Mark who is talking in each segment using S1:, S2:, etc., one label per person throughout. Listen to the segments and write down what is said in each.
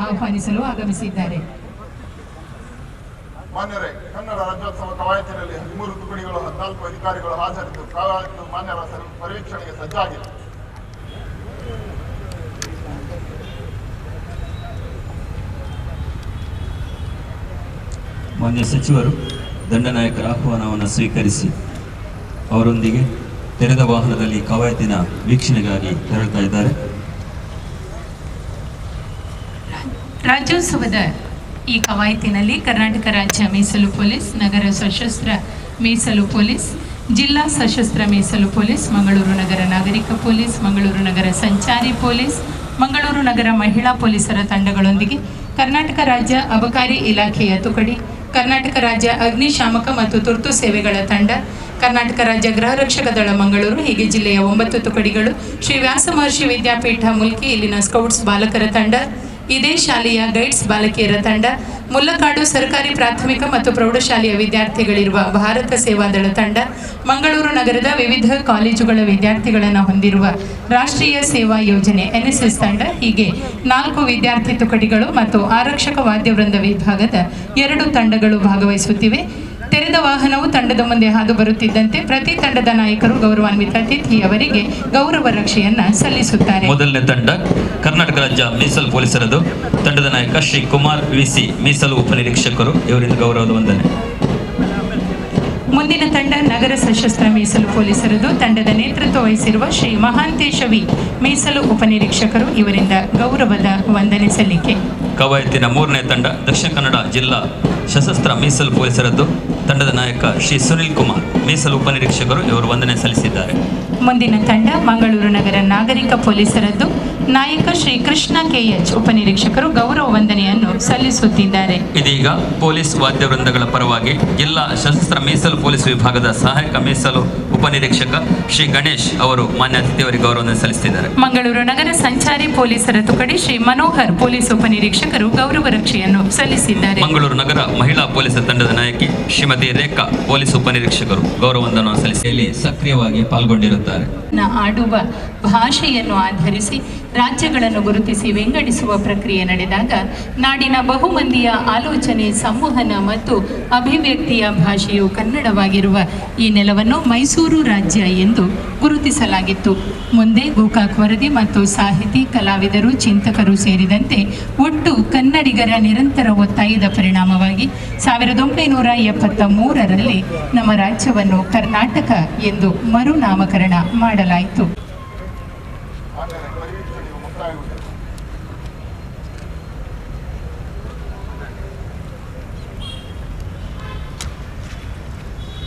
S1: ಆಹ್ವಾನಿಸಲು ಆಗಮಿಸಿದ್ದಾರೆ.
S2: ಮಾನ್ಯರೇ, ಕನ್ನಡ ರಾಜ್ಯೋತ್ಸವ ಕವಾಯತಿನಲ್ಲಿ 13 ತುಕಡಿಗಳು 14 ಅಧಿಕಾರಿಗಳು ಹಾಜರಿದ್ದು ಕವಾಯತು ಮಾನ್ಯರ ಪರೀಕ್ಷಣೆಗೆ ಸಜ್ಜಾಗಿದೆ.
S3: ಮಾನ್ಯ ಸಚಿವರು ದಂಡನಾಯಕರ ಆಹ್ವಾನವನ್ನು ಸ್ವೀಕರಿಸಿ ಅವರೊಂದಿಗೆ ತೆರೆದ ವಾಹನದಲ್ಲಿ ಕವಾಯತಿನ ವೀಕ್ಷಣೆಗಾಗಿ ತೆರಳುತ್ತಾ ಇದ್ದಾರೆ.
S1: ರಾಜ್ಯೋತ್ಸವದ ಈ ಕವಾಯತಿನಲ್ಲಿ ಕರ್ನಾಟಕ ರಾಜ್ಯ ಮೀಸಲು ಪೊಲೀಸ್, ನಗರ ಸಶಸ್ತ್ರ ಮೀಸಲು ಪೊಲೀಸ್, ಜಿಲ್ಲಾ ಸಶಸ್ತ್ರ ಮೀಸಲು ಪೊಲೀಸ್, ಮಂಗಳೂರು ನಗರ ನಾಗರಿಕ ಪೊಲೀಸ್, ಮಂಗಳೂರು ನಗರ ಸಂಚಾರಿ ಪೊಲೀಸ್, ಮಂಗಳೂರು ನಗರ ಮಹಿಳಾ ಪೊಲೀಸರ ತಂಡಗಳೊಂದಿಗೆ ಕರ್ನಾಟಕ ರಾಜ್ಯ ಅಬಕಾರಿ ಇಲಾಖೆಯ ತುಕಡಿ, ಕರ್ನಾಟಕ ರಾಜ್ಯ ಅಗ್ನಿಶಾಮಕ ಮತ್ತು ತುರ್ತು ಸೇವೆಗಳ ತಂಡ, ಕರ್ನಾಟಕ ರಾಜ್ಯ ಗೃಹ ರಕ್ಷಕ ದಳ ಮಂಗಳೂರು, ಹೀಗೆ ಜಿಲ್ಲೆಯ 9 ತುಕಡಿಗಳು, ಶ್ರೀ ವ್ಯಾಸ ಮಹರ್ಷಿ ವಿದ್ಯಾಪೀಠ ಮುಲ್ಕಿ ಇಲ್ಲಿನ ಸ್ಕೌಟ್ಸ್ ಬಾಲಕರ ತಂಡ, ಇದೇ ಶಾಲೆಯ ಗೈಡ್ಸ್ ಬಾಲಕಿಯರ ತಂಡ, ಮುಲ್ಲಕಾಡು ಸರ್ಕಾರಿ ಪ್ರಾಥಮಿಕ ಮತ್ತು ಪ್ರೌಢಶಾಲೆಯ ವಿದ್ಯಾರ್ಥಿಗಳಿರುವ ಭಾರತ ಸೇವಾದಳ ತಂಡ, ಮಂಗಳೂರು ನಗರದ ವಿವಿಧ ಕಾಲೇಜುಗಳ ವಿದ್ಯಾರ್ಥಿಗಳನ್ನು ಹೊಂದಿರುವ ರಾಷ್ಟ್ರೀಯ ಸೇವಾ ಯೋಜನೆ NSS ತಂಡ, ಹೀಗೆ 4 ವಿದ್ಯಾರ್ಥಿ ತುಕಡಿಗಳು ಮತ್ತು ಆರಕ್ಷಕ ವಾದ್ಯವೃಂದ ವಿಭಾಗದ 2 ತಂಡಗಳು ಭಾಗವಹಿಸುತ್ತಿವೆ. ತೆರೆದ ವಾಹನವು ತಂಡದ ಮುಂದೆ ಹಾದು ಬರುತ್ತಿದ್ದಂತೆ ಪ್ರತಿ ತಂಡದ ನಾಯಕರು ಗೌರವಾನ್ವಿತ ಅತಿಥಿಯವರಿಗೆ ಗೌರವ ರಕ್ಷೆಯನ್ನ ಸಲ್ಲಿಸುತ್ತಾರೆ.
S3: ಮೊದಲನೇ ತಂಡ ಕರ್ನಾಟಕ ರಾಜ್ಯ ಮೀಸಲು ಪೊಲೀಸರದು. ತಂಡದ ನಾಯಕ ಶ್ರೀ ಕುಮಾರ್ ವಿಸಿ, ಮೀಸಲು ಉಪನಿರೀಕ್ಷಕರು, ಇವರಿಂದ ಗೌರವದ ವಂದನೆ.
S1: ಮುಂದಿನ ತಂಡ ನಗರ ಸಶಸ್ತ್ರ ಮೀಸಲು ಪೊಲೀಸರದು. ತಂಡದ ನೇತೃತ್ವ ವಹಿಸಿರುವ ಶ್ರೀ ಮಹಾಂತೇಶ ವಿ, ಮೀಸಲು ಉಪನಿರೀಕ್ಷಕರು, ಇವರಿಂದ ಗೌರವದ ವಂದನೆ ಸಲ್ಲಿಕೆ.
S3: ಕವಾಯತಿನ 3ನೇ ತಂಡ ದಕ್ಷಿಣ ಕನ್ನಡ ಜಿಲ್ಲಾ ಸಶಸ್ತ್ರ ಮೀಸಲು ಪೊಲೀಸರದ್ದು. ತಂಡದ ನಾಯಕ ಶ್ರೀ ಸುನಿಲ್ ಕುಮಾರ್, ಮೀಸಲು ಉಪನಿರೀಕ್ಷಕರು, ಇವರು ವಂದನೆ ಸಲ್ಲಿಸಿದ್ದಾರೆ.
S1: ಮುಂದಿನ ತಂಡ ಮಂಗಳೂರು ನಗರ ನಾಗರಿಕ ಪೊಲೀಸರದ್ದು. ನಾಯಕ ಶ್ರೀ ಕೃಷ್ಣ KH, ಉಪನಿರೀಕ್ಷಕರು, ಗೌರವ ವಂದನೆಯನ್ನು ಸಲ್ಲಿಸುತ್ತಿದ್ದಾರೆ.
S3: ಇದೀಗ ಪೊಲೀಸ್ ವಾದ್ಯವೃಂದಗಳ ಪರವಾಗಿ ಜಿಲ್ಲಾ ಸಶಸ್ತ್ರ ಮೀಸಲು ಪೊಲೀಸ್ ವಿಭಾಗದ ಸಹಾಯಕ ಮೀಸಲು ಉಪನಿರೀಕ್ಷಕ ಶ್ರೀ ಗಣೇಶ್ ಅವರು ಮಾನ್ಯ ಅತಿಥಿಯವರಿಗೆ ಗೌರವ ಸಲ್ಲಿಸುತ್ತಿದ್ದಾರೆ.
S1: ಮಂಗಳೂರು ನಗರ ಸಂಚಾರಿ ಪೊಲೀಸರ ತುಕಡಿ ಶ್ರೀ ಮನೋಹರ್, ಪೊಲೀಸ್ ಉಪನಿರೀಕ್ಷಕರು, ಗೌರವ ರಕ್ಷೆಯನ್ನು ಸಲ್ಲಿಸಿದ್ದಾರೆ.
S3: ಮಂಗಳೂರು ನಗರ ಮಹಿಳಾ ಪೊಲೀಸ್ ತಂಡದ ನಾಯಕಿ ಶ್ರೀಮತಿ ರೇಖಾ, ಪೊಲೀಸ್ ಉಪನಿರೀಕ್ಷಕರು, ಗೌರವವನ್ನು ಸಲ್ಲಿಸಿ ಸಕ್ರಿಯವಾಗಿ ಪಾಲ್ಗೊಂಡಿರುತ್ತಾರೆ.
S1: ಆಡುವ ಭಾಷೆಯನ್ನು ಆಧರಿಸಿ ರಾಜ್ಯಗಳನ್ನು ಗುರುತಿಸಿ ವಿಂಗಡಿಸುವ ಪ್ರಕ್ರಿಯೆ ನಡೆದಾಗ ನಾಡಿನ ಬಹುಮಂದಿಯ ಆಲೋಚನೆ, ಸಂವಹನ ಮತ್ತು ಅಭಿವ್ಯಕ್ತಿಯ ಭಾಷೆಯು ಕನ್ನಡವಾಗಿರುವ ಈ ನೆಲವನ್ನು ಮೈಸೂರು ರಾಜ್ಯ ಎಂದು ಗುರುತಿಸಲಾಗಿತ್ತು. ಮುಂದೆ ಗೋಕಾಕ್ ವರದಿ ಮತ್ತು ಸಾಹಿತಿ, ಕಲಾವಿದರು, ಚಿಂತಕರು ಸೇರಿದಂತೆ ಒಟ್ಟು ಕನ್ನಡಿಗರ ನಿರಂತರ ಒತ್ತಾಯದ ಪರಿಣಾಮವಾಗಿ 1973ರಲ್ಲಿ ನಮ್ಮ ರಾಜ್ಯವನ್ನು ಕರ್ನಾಟಕ ಎಂದು ಮರುನಾಮಕರಣ ಮಾಡಲಾಯಿತು.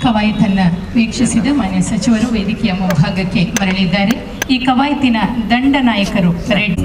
S1: ಕವಾಯತನ್ನು ವೀಕ್ಷಿಸಿದ ಮಾನ್ಯ ಸಚಿವರು ವೇದಿಕೆಯ ಮುಂಭಾಗಕ್ಕೆ ಮರಳಿದ್ದಾರೆ. ಈ ಕವಾಯತಿನ ದಂಡನಾಯಕರು ರೆಡ್ಡಿ.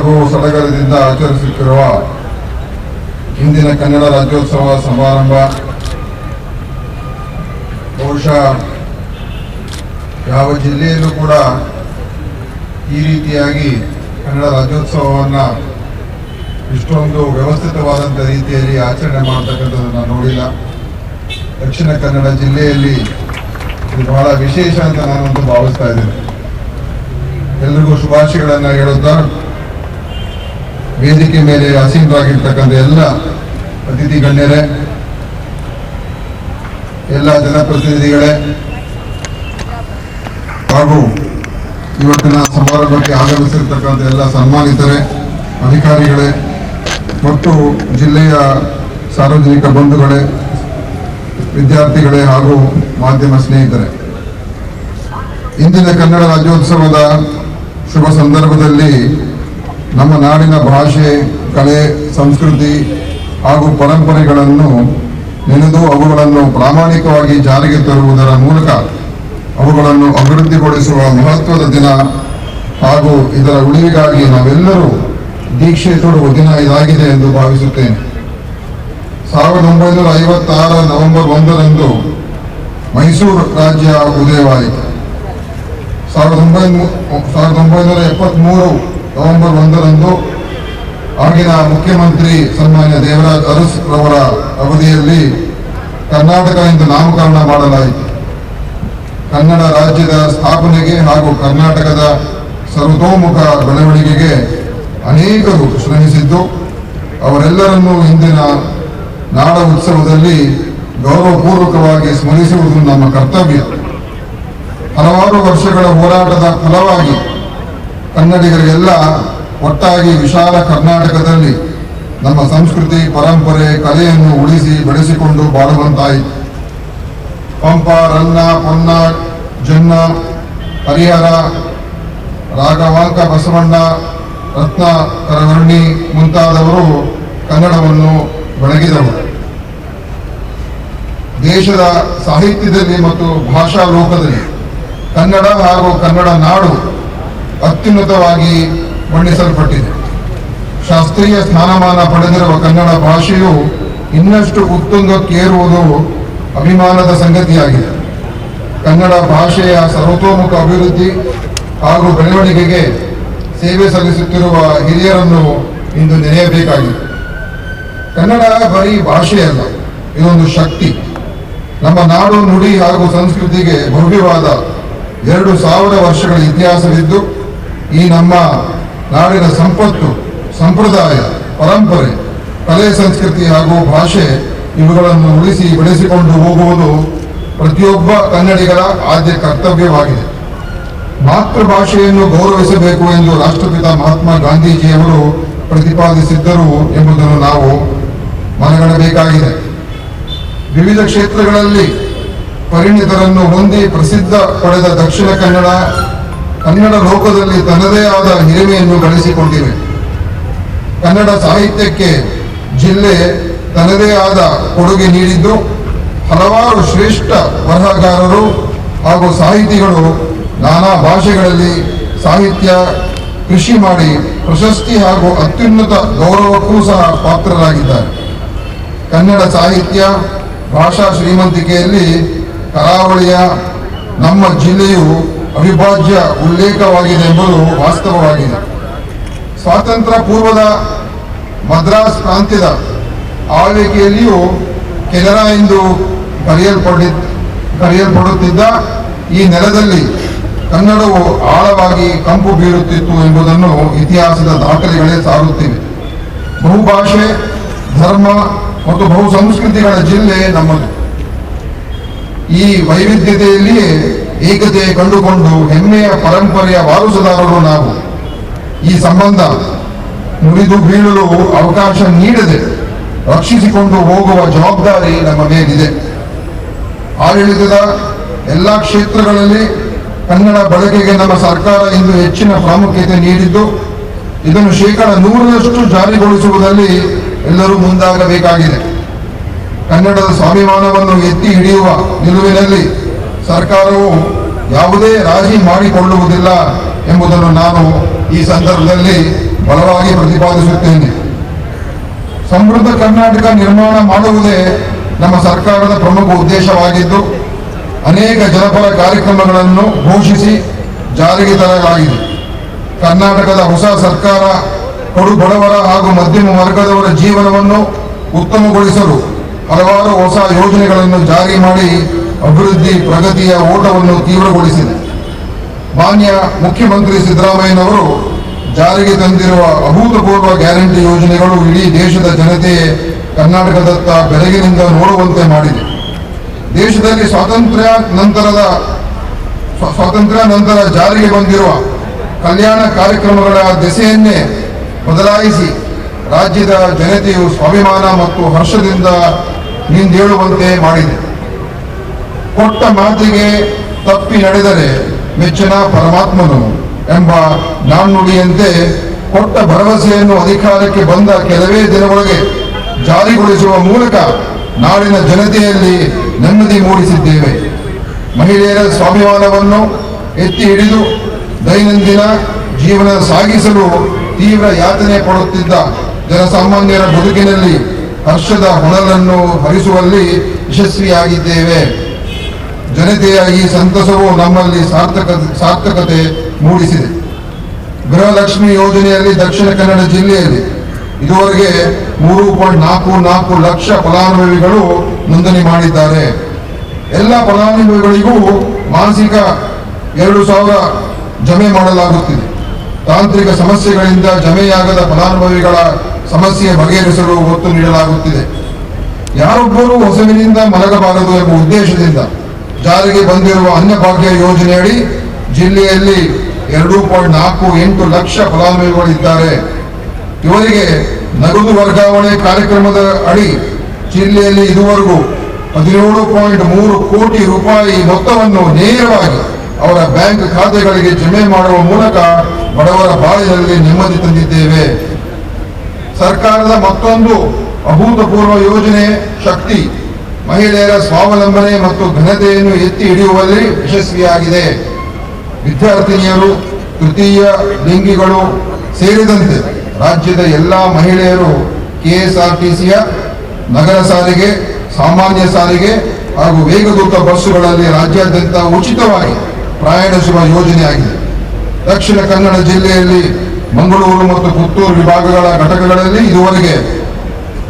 S4: ಹಾಗೂ ಸಡಗರದಿಂದ ಆಚರಿಸುತ್ತಿರುವ ಇಂದಿನ ಕನ್ನಡ ರಾಜ್ಯೋತ್ಸವ ಸಮಾರಂಭ ಬಹುಶಃ ಯಾವ ಜಿಲ್ಲೆಯಲ್ಲೂ ಕೂಡ ಈ ರೀತಿಯಾಗಿ ಕನ್ನಡ ರಾಜ್ಯೋತ್ಸವವನ್ನು ಇಷ್ಟೊಂದು ವ್ಯವಸ್ಥಿತವಾದಂಥ ರೀತಿಯಲ್ಲಿ ಆಚರಣೆ ಮಾಡ್ತಕ್ಕಂಥದ್ದನ್ನು ನೋಡಿಲ್ಲ. ದಕ್ಷಿಣ ಕನ್ನಡ ಜಿಲ್ಲೆಯಲ್ಲಿ ಇದು ಬಹಳ ವಿಶೇಷ ಅಂತ ನಾನಂತೂ ಭಾವಿಸ್ತಾ ಇದ್ದೇನೆ. ಎಲ್ರಿಗೂ ಶುಭಾಶಯಗಳನ್ನು ಹೇಳುತ್ತಾ ವೇದಿಕೆ ಮೇಲೆ ಆಸೀನರಾಗಿರ್ತಕ್ಕಂಥ ಎಲ್ಲ ಅತಿಥಿ ಗಣ್ಯರೇ, ಎಲ್ಲ ಜನಪ್ರತಿನಿಧಿಗಳೇ ಹಾಗೂ ಇವತ್ತಿನ ಸಮಾರಂಭಕ್ಕೆ ಆಗಮಿಸಿರ್ತಕ್ಕಂಥ ಎಲ್ಲ ಸನ್ಮಾನಿತರೇ, ಅಧಿಕಾರಿಗಳೇ ಮತ್ತು ಜಿಲ್ಲೆಯ ಸಾರ್ವಜನಿಕ ಬಂಧುಗಳೇ, ವಿದ್ಯಾರ್ಥಿಗಳೇ ಹಾಗೂ ಮಾಧ್ಯಮ ಸ್ನೇಹಿತರೆ, ಇಂದಿನ ಕನ್ನಡ ರಾಜ್ಯೋತ್ಸವದ ಶುಭ ಸಂದರ್ಭದಲ್ಲಿ ನಮ್ಮ ನಾಡಿನ ಭಾಷೆ, ಕಲೆ, ಸಂಸ್ಕೃತಿ ಹಾಗೂ ಪರಂಪರೆಗಳನ್ನು ನೆನೆದು ಅವುಗಳನ್ನು ಪ್ರಾಮಾಣಿಕವಾಗಿ ಜಾರಿಗೆ ತರುವುದರ ಮೂಲಕ ಅವುಗಳನ್ನು ಅಭಿವೃದ್ಧಿಗೊಳಿಸುವ ಮಹತ್ವದ ದಿನ ಹಾಗೂ ಇದರ ಉಳಿವಿಗಾಗಿ ನಾವೆಲ್ಲರೂ ದೀಕ್ಷೆ ತೊಡುವ ದಿನ ಇದಾಗಿದೆ ಎಂದು ಭಾವಿಸುತ್ತೇನೆ. 1956 ನವೆಂಬರ್ 1ರಂದು ಮೈಸೂರು ರಾಜ್ಯ ಉದಯವಾಯಿತು. 1973 ನವೆಂಬರ್ 1ರಂದು ಆಗಿನ ಮುಖ್ಯಮಂತ್ರಿ ಸನ್ಮಾನ್ಯ ದೇವರಾಜ್ ಅರಸ್ ರವರ ಅವಧಿಯಲ್ಲಿ ಕರ್ನಾಟಕ ಎಂದು ನಾಮಕರಣ ಮಾಡಲಾಯಿತು. ಕನ್ನಡ ರಾಜ್ಯದ ಸ್ಥಾಪನೆಗೆ ಹಾಗೂ ಕರ್ನಾಟಕದ ಸರ್ವತೋಮುಖ ಬೆಳವಣಿಗೆಗೆ ಅನೇಕರು ಶ್ರಮಿಸಿದ್ದು ಅವರೆಲ್ಲರನ್ನೂ ಇಂದಿನ ನಾಡ ಉತ್ಸವದಲ್ಲಿ ಗೌರವಪೂರ್ವಕವಾಗಿ ಸ್ಮರಿಸುವುದು ನಮ್ಮ ಕರ್ತವ್ಯ. ಹಲವಾರು ವರ್ಷಗಳ ಹೋರಾಟದ ಫಲವಾಗಿ ಕನ್ನಡಿಗರಿಗೆಲ್ಲ ಒಟ್ಟಾಗಿ ವಿಶಾಲ ಕರ್ನಾಟಕದಲ್ಲಿ ನಮ್ಮ ಸಂಸ್ಕೃತಿ, ಪರಂಪರೆ, ಕಲೆಯನ್ನು ಉಳಿಸಿ ಬೆಳೆಸಿಕೊಂಡು ಬಾಳುವಂತಾಯಿತು. ಪಂಪ, ರನ್ನ, ಪೊನ್ನ, ಜನ್ನ, ಹರಿಹರ, ರಾಘವಾಂಕ ಬಸವಣ್ಣ, ರತ್ನ ಕರವರ್ಣಿ ಮುಂತಾದವರು ಕನ್ನಡವನ್ನು ಬೆಳಗಿದವರು. ದೇಶದ ಸಾಹಿತ್ಯದಲ್ಲಿ ಮತ್ತು ಭಾಷಾ ಲೋಕದಲ್ಲಿ ಕನ್ನಡ ಹಾಗೂ ಕನ್ನಡ ನಾಡು ಅತ್ಯುನ್ನತವಾಗಿ ಬಣ್ಣಿಸಲ್ಪಟ್ಟಿದೆ. ಶಾಸ್ತ್ರೀಯ ಸ್ಥಾನಮಾನ ಪಡೆದಿರುವ ಕನ್ನಡ ಭಾಷೆಯು ಇನ್ನಷ್ಟು ಉತ್ತುಂಗಕ್ಕೇರುವುದು ಅಭಿಮಾನದ ಸಂಗತಿಯಾಗಿದೆ. ಕನ್ನಡ ಭಾಷೆಯ ಸರ್ವತೋಮುಖ ಅಭಿವೃದ್ಧಿ ಹಾಗೂ ಬೆಳವಣಿಗೆಗೆ ಸೇವೆ ಸಲ್ಲಿಸುತ್ತಿರುವ ಹಿರಿಯರನ್ನು ಇಂದು ನೆನೆಯಬೇಕಾಗಿದೆ. ಕನ್ನಡ ಬರೀ ಭಾಷೆಯಲ್ಲ, ಇದೊಂದು ಶಕ್ತಿ. ನಮ್ಮ ನಾಡು, ನುಡಿ ಹಾಗೂ ಸಂಸ್ಕೃತಿಗೆ ಭವ್ಯವಾದ 2000 ವರ್ಷಗಳ ಇತಿಹಾಸವಿದ್ದು ಈ ನಮ್ಮ ನಾಡಿನ ಸಂಪತ್ತು, ಸಂಪ್ರದಾಯ, ಪರಂಪರೆ, ಕಲೆ, ಸಂಸ್ಕೃತಿ ಹಾಗೂ ಭಾಷೆ ಇವುಗಳನ್ನು ಉಳಿಸಿ ಬೆಳೆಸಿಕೊಂಡು ಹೋಗುವುದು ಪ್ರತಿಯೊಬ್ಬ ಕನ್ನಡಿಗರ ಆದ್ಯ ಕರ್ತವ್ಯವಾಗಿದೆ. ಮಾತೃಭಾಷೆಯನ್ನು ಗೌರವಿಸಬೇಕು ಎಂದು ರಾಷ್ಟ್ರಪಿತ ಮಹಾತ್ಮ ಗಾಂಧೀಜಿಯವರು ಪ್ರತಿಪಾದಿಸಿದ್ದರು ಎಂಬುದನ್ನು ನಾವು ಮನಗಣಬೇಕಾಗಿದೆ. ವಿವಿಧ ಕ್ಷೇತ್ರಗಳಲ್ಲಿ ಪರಿಣಿತರನ್ನು ಹೊಂದಿ ಪ್ರಸಿದ್ಧ ಪಡೆದ ದಕ್ಷಿಣ ಕನ್ನಡ ಲೋಕದಲ್ಲಿ ತನ್ನದೇ ಆದ ಹಿರಿಮೆಯನ್ನು ಗಳಿಸಿಕೊಂಡಿವೆ. ಕನ್ನಡ ಸಾಹಿತ್ಯಕ್ಕೆ ಜಿಲ್ಲೆ ತನ್ನದೇ ಆದ ಕೊಡುಗೆ ನೀಡಿದ್ದು ಹಲವಾರು ಶ್ರೇಷ್ಠ ಬರಹಗಾರರು ಹಾಗೂ ಸಾಹಿತಿಗಳು ನಾನಾ ಭಾಷೆಗಳಲ್ಲಿ ಸಾಹಿತ್ಯ ಕೃಷಿ ಮಾಡಿ ಪ್ರಶಸ್ತಿ ಹಾಗೂ ಅತ್ಯುನ್ನತ ಗೌರವಕ್ಕೂ ಸಹ ಪಾತ್ರರಾಗಿದ್ದಾರೆ. ಕನ್ನಡ ಸಾಹಿತ್ಯ ಭಾಷಾ ಶ್ರೀಮಂತಿಕೆಯಲ್ಲಿ ಕರಾವಳಿಯ ನಮ್ಮ ಜಿಲ್ಲೆಯು ಅವಿಭಾಜ್ಯ ಉಲ್ಲೇಖವಾಗಿದೆ ಎಂಬುದು ವಾಸ್ತವವಾಗಿದೆ. ಸ್ವಾತಂತ್ರ್ಯ ಪೂರ್ವದ ಮದ್ರಾಸ್ ಪ್ರಾಂತ್ಯದ ಆಳ್ವಿಕೆಯಲ್ಲಿಯೂ ಕೆನರಾ ಎಂದು ಕರೆಯಲ್ಪಡುತ್ತಿದ್ದ ಈ ನೆಲದಲ್ಲಿ ಕನ್ನಡವು ಆಳವಾಗಿ ಕಂಪು ಬೀರುತ್ತಿತ್ತು ಎಂಬುದನ್ನು ಇತಿಹಾಸದ ದಾಖಲೆಗಳೇ ಸಾರುತ್ತಿವೆ. ಬಹುಭಾಷೆ, ಧರ್ಮ ಮತ್ತು ಬಹು ಸಂಸ್ಕೃತಿಗಳ ಜಿಲ್ಲೆ ನಮ್ಮದು. ಈ ವೈವಿಧ್ಯತೆಯಲ್ಲಿಯೇ ಏಕತೆ ಕಂಡುಕೊಂಡು ಹೆಮ್ಮೆಯ ಪರಂಪರೆಯ ವಾರಸುದಾರರು ನಾವು. ಈ ಸಂಬಂಧ ಮುರಿದು ಬೀಳಲು ಅವಕಾಶ ನೀಡದೆ ರಕ್ಷಿಸಿಕೊಂಡು ಹೋಗುವ ಜವಾಬ್ದಾರಿ ನಮ್ಮ ಮೇಲಿದೆ. ಆಡಳಿತದ ಎಲ್ಲ ಕ್ಷೇತ್ರಗಳಲ್ಲಿ ಕನ್ನಡ ಬಳಕೆಗೆ ನಮ್ಮ ಸರ್ಕಾರ ಇಂದು ಹೆಚ್ಚಿನ ಪ್ರಾಮುಖ್ಯತೆ ನೀಡಿದ್ದು ಇದನ್ನು 100% ಜಾರಿಗೊಳಿಸುವುದರಲ್ಲಿ ಎಲ್ಲರೂ ಮುಂದಾಗಬೇಕಾಗಿದೆ. ಕನ್ನಡದ ಸ್ವಾಭಿಮಾನವನ್ನು ಎತ್ತಿ ಹಿಡಿಯುವ ನಿಲುವಿನಲ್ಲಿ ಸರ್ಕಾರವು ಯಾವುದೇ ರಾಜಿ ಮಾಡಿಕೊಳ್ಳುವುದಿಲ್ಲ ಎಂಬುದನ್ನು ನಾನು ಈ ಸಂದರ್ಭದಲ್ಲಿ ಬಲವಾಗಿ ಪ್ರತಿಪಾದಿಸುತ್ತೇನೆ. ಸಮೃದ್ಧ ಕರ್ನಾಟಕ ನಿರ್ಮಾಣ ಮಾಡುವುದೇ ನಮ್ಮ ಸರ್ಕಾರದ ಪ್ರಮುಖ ಉದ್ದೇಶವಾಗಿದ್ದು ಅನೇಕ ಜನಪರ ಕಾರ್ಯಕ್ರಮಗಳನ್ನು ಘೋಷಿಸಿ ಜಾರಿಗೆ ತರಲಾಗಿದೆ. ಕರ್ನಾಟಕದ ಹೊಸ ಸರ್ಕಾರ ಕಡು ಬಡವರ ಹಾಗೂ ಮಧ್ಯಮ ವರ್ಗದವರ ಜೀವನವನ್ನು ಉತ್ತಮಗೊಳಿಸಲು ಹಲವಾರು ಹೊಸ ಯೋಜನೆಗಳನ್ನು ಜಾರಿ ಮಾಡಿ ಅಭಿವೃದ್ಧಿ ಪ್ರಗತಿಯ ಓಟವನ್ನು ತೀವ್ರಗೊಳಿಸಿದೆ. ಮಾನ್ಯ ಮುಖ್ಯಮಂತ್ರಿ ಸಿದ್ದರಾಮಯ್ಯನವರು ಜಾರಿಗೆ ತಂದಿರುವ ಅಭೂತಪೂರ್ವ ಗ್ಯಾರಂಟಿ ಯೋಜನೆಗಳು ಇಡೀ ದೇಶದ ಜನತೆಯೇ ಕರ್ನಾಟಕದತ್ತ ಬೆಳಗಿನಿಂದ ನೋಡುವಂತೆ ಮಾಡಿದೆ. ದೇಶದಲ್ಲಿ ಸ್ವಾತಂತ್ರ್ಯ ನಂತರ ಜಾರಿಗೆ ಬಂದಿರುವ ಕಲ್ಯಾಣ ಕಾರ್ಯಕ್ರಮಗಳ ದೆಸೆಯನ್ನೇ ಬದಲಾಯಿಸಿ ರಾಜ್ಯದ ಜನತೆಯು ಸ್ವಾಭಿಮಾನ ಮತ್ತು ಹರ್ಷದಿಂದ ನಿಂದೇಳುವಂತೆ ಮಾಡಿದೆ. ಕೊಟ್ಟ ಮಾತಿಗೆ ತಪ್ಪಿ ನಡೆದರೆ ಮೆಚ್ಚಿನ ಪರಮಾತ್ಮನು ಎಂಬ ನಾಣ್ಣುಡಿಯಂತೆ ಕೊಟ್ಟ ಭರವಸೆಯನ್ನು ಅಧಿಕಾರಕ್ಕೆ ಬಂದ ಕೆಲವೇ ದಿನದೊಳಗೆ ಜಾರಿಗೊಳಿಸುವ ಮೂಲಕ ನಾಡಿನ ಜನತೆಯಲ್ಲಿ ನೆಮ್ಮದಿ ಮೂಡಿಸಿದ್ದೇವೆ. ಮಹಿಳೆಯರ ಸ್ವಾಭಿಮಾನವನ್ನು ಎತ್ತಿ ಹಿಡಿದು ದೈನಂದಿನ ಜೀವನ ಸಾಗಿಸಲು ತೀವ್ರ ಯಾತನೆ ಪಡುತ್ತಿದ್ದ ಜನಸಾಮಾನ್ಯರ ಬದುಕಿನಲ್ಲಿ ಹರ್ಷದ ಹೊನಲನ್ನು ಹರಿಸುವಲ್ಲಿ ಯಶಸ್ವಿಯಾಗಿದ್ದೇವೆ. ಜನತೆಯ ಈ ಸಂತಸವು ನಮ್ಮಲ್ಲಿ ಸಾರ್ಥಕತೆ ಮೂಡಿಸಿದೆ. ಗೃಹಲಕ್ಷ್ಮಿ ಯೋಜನೆಯಲ್ಲಿ ದಕ್ಷಿಣ ಕನ್ನಡ ಜಿಲ್ಲೆಯಲ್ಲಿ ಇದುವರೆಗೆ 3.44 ಲಕ್ಷ ಫಲಾನುಭವಿಗಳು ನೋಂದಣಿ ಮಾಡಿದ್ದಾರೆ. ಎಲ್ಲ ಫಲಾನುಭವಿಗಳಿಗೂ ಮಾಸಿಕ 2,000 ಜಮೆ ಮಾಡಲಾಗುತ್ತಿದೆ. ತಾಂತ್ರಿಕ ಸಮಸ್ಯೆಗಳಿಂದ ಜಮೆಯಾಗದ ಫಲಾನುಭವಿಗಳ ಸಮಸ್ಯೆ ಬಗೆಹರಿಸಲು ಒತ್ತು ನೀಡಲಾಗುತ್ತಿದೆ. ಯಾರೊಬ್ಬರೂ ಹೊಸವಿನಿಂದ ಮಲಗಬಾರದು ಎಂಬ ಉದ್ದೇಶದಿಂದ ಜಾರಿಗೆ ಬಂದಿರುವ ಅನ್ನಭಾಗ್ಯ ಯೋಜನೆಯಡಿ ಜಿಲ್ಲೆಯಲ್ಲಿ 2.48 ಲಕ್ಷ ಫಲಾನುಭವಿಗಳಿದ್ದಾರೆ. ಇವರಿಗೆ ನಗದು ವರ್ಗಾವಣೆ ಕಾರ್ಯಕ್ರಮದ ಅಡಿ ಜಿಲ್ಲೆಯಲ್ಲಿ ಇದುವರೆಗೂ 17.3 ಕೋಟಿ ರೂಪಾಯಿ ಮೊತ್ತವನ್ನು ನೇರವಾಗಿ ಅವರ ಬ್ಯಾಂಕ್ ಖಾತೆಗಳಿಗೆ ಜಮೆ ಮಾಡುವ ಮೂಲಕ ಬಡವರ ಬಾಳಿನಲ್ಲಿ ನೆಮ್ಮದಿ ತಂದಿದ್ದೇವೆ. ಸರ್ಕಾರದ ಮತ್ತೊಂದು ಅಭೂತಪೂರ್ವ ಯೋಜನೆ ಶಕ್ತಿ ಮಹಿಳೆಯರ ಸ್ವಾವಲಂಬನೆ ಮತ್ತು ಘನತೆಯನ್ನು ಎತ್ತಿ ಹಿಡಿಯುವಲ್ಲಿ ಯಶಸ್ವಿಯಾಗಿದೆ. ವಿದ್ಯಾರ್ಥಿನಿಯರು, ತೃತೀಯ ಲಿಂಗಿಗಳು ಸೇರಿದಂತೆ ರಾಜ್ಯದ ಎಲ್ಲ ಮಹಿಳೆಯರು ಕೆಎಸ್ಆರ್ಟಿಸಿಯ ನಗರ ಸಾರಿಗೆ, ಸಾಮಾನ್ಯ ಸಾರಿಗೆ ಹಾಗೂ ವೇಗದೂತ ಬಸ್ಸುಗಳಲ್ಲಿ ರಾಜ್ಯಾದ್ಯಂತ ಉಚಿತವಾಗಿ ಪ್ರಯಾಣಿಸುವ ಯೋಜನೆಯಾಗಿದೆ. ದಕ್ಷಿಣ ಕನ್ನಡ ಜಿಲ್ಲೆಯಲ್ಲಿ ಮಂಗಳೂರು ಮತ್ತು ಪುತ್ತೂರು ವಿಭಾಗಗಳ ಘಟಕಗಳಲ್ಲಿ ಇದುವರೆಗೆ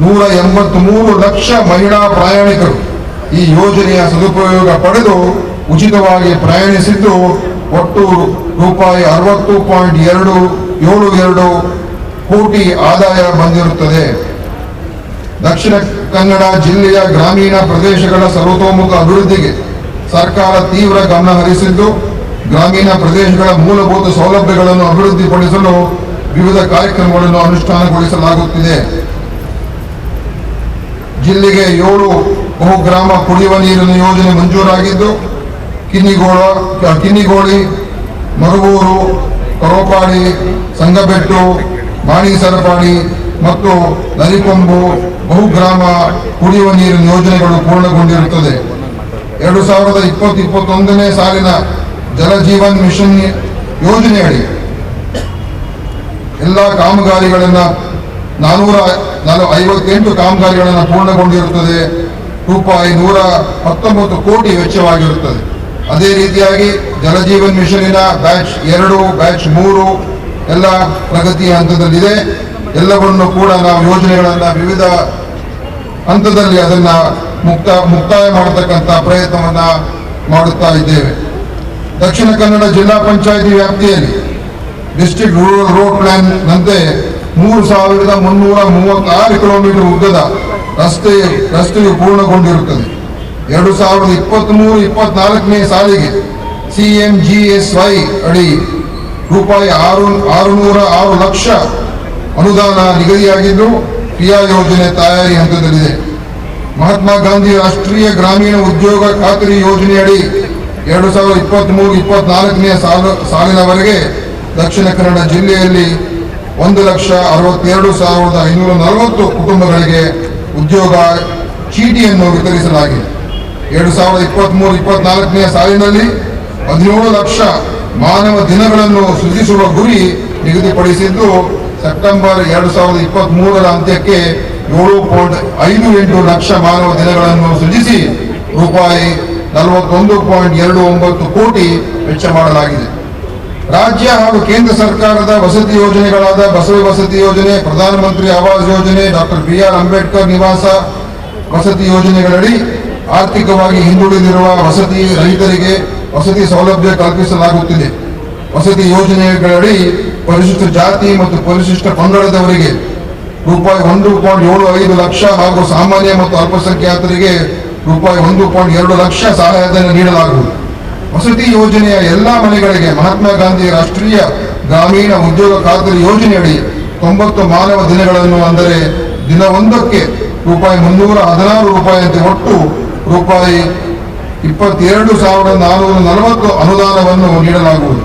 S4: 183 ಲಕ್ಷ ಮಹಿಳಾ ಪ್ರಯಾಣಿಕರು ಈ ಯೋಜನೆಯ ಸದುಪಯೋಗ ಪಡೆದು ಉಚಿತವಾಗಿ ಪ್ರಯಾಣಿಸಿದ್ದು ಒಟ್ಟು ರೂಪಾಯಿ 60.272 ಕೋಟಿ ಆದಾಯ ಬಂದಿರುತ್ತದೆ. ದಕ್ಷಿಣ ಕನ್ನಡ ಜಿಲ್ಲೆಯ ಗ್ರಾಮೀಣ ಪ್ರದೇಶಗಳ ಸರ್ವತೋಮುಖ ಅಭಿವೃದ್ಧಿಗೆ ಸರ್ಕಾರ ತೀವ್ರ ಗಮನ ಹರಿಸಿದ್ದು ಗ್ರಾಮೀಣ ಪ್ರದೇಶಗಳ ಮೂಲಭೂತ ಸೌಲಭ್ಯಗಳನ್ನು ಅಭಿವೃದ್ಧಿಪಡಿಸಲು ವಿವಿಧ ಕಾರ್ಯಕ್ರಮಗಳನ್ನು ಅನುಷ್ಠಾನಗೊಳಿಸಲಾಗುತ್ತಿದೆ. ಜಿಲ್ಲೆಗೆ 7 ಬಹುಗ್ರಾಮ ಕುಡಿಯುವ ನೀರಿನ ಯೋಜನೆ ಮಂಜೂರಾಗಿದ್ದು ಕಿನ್ನಿಗೋಳಿ, ಮರುಗೂರು, ಕರೋಪಾಡಿ, ಸಂಗಬೆಟ್ಟು, ಮಾಣಿಸರಪಾಡಿ ಮತ್ತು ನರಿಕೊಂಬು ಬಹುಗ್ರಾಮ ಕುಡಿಯುವ ನೀರಿನ ಯೋಜನೆಗಳು ಪೂರ್ಣಗೊಂಡಿರುತ್ತದೆ. 2020-21ನೇ ಸಾಲಿನ ಜಲ ಜೀವನ್ ಮಿಷನ್ ಯೋಜನೆಯಡಿ ಎಲ್ಲ ಕಾಮಗಾರಿಗಳನ್ನು 458 ಕಾಮಗಾರಿಗಳನ್ನು ಪೂರ್ಣಗೊಂಡಿರುತ್ತದೆ. ರೂಪಾಯಿ 119 ಕೋಟಿ ವೆಚ್ಚವಾಗಿರುತ್ತದೆ. ಅದೇ ರೀತಿಯಾಗಿ ಜಲಜೀವನ್ ಮಿಷನಿನ ಬ್ಯಾಚ್ 2, ಬ್ಯಾಚ್ 3 ಎಲ್ಲ ಪ್ರಗತಿಯ ಹಂತದಲ್ಲಿದೆ. ಎಲ್ಲವನ್ನು ಕೂಡ ನಾವು ಯೋಜನೆಗಳನ್ನು ವಿವಿಧ ಹಂತದಲ್ಲಿ ಅದನ್ನು ಮುಕ್ತಾಯ ಮಾಡತಕ್ಕಂಥ ಪ್ರಯತ್ನವನ್ನ ಮಾಡುತ್ತಾ ಇದ್ದೇವೆ. ದಕ್ಷಿಣ ಕನ್ನಡ ಜಿಲ್ಲಾ ಪಂಚಾಯಿತಿ ವ್ಯಾಪ್ತಿಯಲ್ಲಿ ಡಿಸ್ಟ್ರಿಕ್ಟ್ ರೂರಲ್ ರೋಡ್ ಪ್ಲಾನ್ ನಂತೆ 3,336 ಕಿಲೋಮೀಟರ್ ಉದ್ದದ ರಸ್ತೆಯು ಪೂರ್ಣಗೊಂಡಿರುತ್ತದೆ. 2023-24ನೇ ಸಾಲಿಗೆ CMGSY ಅಡಿ ರೂಪಾಯಿ 606 ಲಕ್ಷ ಅನುದಾನ ನಿಗದಿಯಾಗಿದ್ದು ಕ್ರಿಯಾ ಯೋಜನೆ ತಯಾರಿ ಹಂತದಲ್ಲಿದೆ. ಮಹಾತ್ಮ ಗಾಂಧಿ ರಾಷ್ಟ್ರೀಯ ಗ್ರಾಮೀಣ ಉದ್ಯೋಗ ಖಾತರಿ ಯೋಜನೆಯಡಿ 2023-24ನೇ ಸಾಲಿನವರೆಗೆ ದಕ್ಷಿಣ ಕನ್ನಡ ಜಿಲ್ಲೆಯಲ್ಲಿ 1,62,540 ಕುಟುಂಬಗಳಿಗೆ ಉದ್ಯೋಗ ಚೀಟಿಯನ್ನು ವಿತರಿಸಲಾಗಿದೆ. 2023-24ನೇ ಸಾಲಿನಲ್ಲಿ 17 ಮಾನವ ದಿನಗಳನ್ನು ಸೃಜಿಸುವ ಗುರಿ ನಿಗದಿಪಡಿಸಿದ್ದು ಸೆಪ್ಟೆಂಬರ್ 2023ರ ಅಂತ್ಯಕ್ಕೆ 7.58 ಲಕ್ಷ ಮಾನವ ದಿನಗಳನ್ನು ಸೃಜಿಸಿ ರೂಪಾಯಿ 41.29 ಕೋಟಿ ವೆಚ್ಚ ಮಾಡಲಾಗಿದೆ. ರಾಜ್ಯ ಹಾಗೂ ಕೇಂದ್ರ ಸರ್ಕಾರದ ವಸತಿ ಯೋಜನೆಗಳಾದ ಬಸವಿ ವಸತಿ ಯೋಜನೆ, ಪ್ರಧಾನಮಂತ್ರಿ ಆವಾಸ್ ಯೋಜನೆ, ಡಾಕ್ಟರ್ BR ಅಂಬೇಡ್ಕರ್ ನಿವಾಸ ವಸತಿ ಯೋಜನೆಗಳಡಿ ಆರ್ಥಿಕವಾಗಿ ಹಿಂದುಳಿದಿರುವ ವಸತಿ ರಹಿತರಿಗೆ ವಸತಿ ಸೌಲಭ್ಯ ಕಲ್ಪಿಸಲಾಗುತ್ತಿದೆ. ವಸತಿ ಯೋಜನೆಗಳಡಿ ಪರಿಶಿಷ್ಟ ಜಾತಿ ಮತ್ತು ಪರಿಶಿಷ್ಟ ಪಂಗಡದವರಿಗೆ ರೂಪಾಯಿ 1.75 ಲಕ್ಷ ಹಾಗೂ ಸಾಮಾನ್ಯ ಮತ್ತು ಅಲ್ಪಸಂಖ್ಯಾತರಿಗೆ ರೂಪಾಯಿ 1.2 ಲಕ್ಷ ಸಹಾಯಧನ ನೀಡಲಾಗುವುದು. ವಸತಿ ಯೋಜನೆಯ ಎಲ್ಲಾ ಮನೆಗಳಿಗೆ ಮಹಾತ್ಮ ಗಾಂಧಿ ರಾಷ್ಟ್ರೀಯ ಗ್ರಾಮೀಣ ಉದ್ಯೋಗ ಖಾತರಿ ಯೋಜನೆಯಡಿ 90 ಮಾನವ ದಿನಗಳನ್ನು, ಅಂದರೆ ದಿನವೊಂದಕ್ಕೆ ರೂಪಾಯಿ 316 ರೂಪಾಯಿಯಂತೆ ಒಟ್ಟು ರೂಪಾಯಿ 22,440 ಅನುದಾನವನ್ನು ನೀಡಲಾಗುವುದು.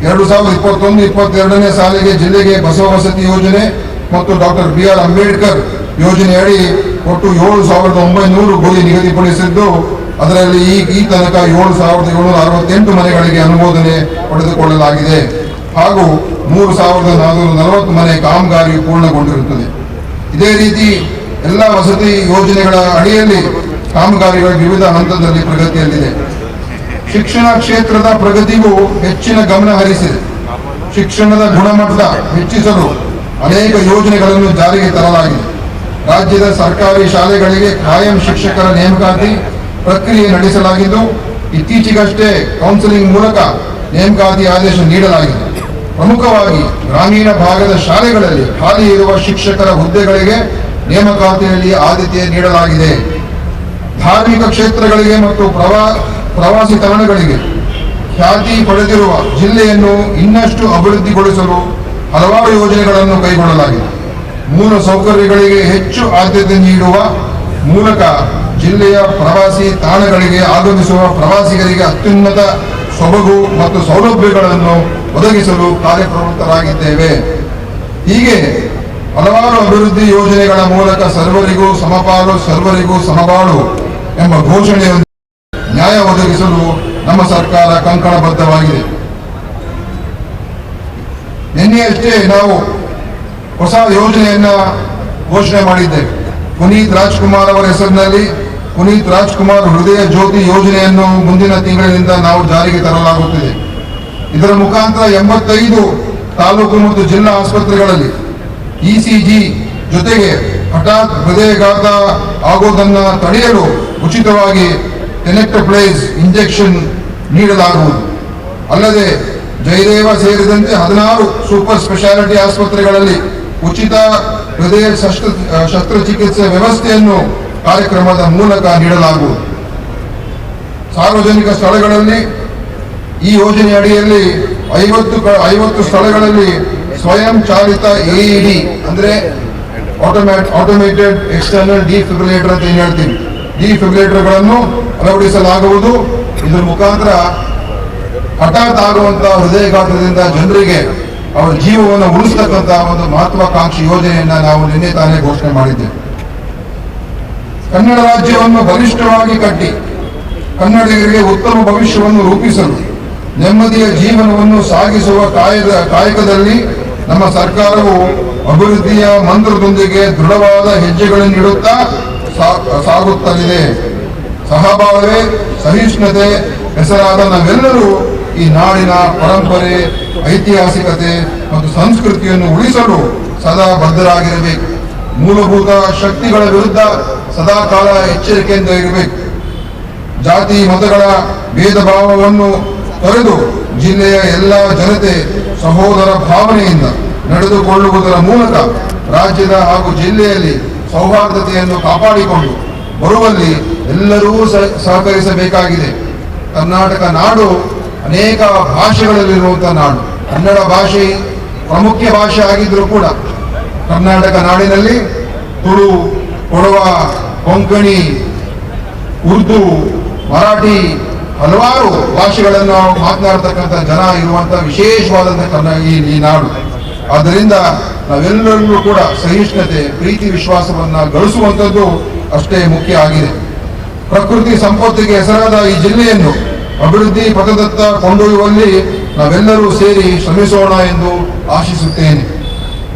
S4: 2021-22ನೇ ಸಾಲಿಗೆ ಜಿಲ್ಲೆಗೆ ಬಸವ ವಸತಿ ಯೋಜನೆ ಮತ್ತು ಡಾಕ್ಟರ್ BR ಅಂಬೇಡ್ಕರ್ ಯೋಜನೆಯಡಿ ಒಟ್ಟು 7,900 ಗುರಿ ನಿಗದಿಪಡಿಸಿದ್ದು, ಅದರಲ್ಲಿ ಈ ತನಕ 7,768 ಮನೆಗಳಿಗೆ ಅನುಮೋದನೆ ಪಡೆದುಕೊಳ್ಳಲಾಗಿದೆ ಹಾಗೂ 3,440 ಮನೆ ಕಾಮಗಾರಿ ಪೂರ್ಣಗೊಂಡಿರುತ್ತದೆ. ಇದೇ ರೀತಿ ಎಲ್ಲ ವಸತಿ ಯೋಜನೆಗಳ ಅಡಿಯಲ್ಲಿ ಕಾಮಗಾರಿಗಳು ವಿವಿಧ ಹಂತದಲ್ಲಿ ಪ್ರಗತಿಯಲ್ಲಿದೆ. ಶಿಕ್ಷಣ ಕ್ಷೇತ್ರದ ಪ್ರಗತಿಗೂ ಹೆಚ್ಚಿನ ಗಮನ ಹರಿಸಿದೆ. ಶಿಕ್ಷಣದ ಗುಣಮಟ್ಟ ಹೆಚ್ಚಿಸಲು ಅನೇಕ ಯೋಜನೆಗಳನ್ನು ಜಾರಿಗೆ ತರಲಾಗಿದೆ. ರಾಜ್ಯದ ಸರ್ಕಾರಿ ಶಾಲೆಗಳಿಗೆ ಕಾಯಂ ಶಿಕ್ಷಕರ ನೇಮಕಾತಿ ಪ್ರಕ್ರಿಯೆ ನಡೆಸಲಾಗಿದ್ದು, ಇತ್ತೀಚೆಗಷ್ಟೇ ಕೌನ್ಸಿಲಿಂಗ್ ಮೂಲಕ ನೇಮಕಾತಿ ಆದೇಶ ನೀಡಲಾಗಿದೆ. ಪ್ರಮುಖವಾಗಿ ಗ್ರಾಮೀಣ ಭಾಗದ ಶಾಲೆಗಳಲ್ಲಿ ಖಾಲಿ ಇರುವ ಶಿಕ್ಷಕರ ಹುದ್ದೆಗಳಿಗೆ ನೇಮಕಾತಿಯಲ್ಲಿ ಆದ್ಯತೆ ನೀಡಲಾಗಿದೆ. ಧಾರ್ಮಿಕ ಕ್ಷೇತ್ರಗಳಿಗೆ ಮತ್ತು ಪ್ರವಾಸಿ ತಾಣಗಳಿಗೆ ಖ್ಯಾತಿ ಪಡೆದಿರುವ ಜಿಲ್ಲೆಯನ್ನು ಇನ್ನಷ್ಟು ಅಭಿವೃದ್ಧಿಗೊಳಿಸಲು ಹಲವಾರು ಯೋಜನೆಗಳನ್ನು ಕೈಗೊಳ್ಳಲಾಗಿದೆ. ಮೂಲ ಸೌಕರ್ಯಗಳಿಗೆ ಹೆಚ್ಚು ಆದ್ಯತೆ ನೀಡುವ ಮೂಲಕ ಜಿಲ್ಲೆಯ ಪ್ರವಾಸಿ ತಾಣಗಳಿಗೆ ಆಗಮಿಸುವ ಪ್ರವಾಸಿಗರಿಗೆ ಅತ್ಯುನ್ನತ ಸೊಬಗು ಮತ್ತು ಸೌಲಭ್ಯಗಳನ್ನು ಒದಗಿಸಲು ಕಾರ್ಯಪ್ರವೃತ್ತರಾಗಿದ್ದೇವೆ. ಹೀಗೆ ಹಲವಾರು ಅಭಿವೃದ್ಧಿ ಯೋಜನೆಗಳ ಮೂಲಕ ಸರ್ವರಿಗೂ ಸಮಪಾಲು ಸರ್ವರಿಗೂ ಸಮಬಾಳು ಎಂಬ ಘೋಷಣೆಯನ್ನು ನ್ಯಾಯ ಒದಗಿಸಲು ನಮ್ಮ ಸರ್ಕಾರ ಕಂಕಣಬದ್ಧವಾಗಿದೆ. ನಿನ್ನೆಯಷ್ಟೇ ನಾವು ಹೊಸ ಯೋಜನೆಯನ್ನ ಘೋಷಣೆ ಮಾಡಿದ್ದೇವೆ. ಪುನೀತ್ ರಾಜ್ಕುಮಾರ್ ಅವರ ಹೆಸರಿನಲ್ಲಿ ಪುನೀತ್ ರಾಜ್ಕುಮಾರ್ ಹೃದಯ ಜ್ಯೋತಿ ಯೋಜನೆಯನ್ನು ಮುಂದಿನ ತಿಂಗಳಿನಿಂದ ನಾವು ಜಾರಿಗೆ ತರಲಾಗುತ್ತಿದೆ. ಇದರ ಮುಖಾಂತರ 85 ತಾಲೂಕು ಮತ್ತು ಜಿಲ್ಲಾ ಆಸ್ಪತ್ರೆಗಳಲ್ಲಿ ECG ಜೊತೆಗೆ ಹಠಾತ್ ಹೃದಯಘಾತ ಆಗೋದನ್ನು ತಡೆಯಲು ಉಚಿತವಾಗಿ ಟೆನೆಕ್ಟಪ್ಲೇಸ್ ಇಂಜೆಕ್ಷನ್ ನೀಡಲಾಗುವುದು. ಅಲ್ಲದೆ ಜಯದೇವ ಸೇರಿದಂತೆ 16 ಸೂಪರ್ ಸ್ಪೆಷಾಲಿಟಿ ಆಸ್ಪತ್ರೆಗಳಲ್ಲಿ ಉಚಿತ ಹೃದಯ ಶಸ್ತ್ರಚಿಕಿತ್ಸೆ ವ್ಯವಸ್ಥೆಯನ್ನು ಕಾರ್ಯಕ್ರಮದ ಮೂಲಕ ನೀಡಲಾಗುವುದು. ಸಾರ್ವಜನಿಕ ಸ್ಥಳಗಳಲ್ಲಿ ಈ ಯೋಜನೆ ಅಡಿಯಲ್ಲಿ 50 ಸ್ಥಳಗಳಲ್ಲಿ ಸ್ವಯಂ ಚಾಲಿತ AED ಅಂದ್ರೆ ಆಟೋಮೇಟೆಡ್ ಎಕ್ಸ್ಟರ್ನಲ್ ಡಿಫಿಬ್ರಿಲೇಟರ್ ಅಂತ ಏನು ಹೇಳ್ತೀವಿ, ಡಿಫಿಬ್ರಿಲೇಟರ್ಗಳನ್ನು ಅಳವಡಿಸಲಾಗುವುದು. ಇದರ ಮುಖಾಂತರ ಹಠಾತ್ ಆಗುವಂತಹ ಹೃದಯಘಾತದಿಂದ ಜನರಿಗೆ ಅವರ ಜೀವವನ್ನು ಉಳಿಸ್ತಕ್ಕಂತಹ ಒಂದು ಮಹತ್ವಾಕಾಂಕ್ಷಿ ಯೋಜನೆಯನ್ನ ನಾವು ನಿನ್ನೆ ತಾನೇ ಘೋಷಣೆ ಮಾಡಿದ್ದೇವೆ. ಕನ್ನಡ ರಾಜ್ಯವನ್ನು ಬಲಿಷ್ಠವಾಗಿ ಕಟ್ಟಿ ಕನ್ನಡಿಗರಿಗೆ ಉತ್ತಮ ಭವಿಷ್ಯವನ್ನು ರೂಪಿಸಲು ನೆಮ್ಮದಿಯ ಜೀವನವನ್ನು ಸಾಗಿಸುವ ಕಾಯಕದಲ್ಲಿ ನಮ್ಮ ಸರ್ಕಾರವು ಅಭಿವೃದ್ಧಿಯ ಮಂತ್ರದೊಂದಿಗೆ ದೃಢವಾದ ಹೆಜ್ಜೆಗಳನ್ನು ಇಡುತ್ತಾ ಸಾಗುತ್ತಲಿದೆ. ಸಹಬಾಳ್ವೆ, ಸಹಿಷ್ಣುತೆ ಹೆಸರಾದ ನಾವೆಲ್ಲರೂ ಈ ನಾಡಿನ ಪರಂಪರೆ, ಐತಿಹಾಸಿಕತೆ ಮತ್ತು ಸಂಸ್ಕೃತಿಯನ್ನು ಉಳಿಸಲು ಸದಾ ಬದ್ಧರಾಗಿರಬೇಕು. ಮೂಲಭೂತ ಶಕ್ತಿಗಳ ವಿರುದ್ಧ ಸದಾಕಾಲ ಎಚ್ಚರಿಕೆಯಿಂದ ಇರಬೇಕು. ಜಾತಿ ಮತಗಳ ಭೇದ ಭಾವವನ್ನು ತೊರೆದು ಜಿಲ್ಲೆಯ ಎಲ್ಲ ಜನತೆ ಸಹೋದರ ಭಾವನೆಯಿಂದ ನಡೆದುಕೊಳ್ಳುವುದರ ಮೂಲಕ ರಾಜ್ಯದ ಹಾಗೂ ಜಿಲ್ಲೆಯಲ್ಲಿ ಸೌಹಾರ್ದತೆಯನ್ನು ಕಾಪಾಡಿಕೊಂಡು ಬರುವಲ್ಲಿ ಎಲ್ಲರೂ ಸಹಕರಿಸಬೇಕಾಗಿದೆ. ಕರ್ನಾಟಕ ನಾಡು ಅನೇಕ ಭಾಷೆಗಳಲ್ಲಿರುವಂತಹ ನಾಡು. ಕನ್ನಡ ಭಾಷೆ ಪ್ರಮುಖ ಭಾಷೆ ಆಗಿದ್ರೂ ಕೂಡ ಕರ್ನಾಟಕ ನಾಡಿನಲ್ಲಿ ತುಳು, ಕೊಡವ, ಕೊಂಕಣಿ, ಉರ್ದು, ಮರಾಠಿ ಹಲವಾರು ಭಾಷೆಗಳನ್ನು ಮಾತನಾಡತಕ್ಕಂಥ ಜನ ಇರುವಂತಹ ವಿಶೇಷವಾದಂತಹ ಈ ನಾಡು. ಆದ್ದರಿಂದ ನಾವೆಲ್ಲರೂ ಕೂಡ ಸಹಿಷ್ಣುತೆ, ಪ್ರೀತಿ, ವಿಶ್ವಾಸವನ್ನ ಗಳಿಸುವಂಥದ್ದು ಅಷ್ಟೇ ಮುಖ್ಯ ಆಗಿದೆ. ಪ್ರಕೃತಿ ಸಂಪತ್ತಿಗೆ ಹೆಸರಾದ ಈ ಜಿಲ್ಲೆಯನ್ನು ಅಭಿವೃದ್ಧಿ ಪಥದತ್ತ ಕೊಂಡೊಯ್ಯುವಲ್ಲಿ ನಾವೆಲ್ಲರೂ ಸೇರಿ ಶ್ರಮಿಸೋಣ ಎಂದು ಆಶಿಸುತ್ತೇನೆ.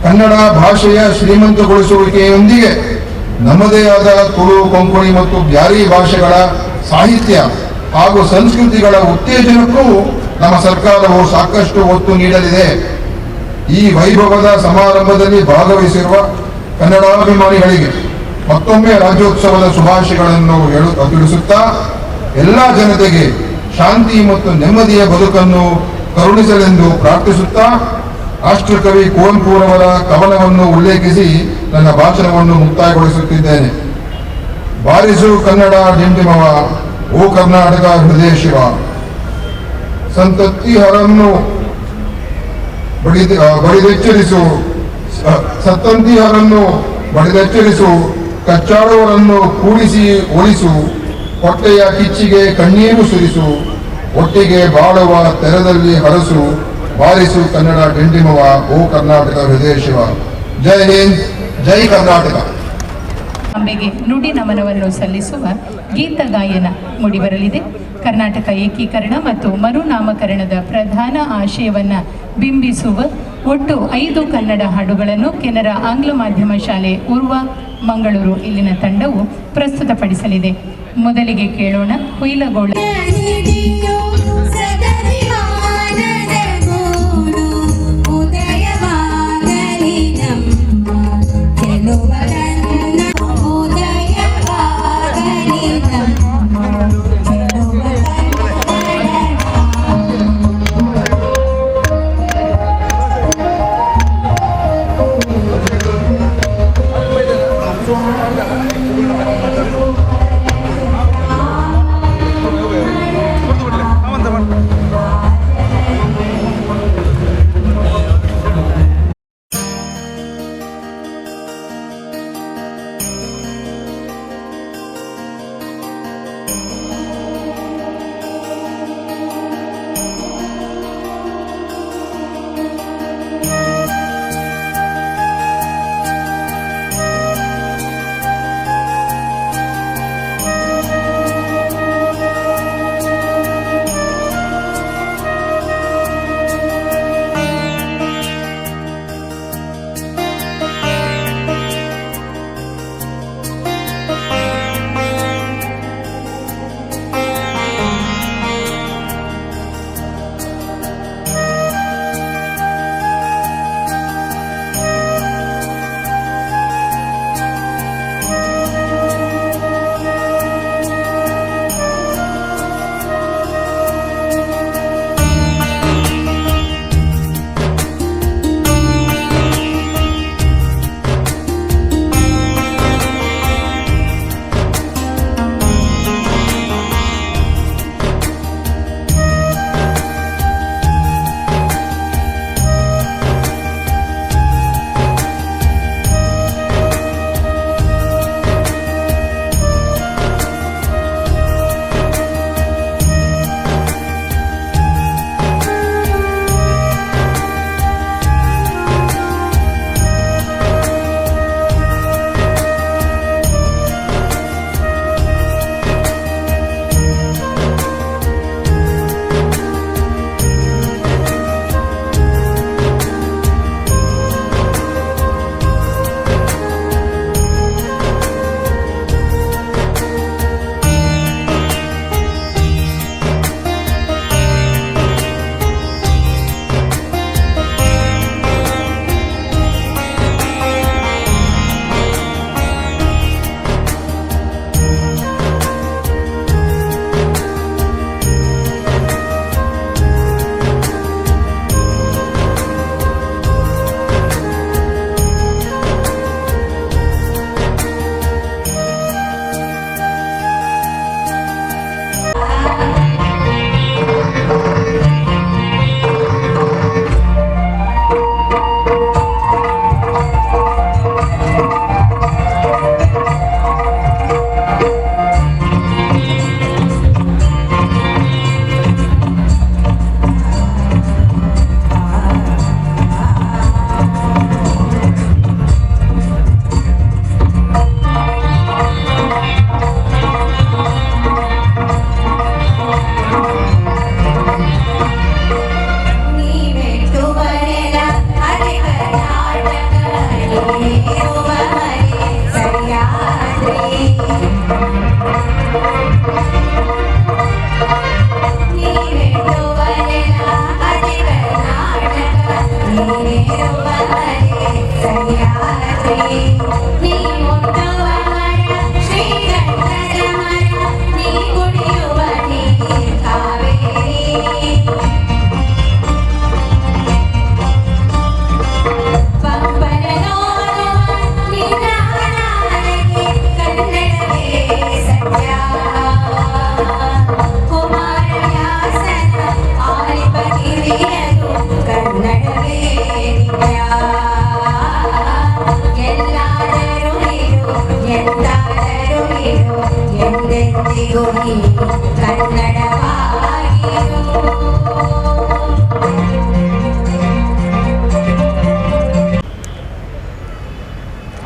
S4: ಕನ್ನಡ ಭಾಷೆಯ ಶ್ರೀಮಂತಗೊಳಿಸುವಿಕೆಯೊಂದಿಗೆ ನಮ್ಮದೇ ಆದ ತುಳು, ಕೊಂಕಣಿ ಮತ್ತು ಬ್ಯಾರಿ ಭಾಷೆಗಳ ಸಾಹಿತ್ಯ ಹಾಗೂ ಸಂಸ್ಕೃತಿಗಳ ಉತ್ತೇಜನಕ್ಕೂ ನಮ್ಮ ಸರ್ಕಾರವು ಸಾಕಷ್ಟು ಒತ್ತು ನೀಡಲಿದೆ. ಈ ವೈಭವದ ಸಮಾರಂಭದಲ್ಲಿ ಭಾಗವಹಿಸಿರುವ ಕನ್ನಡಾಭಿಮಾನಿಗಳಿಗೆ ಮತ್ತೊಮ್ಮೆ ರಾಜ್ಯೋತ್ಸವದ ಶುಭಾಶಯಗಳನ್ನು ತಿಳಿಸುತ್ತಾ ಎಲ್ಲ ಜನತೆಗೆ ಶಾಂತಿ ಮತ್ತು ನೆಮ್ಮದಿಯ ಬದುಕನ್ನು ಕರುಣಿಸಲೆಂದು ಪ್ರಾರ್ಥಿಸುತ್ತಾ ರಾಷ್ಟ್ರಕವಿ ಕುವೆಂಪುರವರ ಕವನವನ್ನು ಉಲ್ಲೇಖಿಸಿ ನನ್ನ ಭಾಷಣವನ್ನು ಮುಕ್ತಾಯಗೊಳಿಸುತ್ತಿದ್ದೇನೆ. ಬಾರಿಸು ಕನ್ನಡ ಡಿಂಡಿಮವ, ಓ ಕರ್ನಾಟಕ ಹೃದಯ ಶಿವ. ಸಂತತಿಹರನ್ನು ಬಡಿದೆಚ್ಚರಿಸು, ಕಚ್ಚಾಡುವವರನ್ನು ಕೂಡಿಸಿ ಒಲಿಸು, ಹೊಟ್ಟೆಯ ಕಿಚ್ಚಿಗೆ ಕಣ್ಣೀರು ಸುರಿಸು, ಒಟ್ಟಿಗೆ ಬಾಳುವ ತೆರದಲ್ಲಿ ಹರಸು, ಬಾರಿಸು ಕನ್ನಡ ಡಿಂಡಿಮವ, ಓ ಕರ್ನಾಟಕ ಹೃದಯ ಶಿವ. ಜೈ ಹಿಂದ್, ಜೈ ಕರ್ನಾಟಕ.
S1: ಅಂಬೆಗೆ ನುಡಿ ನಮನವನ್ನು ಸಲ್ಲಿಸುವ ಗೀತ ಗಾಯನ ಮೂಡಿಬರಲಿದೆ. ಕರ್ನಾಟಕ ಏಕೀಕರಣ ಮತ್ತು ಮರುನಾಮಕರಣದ ಪ್ರಧಾನ ಆಶಯವನ್ನು ಬಿಂಬಿಸುವ ಒಟ್ಟು 5 ಕನ್ನಡ ಹಾಡುಗಳನ್ನು ಕೆನರಾ ಆಂಗ್ಲ ಮಾಧ್ಯಮ ಶಾಲೆ ಉರ್ವ ಮಂಗಳೂರು ಇಲ್ಲಿನ ತಂಡವು ಪ್ರಸ್ತುತಪಡಿಸಲಿದೆ. ಮೊದಲಿಗೆ ಕೇಳೋಣ ಹುಯಿಲಗೋಳ.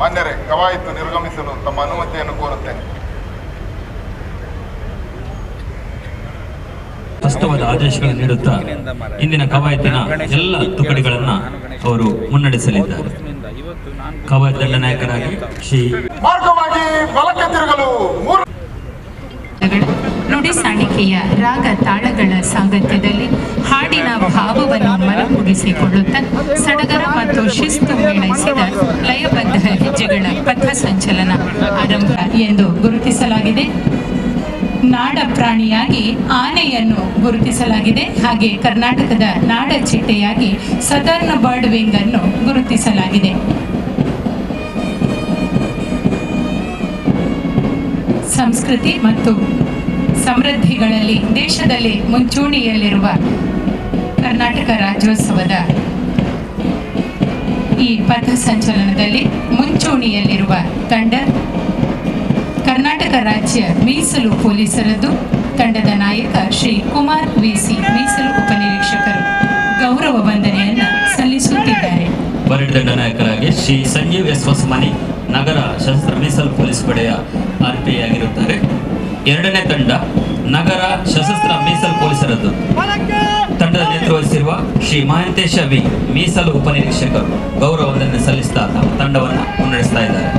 S2: ಮಾನ್ಯರೇ, ಕವಾಯತು ನಿರ್ಗಮಿಸಲು ತಮ್ಮ ಅನುಮತಿಯನ್ನು ಕೋರುತ್ತೇನೆ.
S3: ಸ್ಪಷ್ಟವಾದ ಆದೇಶಗಳನ್ನು ನೀಡುತ್ತಾ ಇಂದಿನ ಕವಾಯತಿನ ಎಲ್ಲ ತುಕಡಿಗಳನ್ನ ಅವರು ಮುನ್ನಡೆಸಲಿದ್ದಾರೆ. ಕವಾಯತ್ ದಂಡನಾಯಕರಾಗಿ ಶ್ರೀ
S2: ಮಾರ್ಗವಾಗಿ ಬಲಕ್ಕೆ ತಿರುಗಲು
S1: ನುಡಿ ಸಾಣಿಕೆಯ ರಾಗ ತಾಳಗಳ ಸಾಂಗತ್ಯದಲ್ಲಿ ಹಾಡಿನ ಭಾವವನ್ನು ಮನಮುಗಿಸಿಕೊಳ್ಳುತ್ತಾ ಸಡಗರ ಮತ್ತು ಶಿಸ್ತು ಮೇಳೈಸಿದ ಲಯಬದ್ಧ ಹೆಜ್ಜೆಗಳ ಪಥ ಸಂಚಲನ ಆರಂಭ ಎಂದು ಗುರುತಿಸಲಾಗಿದೆ. ನಾಡ ಪ್ರಾಣಿಯಾಗಿ ಆನೆಯನ್ನು ಗುರುತಿಸಲಾಗಿದೆ. ಹಾಗೆ ಕರ್ನಾಟಕದ ನಾಡ ಚಿಟ್ಟೆಯಾಗಿ ಸದರ್ನ್ ಬರ್ಡ್ ವಿಂಗ್ ಅನ್ನು ಗುರುತಿಸಲಾಗಿದೆ. ಸಂಸ್ಕೃತಿ ಮತ್ತು ಸಮೃದ್ಧಿಗಳಲ್ಲಿ ದೇಶದಲ್ಲಿ ಮುಂಚೂಣಿಯಲ್ಲಿರುವ ಕರ್ನಾಟಕ ರಾಜ್ಯೋತ್ಸವದ ಈ ಪಥ ಸಂಚಲನದಲ್ಲಿ ಮುಂಚೂಣಿಯಲ್ಲಿರುವ ತಂಡ ಕರ್ನಾಟಕ ರಾಜ್ಯ ಮೀಸಲು ಪೊಲೀಸರದ್ದು. ತಂಡದ ನಾಯಕ ಶ್ರೀ ಕುಮಾರ್ ವಿಸಿ ಮೀಸಲು ಉಪನಿರೀಕ್ಷಕರು ಗೌರವ ವಂದನೆಯನ್ನು ಸಲ್ಲಿಸುತ್ತಿದ್ದಾರೆ.
S3: ಪರೇಡ್ ದಂಡನಾಯಕರಾಗಿ ಶ್ರೀ ಸಂಜೀವ್ ಎಸ್ ಹೊಸಮನಿ ನಗರ ಸಶಸ್ತ್ರ ಮೀಸಲು ಪೊಲೀಸ್ ಪಡೆಯ RPI ಆಗಿರುತ್ತಾರೆ. ಎರಡನೇ ತಂಡ ನಗರ ಸಶಸ್ತ್ರ ಮೀಸಲು ಪೊಲೀಸರದ್ದು. ತಂಡದ ನೇತೃತ್ವ ವಹಿಸಿರುವ ಶ್ರೀ ಮಹಾಂತೇಶ ವಿ ಮೀಸಲು ಉಪನಿರೀಕ್ಷಕರು ಗೌರವ ವಂದನೆ ಸಲ್ಲಿಸ್ತಾ ತಮ್ಮ ತಂಡವನ್ನು ಮುನ್ನಡೆಸ್ತಾ ಇದ್ದಾರೆ.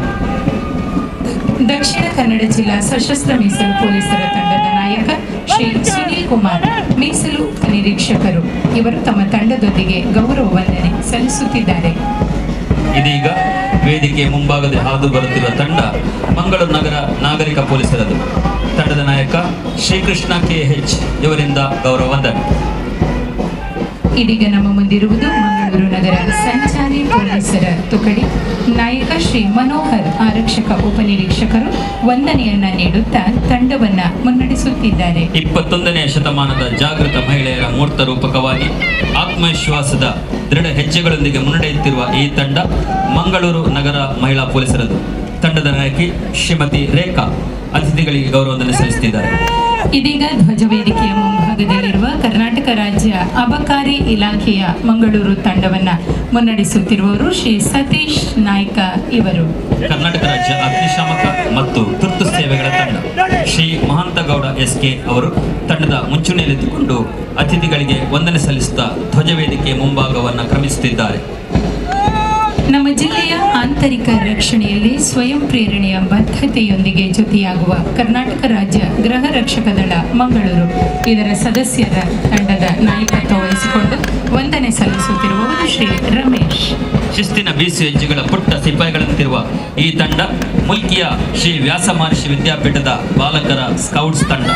S1: ದಕ್ಷಿಣ ಕನ್ನಡ ಜಿಲ್ಲಾ ಸಶಸ್ತ್ರ ಮೀಸಲು ಪೊಲೀಸರ ತಂಡದ ನಾಯಕ ಶ್ರೀ ಸುನೀಲ್ ಕುಮಾರ್ ಮೀಸಲು ಉಪನಿರೀಕ್ಷಕರು ಇವರು ತಮ್ಮ ತಂಡದೊಂದಿಗೆ ಗೌರವ ವಂದನೆ ಸಲ್ಲಿಸುತ್ತಿದ್ದಾರೆ.
S3: ಇದೀಗ ವೇದಿಕೆ ಮುಂಭಾಗದ ಹಾದು ಬರುತ್ತಿರುವ ತಂಡ ಮಂಗಳೂರು ನಗರ ನಾಗರಿಕ ಪೊಲೀಸರದು. ತಂಡದ ನಾಯಕ ಶ್ರೀಕೃಷ್ಣ KH ಇವರಿಂದ ಗೌರವ ವಂದನೆ.
S1: ಇದೀಗ ನಮ್ಮ ಮುಂದಿರುವುದು ಮಂಗಳೂರು ನಗರ ಸಂಚಾರಿ ಪೊಲೀಸರ ತುಕಡಿ. ನಾಯಕ ಶ್ರೀ ಮನೋಹರ್ ಆರಕ್ಷಕ ಉಪನಿರೀಕ್ಷಕರು ವಂದನೆಯನ್ನ ನೀಡುತ್ತಾ ತಂಡವನ್ನ ಮುನ್ನಡೆಸುತ್ತಿದ್ದಾರೆ.
S3: 21ನೇ ಶತಮಾನದ ಜಾಗೃತ ಮಹಿಳೆಯರ ಮೂರ್ತ ರೂಪಕವಾಗಿ ಆತ್ಮವಿಶ್ವಾಸದ ದೃಢ ಹೆಜ್ಜೆಗಳೊಂದಿಗೆ ಮುನ್ನಡೆಯುತ್ತಿರುವ ಈ ತಂಡ ಮಂಗಳೂರು ನಗರ ಮಹಿಳಾ ಪೊಲೀಸರದು. ತಂಡದ ನಾಯಕಿ ಶ್ರೀಮತಿ ರೇಖಾ ಅತಿಥಿಗಳಿಗೆ ಗೌರವ ವಂದನೆ ಸಲ್ಲಿಸುತ್ತಿದ್ದಾರೆ.
S1: ಇದೀಗ ಧ್ವಜವೇದಿಕೆಯ ಮುಂಭಾಗದಲ್ಲಿರುವ ಕರ್ನಾಟಕ ರಾಜ್ಯ ಅಬಕಾರಿ ಇಲಾಖೆಯ ಮಂಗಳೂರು ತಂಡವನ್ನ ಮುನ್ನಡೆಸುತ್ತಿರುವವರು ಶ್ರೀ ಸತೀಶ್ ನಾಯ್ಕ ಇವರು.
S3: ಕರ್ನಾಟಕ ರಾಜ್ಯ ಅಗ್ನಿಶಾಮಕ ಮತ್ತು ತುರ್ತು ಸೇವೆಗಳ ತಂಡ ಶ್ರೀ ಮಹಾಂತಗೌಡ SK ಅವರು ತಂಡದ ಮುಂಚೂಣಿಯಲ್ಲಿದ್ದುಕೊಂಡು ಅತಿಥಿಗಳಿಗೆ ವಂದನೆ ಸಲ್ಲಿಸುತ್ತಾ ಧ್ವಜವೇದಿಕೆ ಮುಂಭಾಗವನ್ನು ಕ್ರಮಿಸುತ್ತಿದ್ದಾರೆ.
S1: ನಮ್ಮ ಜಿಲ್ಲೆಯ ಆಂತರಿಕ ರಕ್ಷಣೆಯಲ್ಲಿ ಸ್ವಯಂ ಪ್ರೇರಣೆಯ ಬದ್ಧತೆಯೊಂದಿಗೆ ಜೊತೆಯಾಗುವ ಕರ್ನಾಟಕ ರಾಜ್ಯ ಗೃಹ ರಕ್ಷಕ ದಳ ಮಂಗಳೂರು ಇದರ ಸದಸ್ಯರ ತಂಡದ ನಾಯಕತ್ವ ವಹಿಸಿಕೊಂಡು ವಂದನೆ ಸಲ್ಲಿಸುತ್ತಿರುವವರು ಶ್ರೀ ರಮೇಶ್.
S3: ಶಿಸ್ತಿನ ಬೀಸು ಹೆಜ್ಜೆಗಳ ಪುಟ್ಟ ಸಿಪಾಯಿಗಳಂತಿರುವ ಈ ತಂಡ ಮುಲ್ಕಿಯ ಶ್ರೀ ವ್ಯಾಸ ಮಹರ್ಷಿ ವಿದ್ಯಾಪೀಠದ ಬಾಲಕರ ಸ್ಕೌಟ್ಸ್ ತಂಡ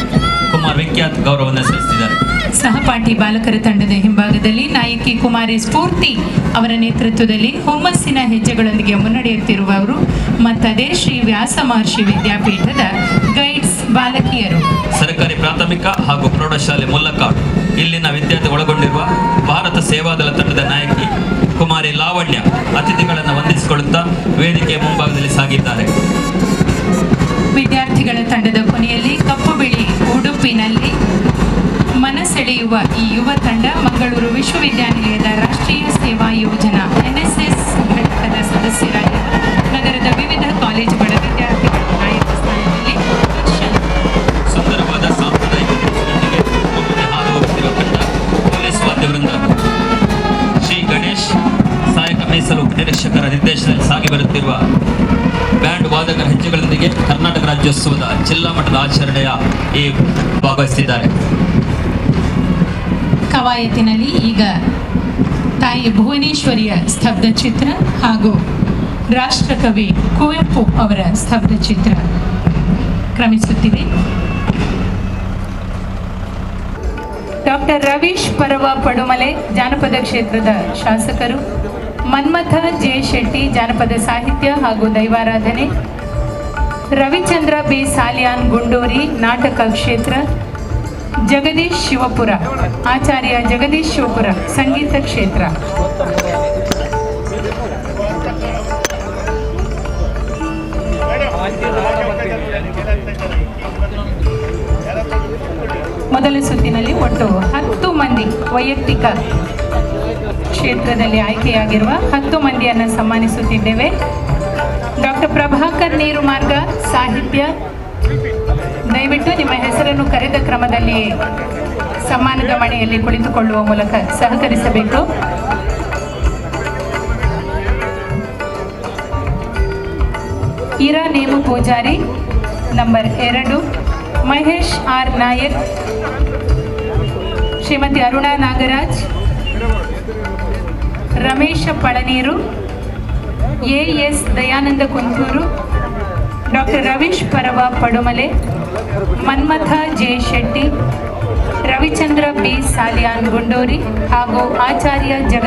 S3: ಕುಮಾರ್ ವಿಖ್ಯಾತ್ ಗೌರವವನ್ನು ಸಲ್ಲಿಸಿದ್ದಾರೆ.
S1: ಸಹಪಾಠಿ ಬಾಲಕರ ತಂಡದ ಹಿಂಭಾಗದಲ್ಲಿ ನಾಯಕಿ ಕುಮಾರಿ ಸ್ಫೂರ್ತಿ ಅವರ ನೇತೃತ್ವದಲ್ಲಿ ಹುಮ್ಮಸ್ಸಿನ ಹೆಜ್ಜೆಗಳೊಂದಿಗೆ ಮುನ್ನಡೆಯುತ್ತಿರುವವರು ಮತ್ತದೇ ಶ್ರೀ ವ್ಯಾಸ ಮಹರ್ಷಿ ವಿದ್ಯಾಪೀಠದ ಗೈಡ್ಸ್ ಬಾಲಕಿಯರು.
S3: ಸರ್ಕಾರಿ ಪ್ರಾಥಮಿಕ ಹಾಗೂ ಪ್ರೌಢಶಾಲೆ ಮುಲ್ಲಕಾಡು ಇಲ್ಲಿನ ವಿದ್ಯಾರ್ಥಿ ಒಳಗೊಂಡಿರುವ ಭಾರತ ಸೇವಾದಳ ತಂಡದ ನಾಯಕಿ ಕುಮಾರಿ ಲಾವಣ್ಯ ಅತಿಥಿಗಳನ್ನು ವಂದಿಸಿಕೊಳ್ಳುತ್ತಾ ವೇದಿಕೆಯ ಮುಂಭಾಗದಲ್ಲಿ ಸಾಗಿದ್ದಾರೆ.
S1: ವಿದ್ಯಾರ್ಥಿಗಳ ತಂಡದ ಕೊನೆಯಲ್ಲಿ ಕಪ್ಪು ಬಿಳಿ ಉಡುಪಿನಲ್ಲಿ ಮನಸೆಳೆಯುವ ಈ ಯುವ ತಂಡ ಮಂಗಳೂರು ವಿಶ್ವವಿದ್ಯಾನಿಲಯದ ರಾಷ್ಟ್ರೀಯ ಸೇವಾ ಯೋಜನಾ NSS ಘಟಕದ ಸದಸ್ಯರಾಗಿರುವ ನಗರದ ವಿವಿಧ ಕಾಲೇಜುಗಳ ವಿದ್ಯಾರ್ಥಿಗಳ ನಾಯಕ ಸ್ಥಾನದಲ್ಲಿ
S3: ಸುಂದರವಾದ ಸಾಂಪ್ರದಾಯಿಕ ಡ್ರೆಸ್ನೊಂದಿಗೆ ಮುಂದೆ ಹಾದು ಹೋಗುತ್ತಿರುವ ತಂಡ ಪೊಲೀಸ್ ವಾದ್ಯವೃಂದ ಶ್ರೀ ಗಣೇಶ್ ಸಹಾಯಕ ಮೀಸಲು ನಿರೀಕ್ಷಕರ ನಿರ್ದೇಶನದಲ್ಲಿ ಸಾಗಿ ಬರುತ್ತಿರುವ ಬ್ಯಾಂಡ್ ವಾದಕರ ಹೆಜ್ಜೆಗಳೊಂದಿಗೆ ಕರ್ನಾಟಕ ರಾಜ್ಯೋತ್ಸವದ ಜಿಲ್ಲಾ ಮಟ್ಟದ ಆಚರಣೆಯ ಈ ಭಾಗವಹಿಸಿದ್ದಾರೆ.
S1: ಕವಾಯತಿನಲ್ಲಿ ಈಗ ತಾಯಿ ಭುವನೇಶ್ವರಿಯ ಸ್ತಬ್ಧ ಚಿತ್ರ ಹಾಗೂ ರಾಷ್ಟ್ರಕವಿ ಕುವೆಂಪು ಅವರ ಸ್ತಬ್ಧ ಚಿತ್ರ ಕ್ರಮಿಸುತ್ತಿದೆ. ಡಾಕ್ಟರ್ ರವೀಶ್ ಪರವ ಪಡುಮಲೆ ಜಾನಪದ ಕ್ಷೇತ್ರದ ಶಾಸಕರು, ಮನ್ಮಥ ಜೆ ಶೆಟ್ಟಿ ಜಾನಪದ ಸಾಹಿತ್ಯ ಹಾಗೂ ದೈವಾರಾಧನೆ, ರವಿಚಂದ್ರ ಬಿ ಸಾಲಿಯಾನ್ ಗುಂಡೂರಿ ನಾಟಕ ಕ್ಷೇತ್ರ, ಜಗದೀಶ್ ಶಿವಪುರ ಆಚಾರ್ಯ ಜಗದೀಶ್ ಶಿವಪುರ ಸಂಗೀತ ಕ್ಷೇತ್ರ. ಮೊದಲ ಸುತ್ತಿನಲ್ಲಿ ಒಟ್ಟು 10 ಮಂದಿ ವೈಯಕ್ತಿಕ ಕ್ಷೇತ್ರದಲ್ಲಿ ಆಯ್ಕೆಯಾಗಿರುವ 10 ಮಂದಿಯನ್ನು ಸನ್ಮಾನಿಸುತ್ತಿದ್ದೇವೆ. ಡಾಕ್ಟರ್ ಪ್ರಭಾಕರ್ ನೀರು ಮಾರ್ಗ ಸಾಹಿತ್ಯ, ದಯವಿಟ್ಟು ನಿಮ್ಮ ಹೆಸರನ್ನು ಕರೆದ ಕ್ರಮದಲ್ಲಿ ಸನ್ಮಾನದ ಮಣೆಯಲ್ಲಿ ಕುಳಿತುಕೊಳ್ಳುವ ಮೂಲಕ ಸಹಕರಿಸಬೇಕು. Ira Nemu Poojary number 2, Mahesh R Nayak, Shrimati Aruna Nagaraj, Ramesha Palaneeru, AS Dayananda Kunthur, doctor Ravish Parava Padumale, Manmatha J Shetty, Ravichandra B Salian Gunduri ಹಾಗೂ ಆಚಾರ್ಯ ಜಗ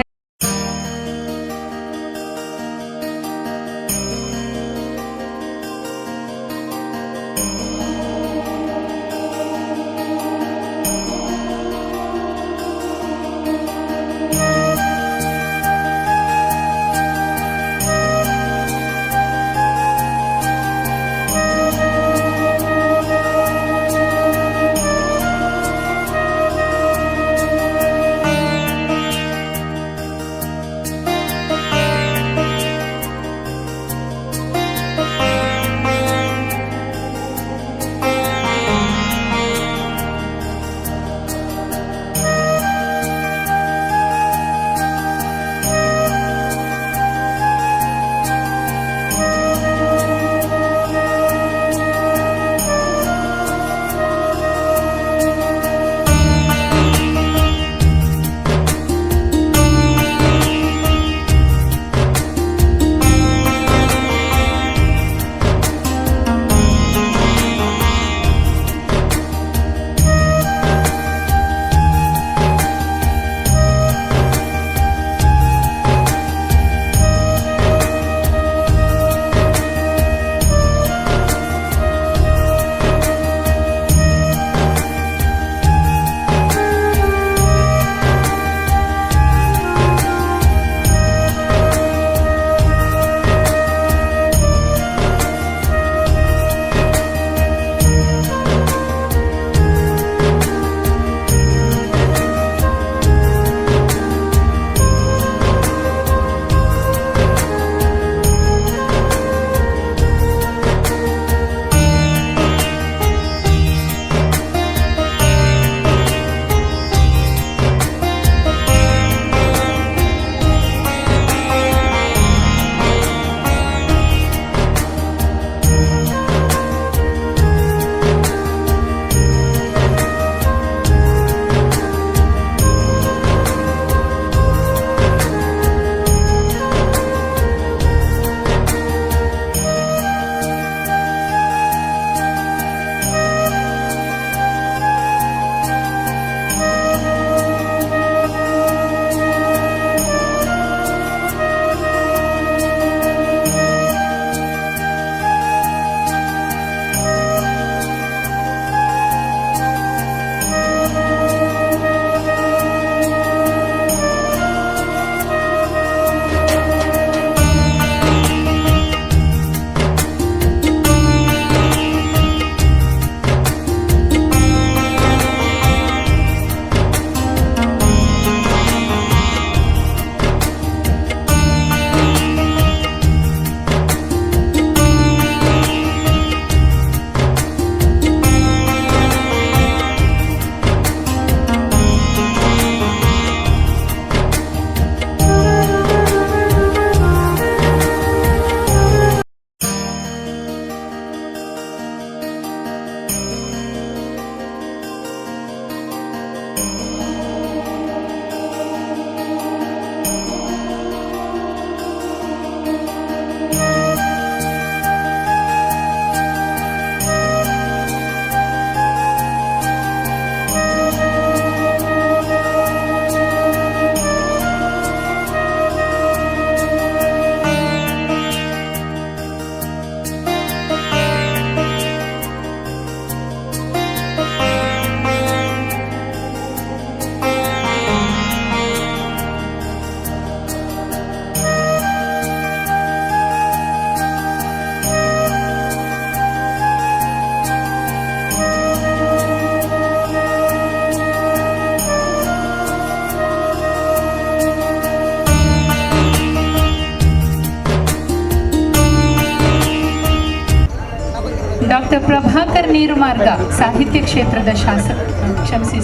S1: ಡಾಕ್ಟರ್ ಪ್ರಭಾಕರ್ ನೀರುಮಾರ್ಗ ಸಾಹಿತ್ಯ ಕ್ಷೇತ್ರದ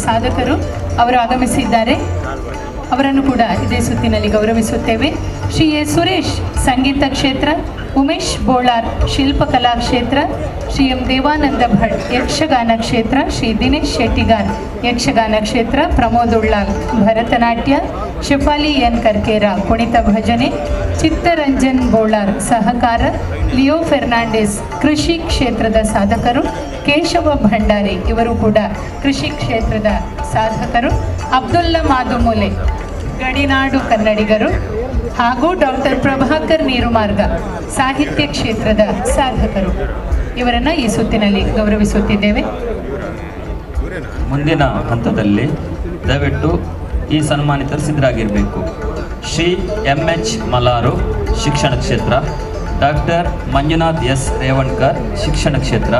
S1: ಸಾಧಕರು ಅವರು ಆಗಮಿಸಿದ್ದಾರೆ. ಅವರನ್ನು ಕೂಡ ಇದೇ ಸುತ್ತಿನಲ್ಲಿ ಗೌರವಿಸುತ್ತೇವೆ. ಶ್ರೀ ಎ ಸುರೇಶ್ ಸಂಗೀತ ಕ್ಷೇತ್ರ, ಉಮೇಶ್ ಬೋಳಾರ್ ಶಿಲ್ಪಕಲಾ ಕ್ಷೇತ್ರ, ಶ್ರೀ ಎಂ ದೇವಾನಂದ ಭಟ್ ಯಕ್ಷಗಾನ ಕ್ಷೇತ್ರ, ಶ್ರೀ ದಿನೇಶ್ ಶೆಟ್ಟಿಗಾರ್ ಯಕ್ಷಗಾನ ಕ್ಷೇತ್ರ, ಪ್ರಮೋದ್ ಉಳ್ಳಾಲ್ ಭರತನಾಟ್ಯ, ಶಿಫಾಲಿ ಎನ್ ಕರ್ಕೇರ ಕುಣಿತ ಭಜನೆ, ಚಿತ್ತರಂಜನ್ ಬೋಳಾರ್ ಸಹಕಾರ, ಲಿಯೋ ಫೆರ್ನಾಂಡಿಸ್ ಕೃಷಿ ಕ್ಷೇತ್ರದ ಸಾಧಕರು, ಕೇಶವ ಭಂಡಾರಿ ಇವರು ಕೂಡ ಕೃಷಿ ಕ್ಷೇತ್ರದ ಸಾಧಕರು, ಅಬ್ದುಲ್ಲಾ ಮಾದುಮೂಲೆ ಗಡಿನಾಡು ಕನ್ನಡಿಗರು ಹಾಗೂ ಡಾಕ್ಟರ್ ಪ್ರಭಾಕರ್ ನೀರುಮಾರ್ಗ ಸಾಹಿತ್ಯ ಕ್ಷೇತ್ರದ ಸಾಧಕರು ಇವರನ್ನು ಈ ಸುತ್ತಿನಲ್ಲಿ ಗೌರವಿಸುತ್ತಿದ್ದೇವೆ.
S3: ಮುಂದಿನ ಹಂತದಲ್ಲಿ ದಯವಿಟ್ಟು ಈ ಸನ್ಮಾನಿತರು ಸಿದ್ಧರಾಗಿರಬೇಕು. ಶ್ರೀ MH ಮಲಾರು ಶಿಕ್ಷಣ ಕ್ಷೇತ್ರ, ಡಾಕ್ಟರ್ ಮಂಜುನಾಥ್ S ರೇವಣ್ಕರ್ ಶಿಕ್ಷಣ ಕ್ಷೇತ್ರ,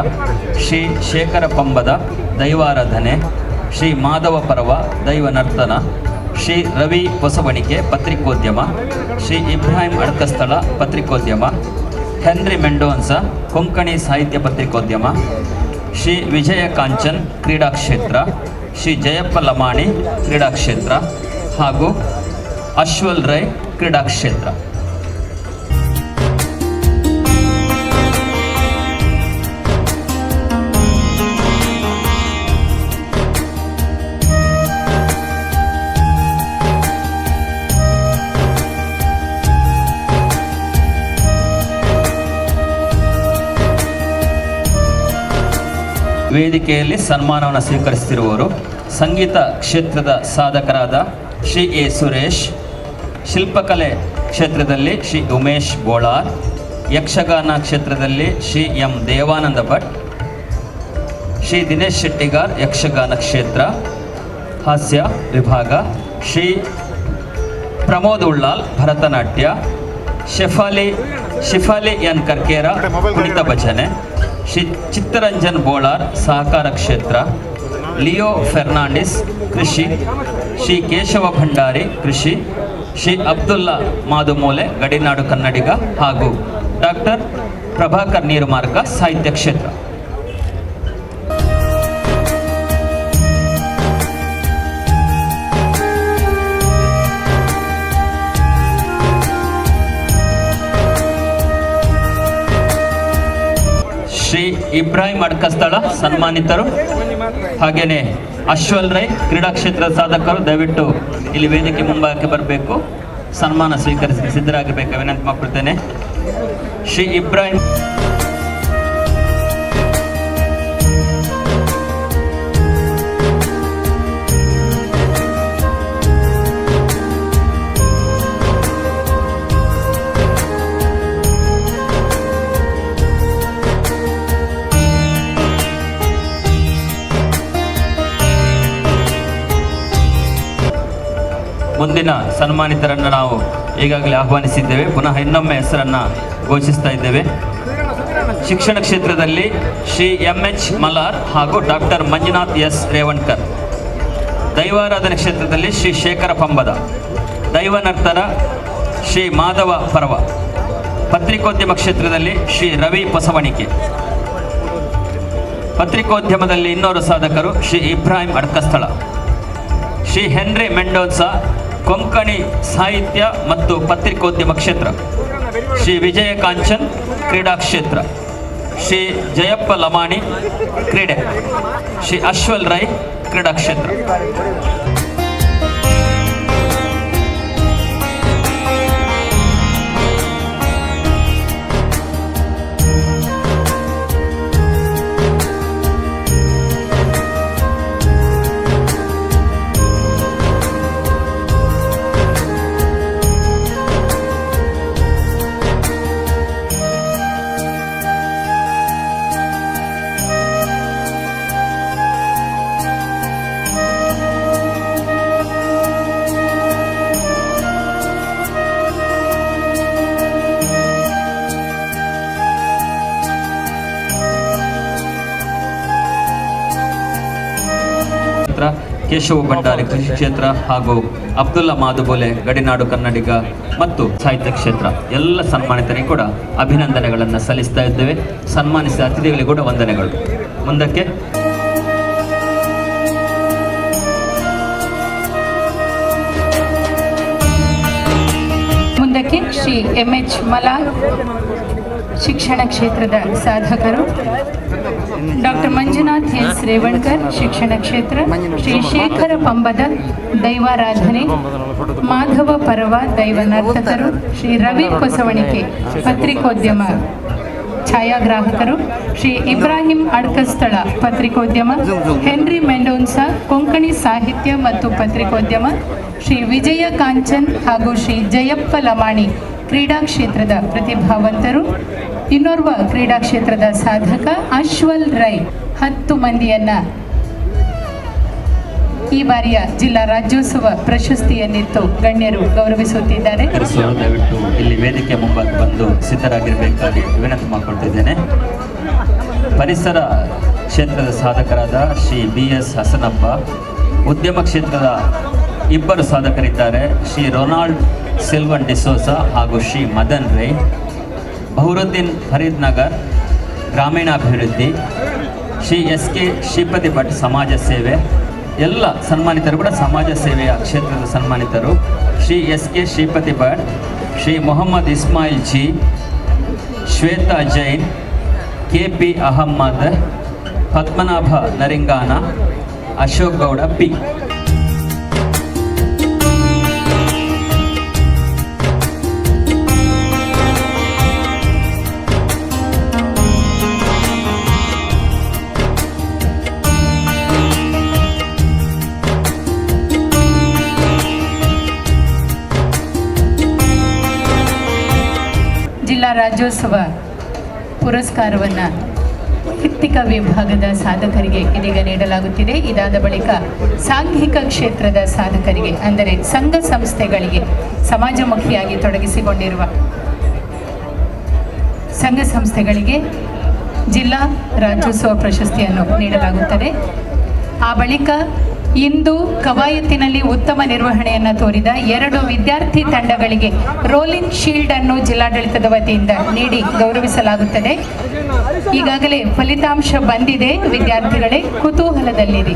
S3: ಶ್ರೀ ಶೇಖರ ಪಂಬದ ದೈವಾರಾಧನೆ, ಶ್ರೀ ಮಾಧವ ಪರವ ದೈವ ನರ್ತನ, ಶ್ರೀ ರವಿ ಹೊಸವಣಿಕೆ ಪತ್ರಿಕೋದ್ಯಮ, ಶ್ರೀ ಇಬ್ರಾಹಿಂ ಅಡ್ಕಸ್ಥಳ ಪತ್ರಿಕೋದ್ಯಮ, ಹೆನ್ರಿ ಮೆಂಡೋನ್ಸ ಕೊಂಕಣಿ ಸಾಹಿತ್ಯ ಪತ್ರಿಕೋದ್ಯಮ, ಶ್ರೀ ವಿಜಯ ಕಾಂಚನ್ ಕ್ರೀಡಾ ಕ್ಷೇತ್ರ, ಶ್ರೀ ಜಯಪ್ಪ ಲಮಾಣಿ ಕ್ರೀಡಾ ಕ್ಷೇತ್ರ ಹಾಗೂ ಅಶ್ವಲ್ ರೈ ಕ್ರೀಡಾ ಕ್ಷೇತ್ರ. ವೇದಿಕೆಯಲ್ಲಿ ಸನ್ಮಾನವನ್ನು ಸ್ವೀಕರಿಸುತ್ತಿರುವವರು ಸಂಗೀತ ಕ್ಷೇತ್ರದ ಸಾಧಕರಾದ ಶ್ರೀ ಎ ಸುರೇಶ್, ಶಿಲ್ಪಕಲೆ ಕ್ಷೇತ್ರದಲ್ಲಿ ಶ್ರೀ ಉಮೇಶ್ ಬೋಳಾರ್, ಯಕ್ಷಗಾನ ಕ್ಷೇತ್ರದಲ್ಲಿ ಶ್ರೀ ಎಂ ದೇವಾನಂದ ಭಟ್, ಶ್ರೀ ದಿನೇಶ್ ಶೆಟ್ಟಿಗಾರ್ ಯಕ್ಷಗಾನ ಕ್ಷೇತ್ರ ಹಾಸ್ಯ ವಿಭಾಗ, ಶ್ರೀ ಪ್ರಮೋದ್ ಉಳ್ಳಾಲ್ ಭರತನಾಟ್ಯ, ಶಿಫಾಲಿ ಎನ್ ಕರ್ಕೇರ ಕುಣಿತ ಭಜನೆ, ಶ್ರೀ ಚಿತ್ತರಂಜನ್ ಬೋಳಾರ್ ಸಹಕಾರ ಕ್ಷೇತ್ರ, ಲಿಯೋ ಫೆರ್ನಾಂಡಿಸ್ ಕೃಷಿ, ಶ್ರೀ ಕೇಶವ ಭಂಡಾರಿ ಕೃಷಿ, ಶ್ರೀ ಅಬ್ದುಲ್ಲಾ ಮಾದುಮೂಲೆ ಗಡಿನಾಡು ಕನ್ನಡಿಗ ಹಾಗೂ ಡಾಕ್ಟರ್ ಪ್ರಭಾಕರ್ ನೀರುಮಾರ್ಗ ಸಾಹಿತ್ಯ ಕ್ಷೇತ್ರ. ಶ್ರೀ ಇಬ್ರಾಹಿಂ ಅಡ್ಕಸ್ಥಳ ಸನ್ಮಾನಿತರು, ಹಾಗೆಯೇ ಅಶ್ವಲ್ ರೈ ಕ್ರೀಡಾ ಕ್ಷೇತ್ರದ ಸಾಧಕರು ದಯವಿಟ್ಟು ಇಲ್ಲಿ ವೇದಿಕೆ ಮುಂಭಾಗಕ್ಕೆ ಬರಬೇಕು, ಸನ್ಮಾನ ಸ್ವೀಕರಿಸಿ ಸಿದ್ಧರಾಗಬೇಕು ವಿನಂತಿ ಮಾಡಿಕೊಳ್ತೇನೆ. ಶ್ರೀ ಇಬ್ರಾಹಿಂ ಮುಂದಿನ ಸನ್ಮಾನಿತರನ್ನು ನಾವು ಈಗಾಗಲೇ ಆಹ್ವಾನಿಸಿದ್ದೇವೆ. ಪುನಃ ಇನ್ನೊಮ್ಮೆ ಹೆಸರನ್ನು ಘೋಷಿಸ್ತಾ ಇದ್ದೇವೆ. ಶಿಕ್ಷಣ ಕ್ಷೇತ್ರದಲ್ಲಿ ಶ್ರೀ MH ಮಲಾರ್ ಹಾಗೂ ಡಾಕ್ಟರ್ ಮಂಜುನಾಥ್ S ರೇವಣ್ಕರ್, ದೈವಾರಾಧನೆ ಕ್ಷೇತ್ರದಲ್ಲಿ ಶ್ರೀ ಶೇಖರ ಪಂಬದ, ದೈವ ನರ್ತನ ಶ್ರೀ ಮಾಧವ ಪರವ, ಪತ್ರಿಕೋದ್ಯಮ ಕ್ಷೇತ್ರದಲ್ಲಿ ಶ್ರೀ ರವಿ ಹೊಸವಣಿಕೆ, ಪತ್ರಿಕೋದ್ಯಮದಲ್ಲಿ ಇನ್ನೋರು ಸಾಧಕರು ಶ್ರೀ ಇಬ್ರಾಹಿಂ ಅಡ್ಕಸ್ಥಳ, ಶ್ರೀ ಹೆನ್ರಿ ಮೆಂಡೋನ್ಸ ಕೊಂಕಣಿ ಸಾಹಿತ್ಯ ಮತ್ತು ಪತ್ರಿಕೋದ್ಯಮ ಕ್ಷೇತ್ರ, ಶ್ರೀ ವಿಜಯ ಕಾಂಚನ್ ಕ್ರೀಡಾ ಕ್ಷೇತ್ರ, ಶ್ರೀ ಜಯಪ್ಪ ಲಮಾಣಿ ಕ್ರೀಡೆ, ಶ್ರೀ ಅಶ್ವಲ್ ರೈ ಕ್ರೀಡಾ ಕ್ಷೇತ್ರ. ಕೇಶವ ಭಂಡಾರಿ ಕೃಷಿ ಕ್ಷೇತ್ರ ಹಾಗೂ ಅಬ್ದುಲ್ಲಾ ಮಾದುಬೋಲೆ ಗಡಿನಾಡು ಕನ್ನಡಿಗ ಮತ್ತು ಸಾಹಿತ್ಯ ಕ್ಷೇತ್ರ ಎಲ್ಲ ಸನ್ಮಾನಿತರಿಗೆ ಕೂಡ ಅಭಿನಂದನೆಗಳನ್ನು ಸಲ್ಲಿಸ್ತಾ ಇದ್ದೇವೆ. ಸನ್ಮಾನಿಸಿದ ಅತಿಥಿಗಳಿಗೆ ಕೂಡ ವಂದನೆಗಳು. ಮುಂದಕ್ಕೆ
S1: ಶ್ರೀ MH ಮಲಾಲ್ ಶಿಕ್ಷಣ ಕ್ಷೇತ್ರದ ಸಾಧಕರು, ಡಾಕ್ಟರ್ ಮಂಜುನಾಥ್ ಎಸ್ ರೇವಣ್ಕರ್ ಶಿಕ್ಷಣ ಕ್ಷೇತ್ರ, ಶ್ರೀ ಶೇಖರ ಪಂಬದ ದೈವಾರಾಧನೆ, ಮಾಧವ ಪರವ ದೈವ ನರ್ತಕರು, ಶ್ರೀ ರವಿ ಕೊಸವಣಿಕೆ ಪತ್ರಿಕೋದ್ಯಮ ಛಾಯಾಗ್ರಾಹಕರು, ಶ್ರೀ ಇಬ್ರಾಹಿಂ ಅಡ್ಕಸ್ಥಳ ಪತ್ರಿಕೋದ್ಯಮ, ಹೆನ್ರಿ ಮೆಂಡೋನ್ಸಾ ಕೊಂಕಣಿ ಸಾಹಿತ್ಯ ಮತ್ತು ಪತ್ರಿಕೋದ್ಯಮ, ಶ್ರೀ ವಿಜಯ ಕಾಂಚನ್ ಹಾಗೂ ಶ್ರೀ ಜಯಪ್ಪ ಲಮಾಣಿ ಕ್ರೀಡಾ ಕ್ಷೇತ್ರದ ಪ್ರತಿಭಾವಂತರು. ಇನ್ನೋರ್ವ ಕ್ರೀಡಾ ಕ್ಷೇತ್ರದ ಸಾಧಕ ಅಶ್ವಲ್ ರೈ 10 ಮಂದಿಯನ್ನ ಈ ಬಾರಿಯ ಜಿಲ್ಲಾ ರಾಜ್ಯೋತ್ಸವ ಪ್ರಶಸ್ತಿಯನ್ನಿತ್ತು ಗಣ್ಯರು ಗೌರವಿಸುತ್ತಿದ್ದಾರೆ.
S3: ದಯವಿಟ್ಟು ಇಲ್ಲಿ ವೇದಿಕೆ ಮುಂಭಾಗ ಬಂದು ಸಿದ್ಧರಾಗಿರಬೇಕಾಗಿ ವಿನಂತಿ ಮಾಡಿಕೊಳ್ತಿದ್ದೇನೆ. ಪರಿಸರ ಕ್ಷೇತ್ರದ ಸಾಧಕರಾದ ಶ್ರೀ BS ಹಸನಪ್ಪ, ಉದ್ಯಮ ಕ್ಷೇತ್ರದ ಇಬ್ಬರು ಸಾಧಕರಿದ್ದಾರೆ, ಶ್ರೀ ರೊನಾಲ್ಡ್ ಸಿಲ್ವನ್ ಡಿಸೋಸಾ ಹಾಗೂ ಶ್ರೀ ಮದನ್ ರೈ. ಬಹುರುದ್ದೀನ್ ಫರೀದ್ ನಗರ್ ಗ್ರಾಮೀಣಾಭಿವೃದ್ಧಿ, ಶ್ರೀ SK ಶ್ರೀಪತಿ ಭಟ್ ಸಮಾಜ ಸೇವೆ. ಎಲ್ಲ ಸನ್ಮಾನಿತರು ಕೂಡ ಸಮಾಜ ಸೇವೆಯ ಕ್ಷೇತ್ರದ ಸನ್ಮಾನಿತರು. Shri SK Sripathi Bhat, Shri Mohammed Ismail G, Shweta Jain, KP Ahmed, Padmanabha Naringana, Ashok Gowda P.
S1: ಜಿಲ್ಲಾ ರಾಜ್ಯೋತ್ಸವ ಪುರಸ್ಕಾರವನ್ನು ವೈಯಕ್ತಿಕ ವಿಭಾಗದ ಸಾಧಕರಿಗೆ ಇದೀಗ ನೀಡಲಾಗುತ್ತಿದೆ. ಇದಾದ ಬಳಿಕ ಸಾಂಘಿಕ ಕ್ಷೇತ್ರದ ಸಾಧಕರಿಗೆ, ಅಂದರೆ ಸಂಘ ಸಂಸ್ಥೆಗಳಿಗೆ ಸಮಾಜಮುಖಿಯಾಗಿ ತೊಡಗಿಸಿಕೊಂಡಿರುವ ಸಂಘ ಸಂಸ್ಥೆಗಳಿಗೆ ಜಿಲ್ಲಾ ರಾಜ್ಯೋತ್ಸವ ಪ್ರಶಸ್ತಿಯನ್ನು ನೀಡಲಾಗುತ್ತದೆ. ಆ ಬಳಿಕ ಇಂದು ಕವಾಯತಿನಲ್ಲಿ ಉತ್ತಮ ನಿರ್ವಹಣೆಯನ್ನು ತೋರಿದ 2 ವಿದ್ಯಾರ್ಥಿ ತಂಡಗಳಿಗೆ ರೋಲಿಂಗ್ ಶೀಲ್ಡ್ ಅನ್ನು ಜಿಲ್ಲಾಡಳಿತದ ವತಿಯಿಂದ ನೀಡಿ ಗೌರವಿಸಲಾಗುತ್ತದೆ. ಈಗಾಗಲೇ ಫಲಿತಾಂಶ ಬಂದಿದೆ, ವಿದ್ಯಾರ್ಥಿಗಳೇ ಕುತೂಹಲದಲ್ಲಿದೆ.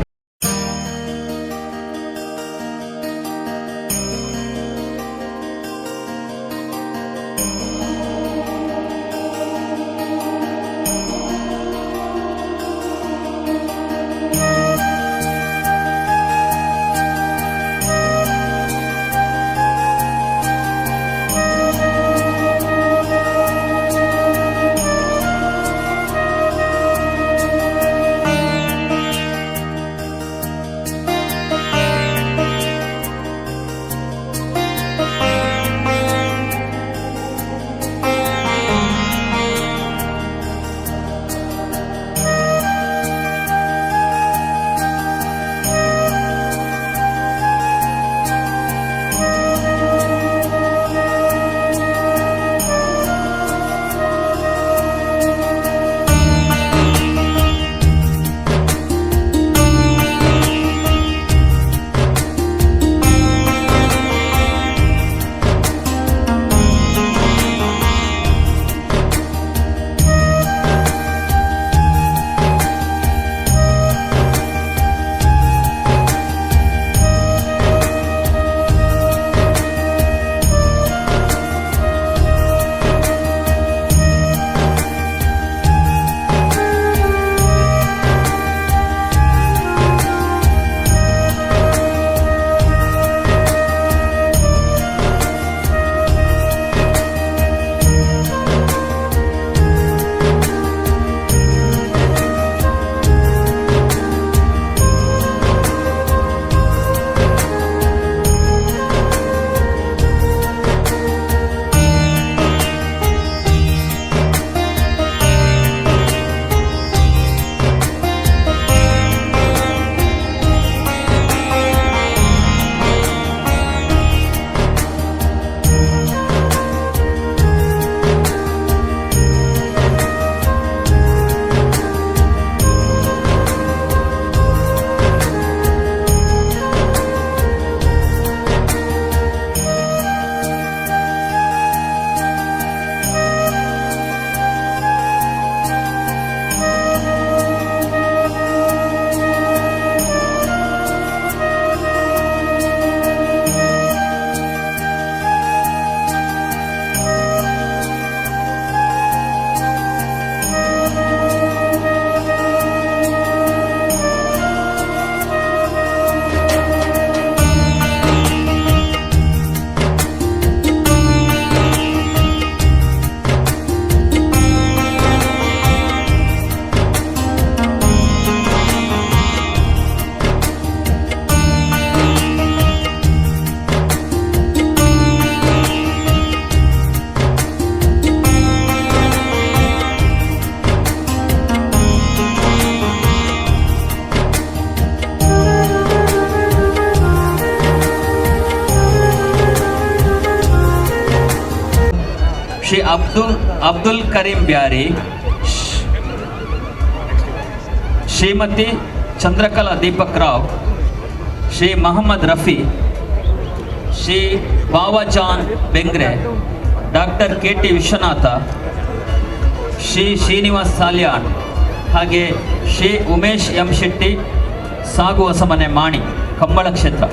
S3: ಅಬ್ದುಲ್ ಕರೀಂ ಬ್ಯಾರಿ, ಶ್ರೀಮತಿ ಚಂದ್ರಕಲಾ ದೀಪಕ್ ರಾವ್, ಶ್ರೀ ಮೊಹಮ್ಮದ್ ರಫಿ, ಶ್ರೀ ಬಾವಾಜಾನ್ ಬೆಂಗ್ರೆ, ಡಾಕ್ಟರ್ KT ವಿಶ್ವನಾಥ, ಶ್ರೀ ಶ್ರೀನಿವಾಸ್ ಸಾಲ್ಯಾನ್, ಹಾಗೆ ಶ್ರೀ ಉಮೇಶ್ ಎಂ ಶೆಟ್ಟಿ, ಸಾಗು ಹೊಸಮನೆ ಮಾಣಿ, ಕಂಬಳ ಕ್ಷೇತ್ರ.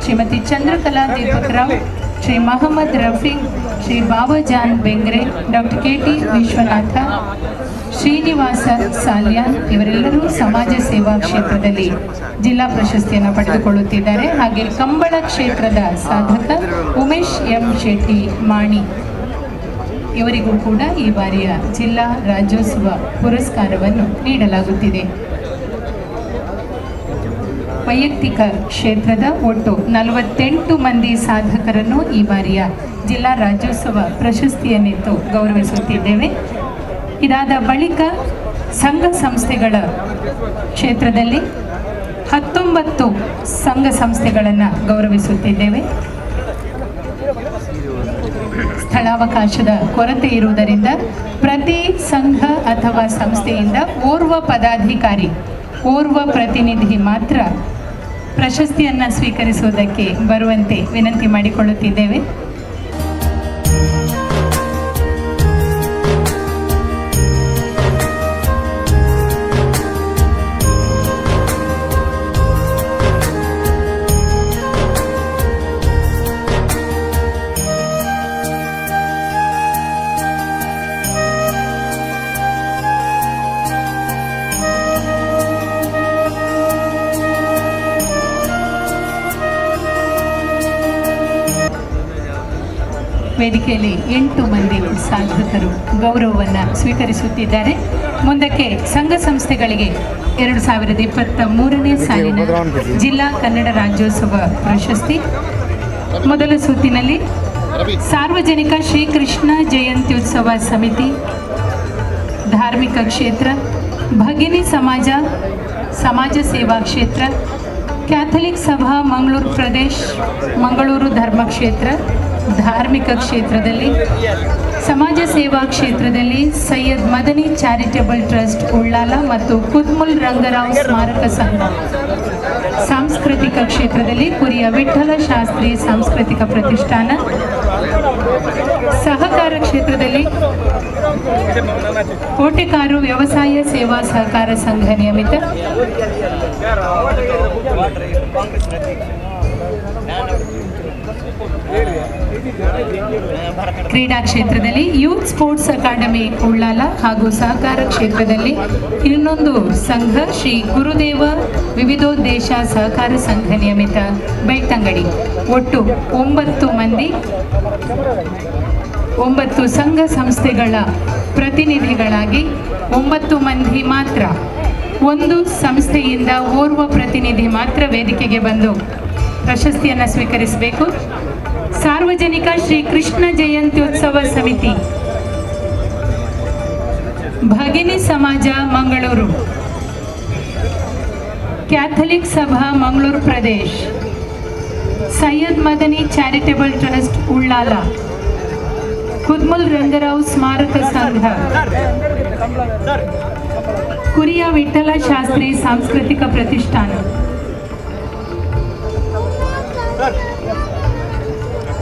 S1: ಶ್ರೀಮತಿ ಚಂದ್ರಕಲಾ ದೀಪಕ್ ರಾವ್, ಶ್ರೀ ಮೊಹಮ್ಮದ್ ರಫಿ, ಶ್ರೀ ಬಾಬಾಜಾನ್ ಬೆಂಗ್ರೆ, ಡಾಕ್ಟರ್ KT ವಿಶ್ವನಾಥ, ಶ್ರೀನಿವಾಸ ಸಾಲ್ಯಾನ್ ಇವರೆಲ್ಲರೂ ಸಮಾಜ ಸೇವಾ ಕ್ಷೇತ್ರದಲ್ಲಿ ಜಿಲ್ಲಾ ಪ್ರಶಸ್ತಿಯನ್ನು ಪಡೆದುಕೊಳ್ಳುತ್ತಿದ್ದಾರೆ. ಹಾಗೆ ಕಂಬಳ ಕ್ಷೇತ್ರದ ಸಾಧಕ ಉಮೇಶ್ ಎಂ ಶೆಟ್ಟಿ ಮಾಣಿ ಇವರಿಗೂ ಕೂಡ ಈ ಬಾರಿಯ ಜಿಲ್ಲಾ ರಾಜ್ಯೋತ್ಸವ ಪುರಸ್ಕಾರವನ್ನು ನೀಡಲಾಗುತ್ತಿದೆ. ವೈಯಕ್ತಿಕ ಕ್ಷೇತ್ರದ ಒಟ್ಟು 48 ಮಂದಿ ಸಾಧಕರನ್ನು ಈ ಬಾರಿಯ ಜಿಲ್ಲಾ ರಾಜ್ಯೋತ್ಸವ ಪ್ರಶಸ್ತಿಯನ್ನಿತ್ತು ಗೌರವಿಸುತ್ತಿದ್ದೇವೆ. ಇದಾದ ಬಳಿಕ ಸಂಘ ಸಂಸ್ಥೆಗಳ ಕ್ಷೇತ್ರದಲ್ಲಿ 19 ಸಂಘ ಸಂಸ್ಥೆಗಳನ್ನು ಗೌರವಿಸುತ್ತಿದ್ದೇವೆ. ಸ್ಥಳಾವಕಾಶದ ಕೊರತೆ ಇರುವುದರಿಂದ ಪ್ರತಿ ಸಂಘ ಅಥವಾ ಸಂಸ್ಥೆಯಿಂದ ಓರ್ವ ಪದಾಧಿಕಾರಿ, ಓರ್ವ ಪ್ರತಿನಿಧಿ ಮಾತ್ರ ಪ್ರಶಸ್ತಿಯನ್ನು ಸ್ವೀಕರಿಸುವುದಕ್ಕೆ ಬರುವಂತೆ ವಿನಂತಿ ಮಾಡಿಕೊಳ್ಳುತ್ತಿದ್ದೇವೆ. ವೇದಿಕೆಯಲ್ಲಿ 8 ಮಂದಿ ಸಾಧಕರು ಗೌರವವನ್ನು ಸ್ವೀಕರಿಸುತ್ತಿದ್ದಾರೆ. ಮುಂದಕ್ಕೆ ಸಂಘ ಸಂಸ್ಥೆಗಳಿಗೆ 2023ನೇ ಸಾಲಿನ ಜಿಲ್ಲಾ ಕನ್ನಡ ರಾಜ್ಯೋತ್ಸವ ಪ್ರಶಸ್ತಿ. ಮೊದಲ ಸುತ್ತಿನಲ್ಲಿ ಸಾರ್ವಜನಿಕ ಶ್ರೀಕೃಷ್ಣ ಜಯಂತ್ಯುತ್ಸವ ಸಮಿತಿ, ಧಾರ್ಮಿಕ ಕ್ಷೇತ್ರ, ಭಗಿನಿ ಸಮಾಜ, ಸಮಾಜ ಸೇವಾ ಕ್ಷೇತ್ರ, ಕ್ಯಾಥಲಿಕ್ ಸಭಾ ಮಂಗಳೂರು ಪ್ರದೇಶ್, ಮಂಗಳೂರು ಧರ್ಮಕ್ಷೇತ್ರ, ಧಾರ್ಮಿಕ ಕ್ಷೇತ್ರದಲ್ಲಿ, ಸಮಾಜ ಸೇವಾ ಕ್ಷೇತ್ರದಲ್ಲಿ ಸೈಯದ್ ಮದನಿ ಚಾರಿಟೇಬಲ್ ಟ್ರಸ್ಟ್ ಉಳ್ಳಾಲ ಮತ್ತು ಕುದ್ಮುಲ್ ರಂಗರಾವ್ ಸ್ಮಾರಕ ಸಂಘ, ಸಾಂಸ್ಕೃತಿಕ ಕ್ಷೇತ್ರದಲ್ಲಿ ಕುರಿಯ ವಿಠ್ಠಲ ಶಾಸ್ತ್ರಿ ಸಾಂಸ್ಕೃತಿಕ ಪ್ರತಿಷ್ಠಾನ, ಸಹಕಾರ ಕ್ಷೇತ್ರದಲ್ಲಿ ಕೋಟೆಕಾರು ವ್ಯವಸಾಯ ಸೇವಾ ಸಹಕಾರ ಸಂಘ ನಿಯಮಿತ, ಕ್ರೀಡಾ ಕ್ಷೇತ್ರದಲ್ಲಿ ಯೂತ್ ಸ್ಪೋರ್ಟ್ಸ್ ಅಕಾಡೆಮಿ ಉಳ್ಳಾಲ ಹಾಗೂ ಸಹಕಾರ ಕ್ಷೇತ್ರದಲ್ಲಿ ಇನ್ನೊಂದು ಸಂಘ ಶ್ರೀ ಗುರುದೇವ ವಿವಿಧೋದ್ದೇಶ ಸಹಕಾರ ಸಂಘ ನಿಯಮಿತ ಬೆಳ್ತಂಗಡಿ. ಒಟ್ಟು 9 ಮಂದಿ, 9 ಸಂಘ ಸಂಸ್ಥೆಗಳ ಪ್ರತಿನಿಧಿಗಳಾಗಿ 9 ಮಂದಿ ಮಾತ್ರ, ಒಂದು ಸಂಸ್ಥೆಯಿಂದ ಓರ್ವ ಪ್ರತಿನಿಧಿ ಮಾತ್ರ ವೇದಿಕೆಗೆ ಬಂದು ಪ್ರಶಸ್ತಿಯನ್ನು ಸ್ವೀಕರಿಸಬೇಕು. ಸಾರ್ವಜನಿಕ ಶ್ರೀ ಕೃಷ್ಣ ಜಯಂತ್ಯುತ್ಸವ ಸಮಿತಿ, ಭಗಿನಿ ಸಮಾಜ ಮಂಗಳೂರು, ಕ್ಯಾಥಲಿಕ್ ಸಭಾ ಮಂಗಳೂರು ಪ್ರದೇಶ್, ಸೈಯದ್ ಮದನಿ ಚಾರಿಟೇಬಲ್ ಟ್ರಸ್ಟ್ ಉಳ್ಳಾಲ, ಕುದ್ಮುಲ್ ರಂಗರಾವ್ ಸ್ಮಾರಕ ಸಂಘ, ಕುರಿಯ ವಿಠ್ಠಲ ಶಾಸ್ತ್ರಿ ಸಾಂಸ್ಕೃತಿಕ ಪ್ರತಿಷ್ಠಾನ,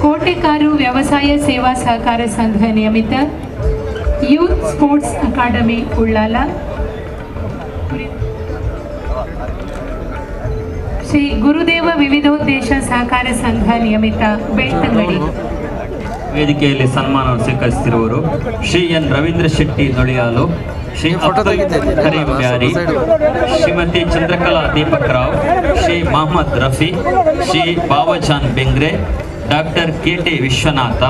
S1: ಕೋಟೆಕಾರು ವ್ಯವಸಾಯ ಸೇವಾ ಸಹಕಾರ ಸಂಘ ನಿಯಮಿತ, youth sports academy Ullal, Shri Gurudeva ವಿವಿಧೋದ್ದೇಶ ಸಹಕಾರ ಸಂಘ ನಿಯಮಿತ ಬೆಳ್ತಂಗಡಿ.
S3: ವೇದಿಕೆಯಲ್ಲಿ ಸನ್ಮಾನವನ್ನು ಸ್ವೀಕರಿಸುತ್ತಿರುವರು Shri N Ravindra Shetty Noliyalu, Shri Abdul Karim Beary, Shrimati Chandrakala Deepak Rao, Shri Mohammed Rafi, Shri Bavajan Bengre, doctor K T. Vishwanatha,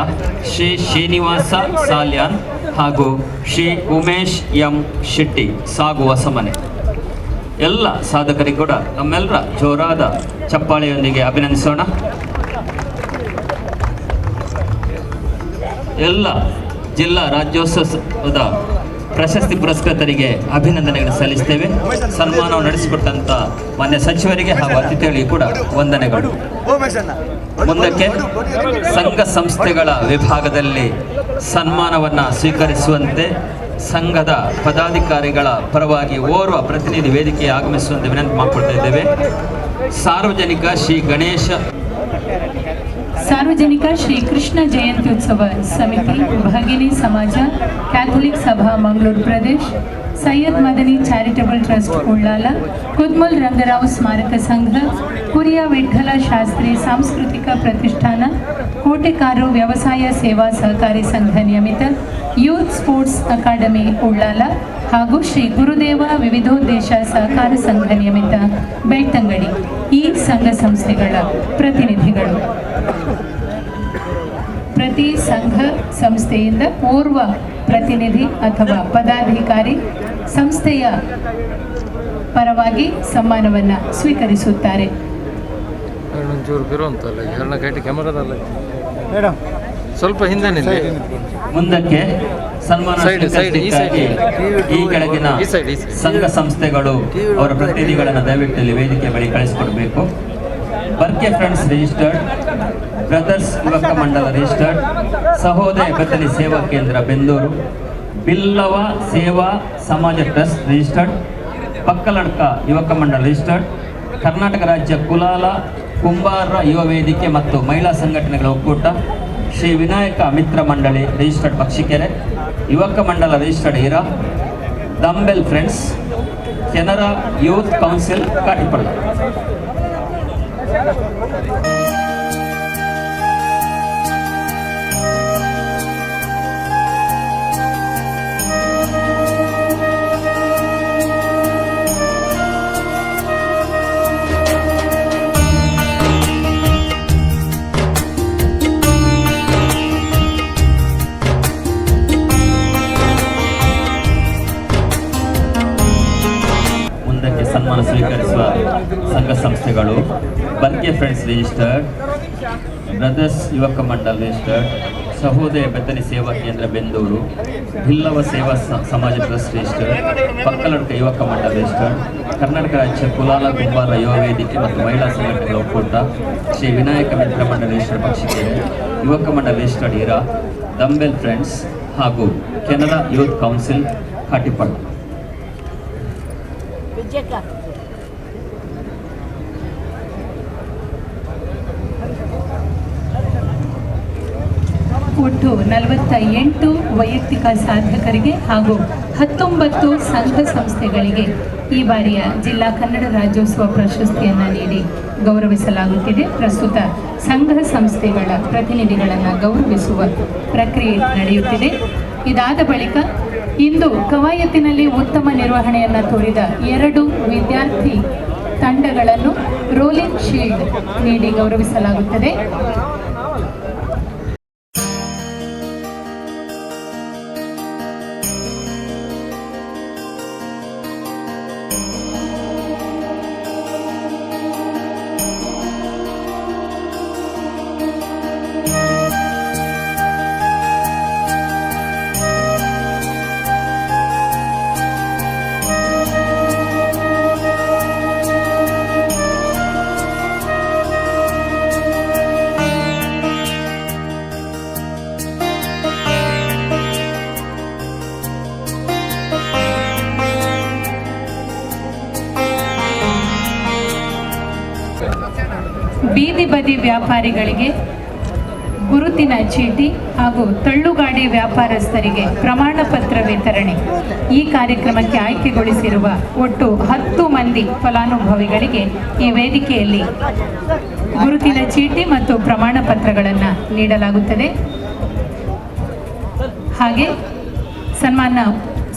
S3: Shri Srinivasa Salian ಹಾಗೂ ಶ್ರೀ ಉಮೇಶ್ ಎಂ ಶೆಟ್ಟಿ ಸಾಗು ಹೊಸಮನೆ. ಎಲ್ಲ ಸಾಧಕರಿಗೂ ಕೂಡ ನಮ್ಮೆಲ್ಲರ ಜೋರಾದ ಚಪ್ಪಾಳೆಯೊಂದಿಗೆ ಅಭಿನಂದಿಸೋಣ. ಎಲ್ಲ ಜಿಲ್ಲಾ ರಾಜ್ಯೋತ್ಸವದ ಪ್ರಶಸ್ತಿ ಪುರಸ್ಕೃತರಿಗೆ ಅಭಿನಂದನೆಗಳನ್ನು ಸಲ್ಲಿಸ್ತೇವೆ. ಸನ್ಮಾನವನ್ನು ನಡೆಸಿಕೊಟ್ಟಂತ ಮಾನ್ಯ ಸಚಿವರಿಗೆ ಹಾಗೂ ಅತಿಥಿಗಳಿಗೆ ಕೂಡ ವಂದನೆಗಳು. ಮುಂದಕ್ಕೆ ಸಂಘ ಸಂಸ್ಥೆಗಳ ವಿಭಾಗದಲ್ಲಿ ಸನ್ಮಾನವನ್ನು ಸ್ವೀಕರಿಸುವಂತೆ ಸಂಘದ ಪದಾಧಿಕಾರಿಗಳ ಪರವಾಗಿ ಓರ್ವ ಪ್ರತಿನಿಧಿ ವೇದಿಕೆಗೆ ಆಗಮಿಸುವಂತೆ ವಿನಂತಿ ಮಾಡಿಕೊಳ್ತಾ ಇದ್ದೇವೆ.
S1: ಸಾರ್ವಜನಿಕ ಶ್ರೀ ಕೃಷ್ಣ ಜಯಂತ್ಯುತ್ಸವ ಸಮಿತಿ, ಭಗಿನಿ ಸಮಾಜ, ಕ್ಯಾಥಲಿಕ್ ಸಭಾ ಮಂಗಳೂರು ಪ್ರದೇಶ್, ಸೈಯದ್ ಮದನಿ ಚಾರಿಟೇಬಲ್ ಟ್ರಸ್ಟ್ ಉಳ್ಳಾಲ, ಕುದ್ಮುಲ್ ರಂಗರಾವ್ ಸ್ಮಾರಕ ಸಂಘ, ಕುರಿಯ ವಿಠ್ಠಲ ಶಾಸ್ತ್ರಿ ಸಾಂಸ್ಕೃತಿಕ ಪ್ರತಿಷ್ಠಾನ, ಕೋಟೆಕಾರು ವ್ಯವಸಾಯ ಸೇವಾ ಸಹಕಾರಿ ಸಂಘ ನಿಯಮಿತ, ಯೂತ್ ಸ್ಪೋರ್ಟ್ಸ್ ಅಕಾಡೆಮಿ ಉಳ್ಳಾಲ ಹಾಗೂ ಶ್ರೀ ಗುರುದೇವ ವಿವಿಧೋದ್ದೇಶ ಸಹಕಾರ ಸಂಘ ನಿಯಮಿತ ಬೆಳ್ತಂಗಡಿ ಈ ಸಂಘ ಸಂಸ್ಥೆಗಳ ಪ್ರತಿನಿಧಿಗಳು. ಪ್ರತಿ ಸಂಘ ಸಂಸ್ಥೆಯಿಂದ ಓರ್ವ ಪ್ರತಿನಿಧಿ ಅಥವಾ ಪದಾಧಿಕಾರಿ ಸಂಸ್ಥೆಯ ಪರವಾಗಿ ಸನ್ಮಾನವನ್ನು ಸ್ವೀಕರಿಸುತ್ತಾರೆ.
S5: ಸ್ವಲ್ಪ ಹಿಂದೆ
S3: ಮುಂದಕ್ಕೆ ಸನ್ಮಾನ ಈ ಕೆಳಗಿನ ಸಂಘ ಸಂಸ್ಥೆಗಳು ಅವರ ಪ್ರತಿನಿಧಿಗಳನ್ನು ದಯವಿಟ್ಟು ವೇದಿಕೆ ಬಳಿ ಕಳಿಸಿಕೊಡಬೇಕು. ಬರ್ಕೆ ಫ್ರೆಂಡ್ಸ್ ರಿಜಿಸ್ಟರ್ಡ್, ಬ್ರದರ್ಸ್ ಯುವಕ ಮಂಡಲ ರಿಜಿಸ್ಟರ್ಡ್, ಸಹೋದಯ ಬದಲಿ ಸೇವಾ ಕೇಂದ್ರ ಬೆಂದೂರು, ಬಿಲ್ಲವ ಸೇವಾ ಸಮಾಜ ಟ್ರಸ್ಟ್ ರಿಜಿಸ್ಟರ್ಡ್, ಪಕ್ಕಲಡ್ಕ ಯುವಕ ಮಂಡಲ ರಿಜಿಸ್ಟರ್ಡ್, ಕರ್ನಾಟಕ ರಾಜ್ಯ ಕುಲಾಲ ಕುಂಬಾರ ಯುವ ವೇದಿಕೆ ಮತ್ತು ಮಹಿಳಾ ಸಂಘಟನೆಗಳ ಒಕ್ಕೂಟ, ಶ್ರೀ ವಿನಾಯಕ ಮಿತ್ರ ಮಂಡಳಿ ರಿಜಿಸ್ಟರ್ಡ್ ಪಕ್ಷಿಕೆರೆ, ಯುವಕ ಮಂಡಲ registered Ira, Dambel friends, Canara youth council Katipalla. Barke friends registered, brothers ಯುವಕ ಮಂಡಲ್ ರಿಜಿಸ್ಟರ್ಡ್, ಸಹೋದಯ ಬೆತ್ತನಿ ಸೇವಾ ಕೇಂದ್ರ ಬೆಂದೂರು, ಭಿಲ್ಲವ ಸೇವಾ ಸಮಾಜ ಟ್ರಸ್ಟ್ ರಿಜಿಸ್ಟರ್ಡ್, ಪಕ್ಕಲಡ್ಕ ಯುವಕ ಮಂಡಲ್ ರಿಜಿಸ್ಟರ್ಡ್, ಕರ್ನಾಟಕ ರಾಜ್ಯ ಕುಲಾಲ ಕುಂಬಾರ ಯುವ ವೇದಿಕೆ ಮತ್ತು ಮಹಿಳಾ ಸಂಘಟನೆಗಳ ಒಕ್ಕೂಟ, ಶ್ರೀ ವಿನಾಯಕ ಮಿತ್ರ ಮಂಡಲ ರಿಜಿಸ್ಟರ್ಡ್ ಪಕ್ಷಿಕೆರೆ, ಯುವಕ ಮಂಡಲ ರಿಜಿಸ್ಟರ್ಡ್ ಇರಾ, ದಂಬೆಲ್ ಫ್ರೆಂಡ್ಸ್ ಹಾಗೂ ಕೆನರಾ ಯೂತ್ ಕೌನ್ಸಿಲ್ ಕಾಟಿಪಳ್ಳ.
S1: ಒಟ್ಟು 48 ವೈಯಕ್ತಿಕ ಸಾಧಕರಿಗೆ ಹಾಗೂ 19 ಸಂಘ ಸಂಸ್ಥೆಗಳಿಗೆ ಈ ಬಾರಿಯ ಜಿಲ್ಲಾ ಕನ್ನಡ ರಾಜ್ಯೋತ್ಸವ ಪ್ರಶಸ್ತಿಯನ್ನು ನೀಡಿ ಗೌರವಿಸಲಾಗುತ್ತಿದೆ. ಪ್ರಸ್ತುತ ಸಂಘ ಸಂಸ್ಥೆಗಳ ಪ್ರತಿನಿಧಿಗಳನ್ನು ಗೌರವಿಸುವ ಪ್ರಕ್ರಿಯೆ ನಡೆಯುತ್ತಿದೆ. ಇದಾದ ಬಳಿಕ ಇಂದು ಕವಾಯತಿನಲ್ಲಿ ಉತ್ತಮ ನಿರ್ವಹಣೆಯನ್ನು ತೋರಿದ 2 ವಿದ್ಯಾರ್ಥಿ ತಂಡಗಳನ್ನು ರೋಲಿಂಗ್ ಶೀಲ್ಡ್ ನೀಡಿ ಗೌರವಿಸಲಾಗುತ್ತದೆ. ಬೀದಿ ಬದಿ ವ್ಯಾಪಾರಿಗಳಿಗೆ ಗುರುತಿನ ಚೀಟಿ ಹಾಗೂ ತಳ್ಳುಗಾಡಿ ವ್ಯಾಪಾರಸ್ಥರಿಗೆ ಪ್ರಮಾಣ ಪತ್ರ ವಿತರಣೆ. ಈ ಕಾರ್ಯಕ್ರಮಕ್ಕೆ ಆಯ್ಕೆಗೊಳಿಸಿರುವ ಒಟ್ಟು 10 ಮಂದಿ ಫಲಾನುಭವಿಗಳಿಗೆ ಈ ವೇದಿಕೆಯಲ್ಲಿ ಗುರುತಿನ ಚೀಟಿ ಮತ್ತು ಪ್ರಮಾಣ ಪತ್ರಗಳನ್ನು ನೀಡಲಾಗುತ್ತದೆ. ಹಾಗೆ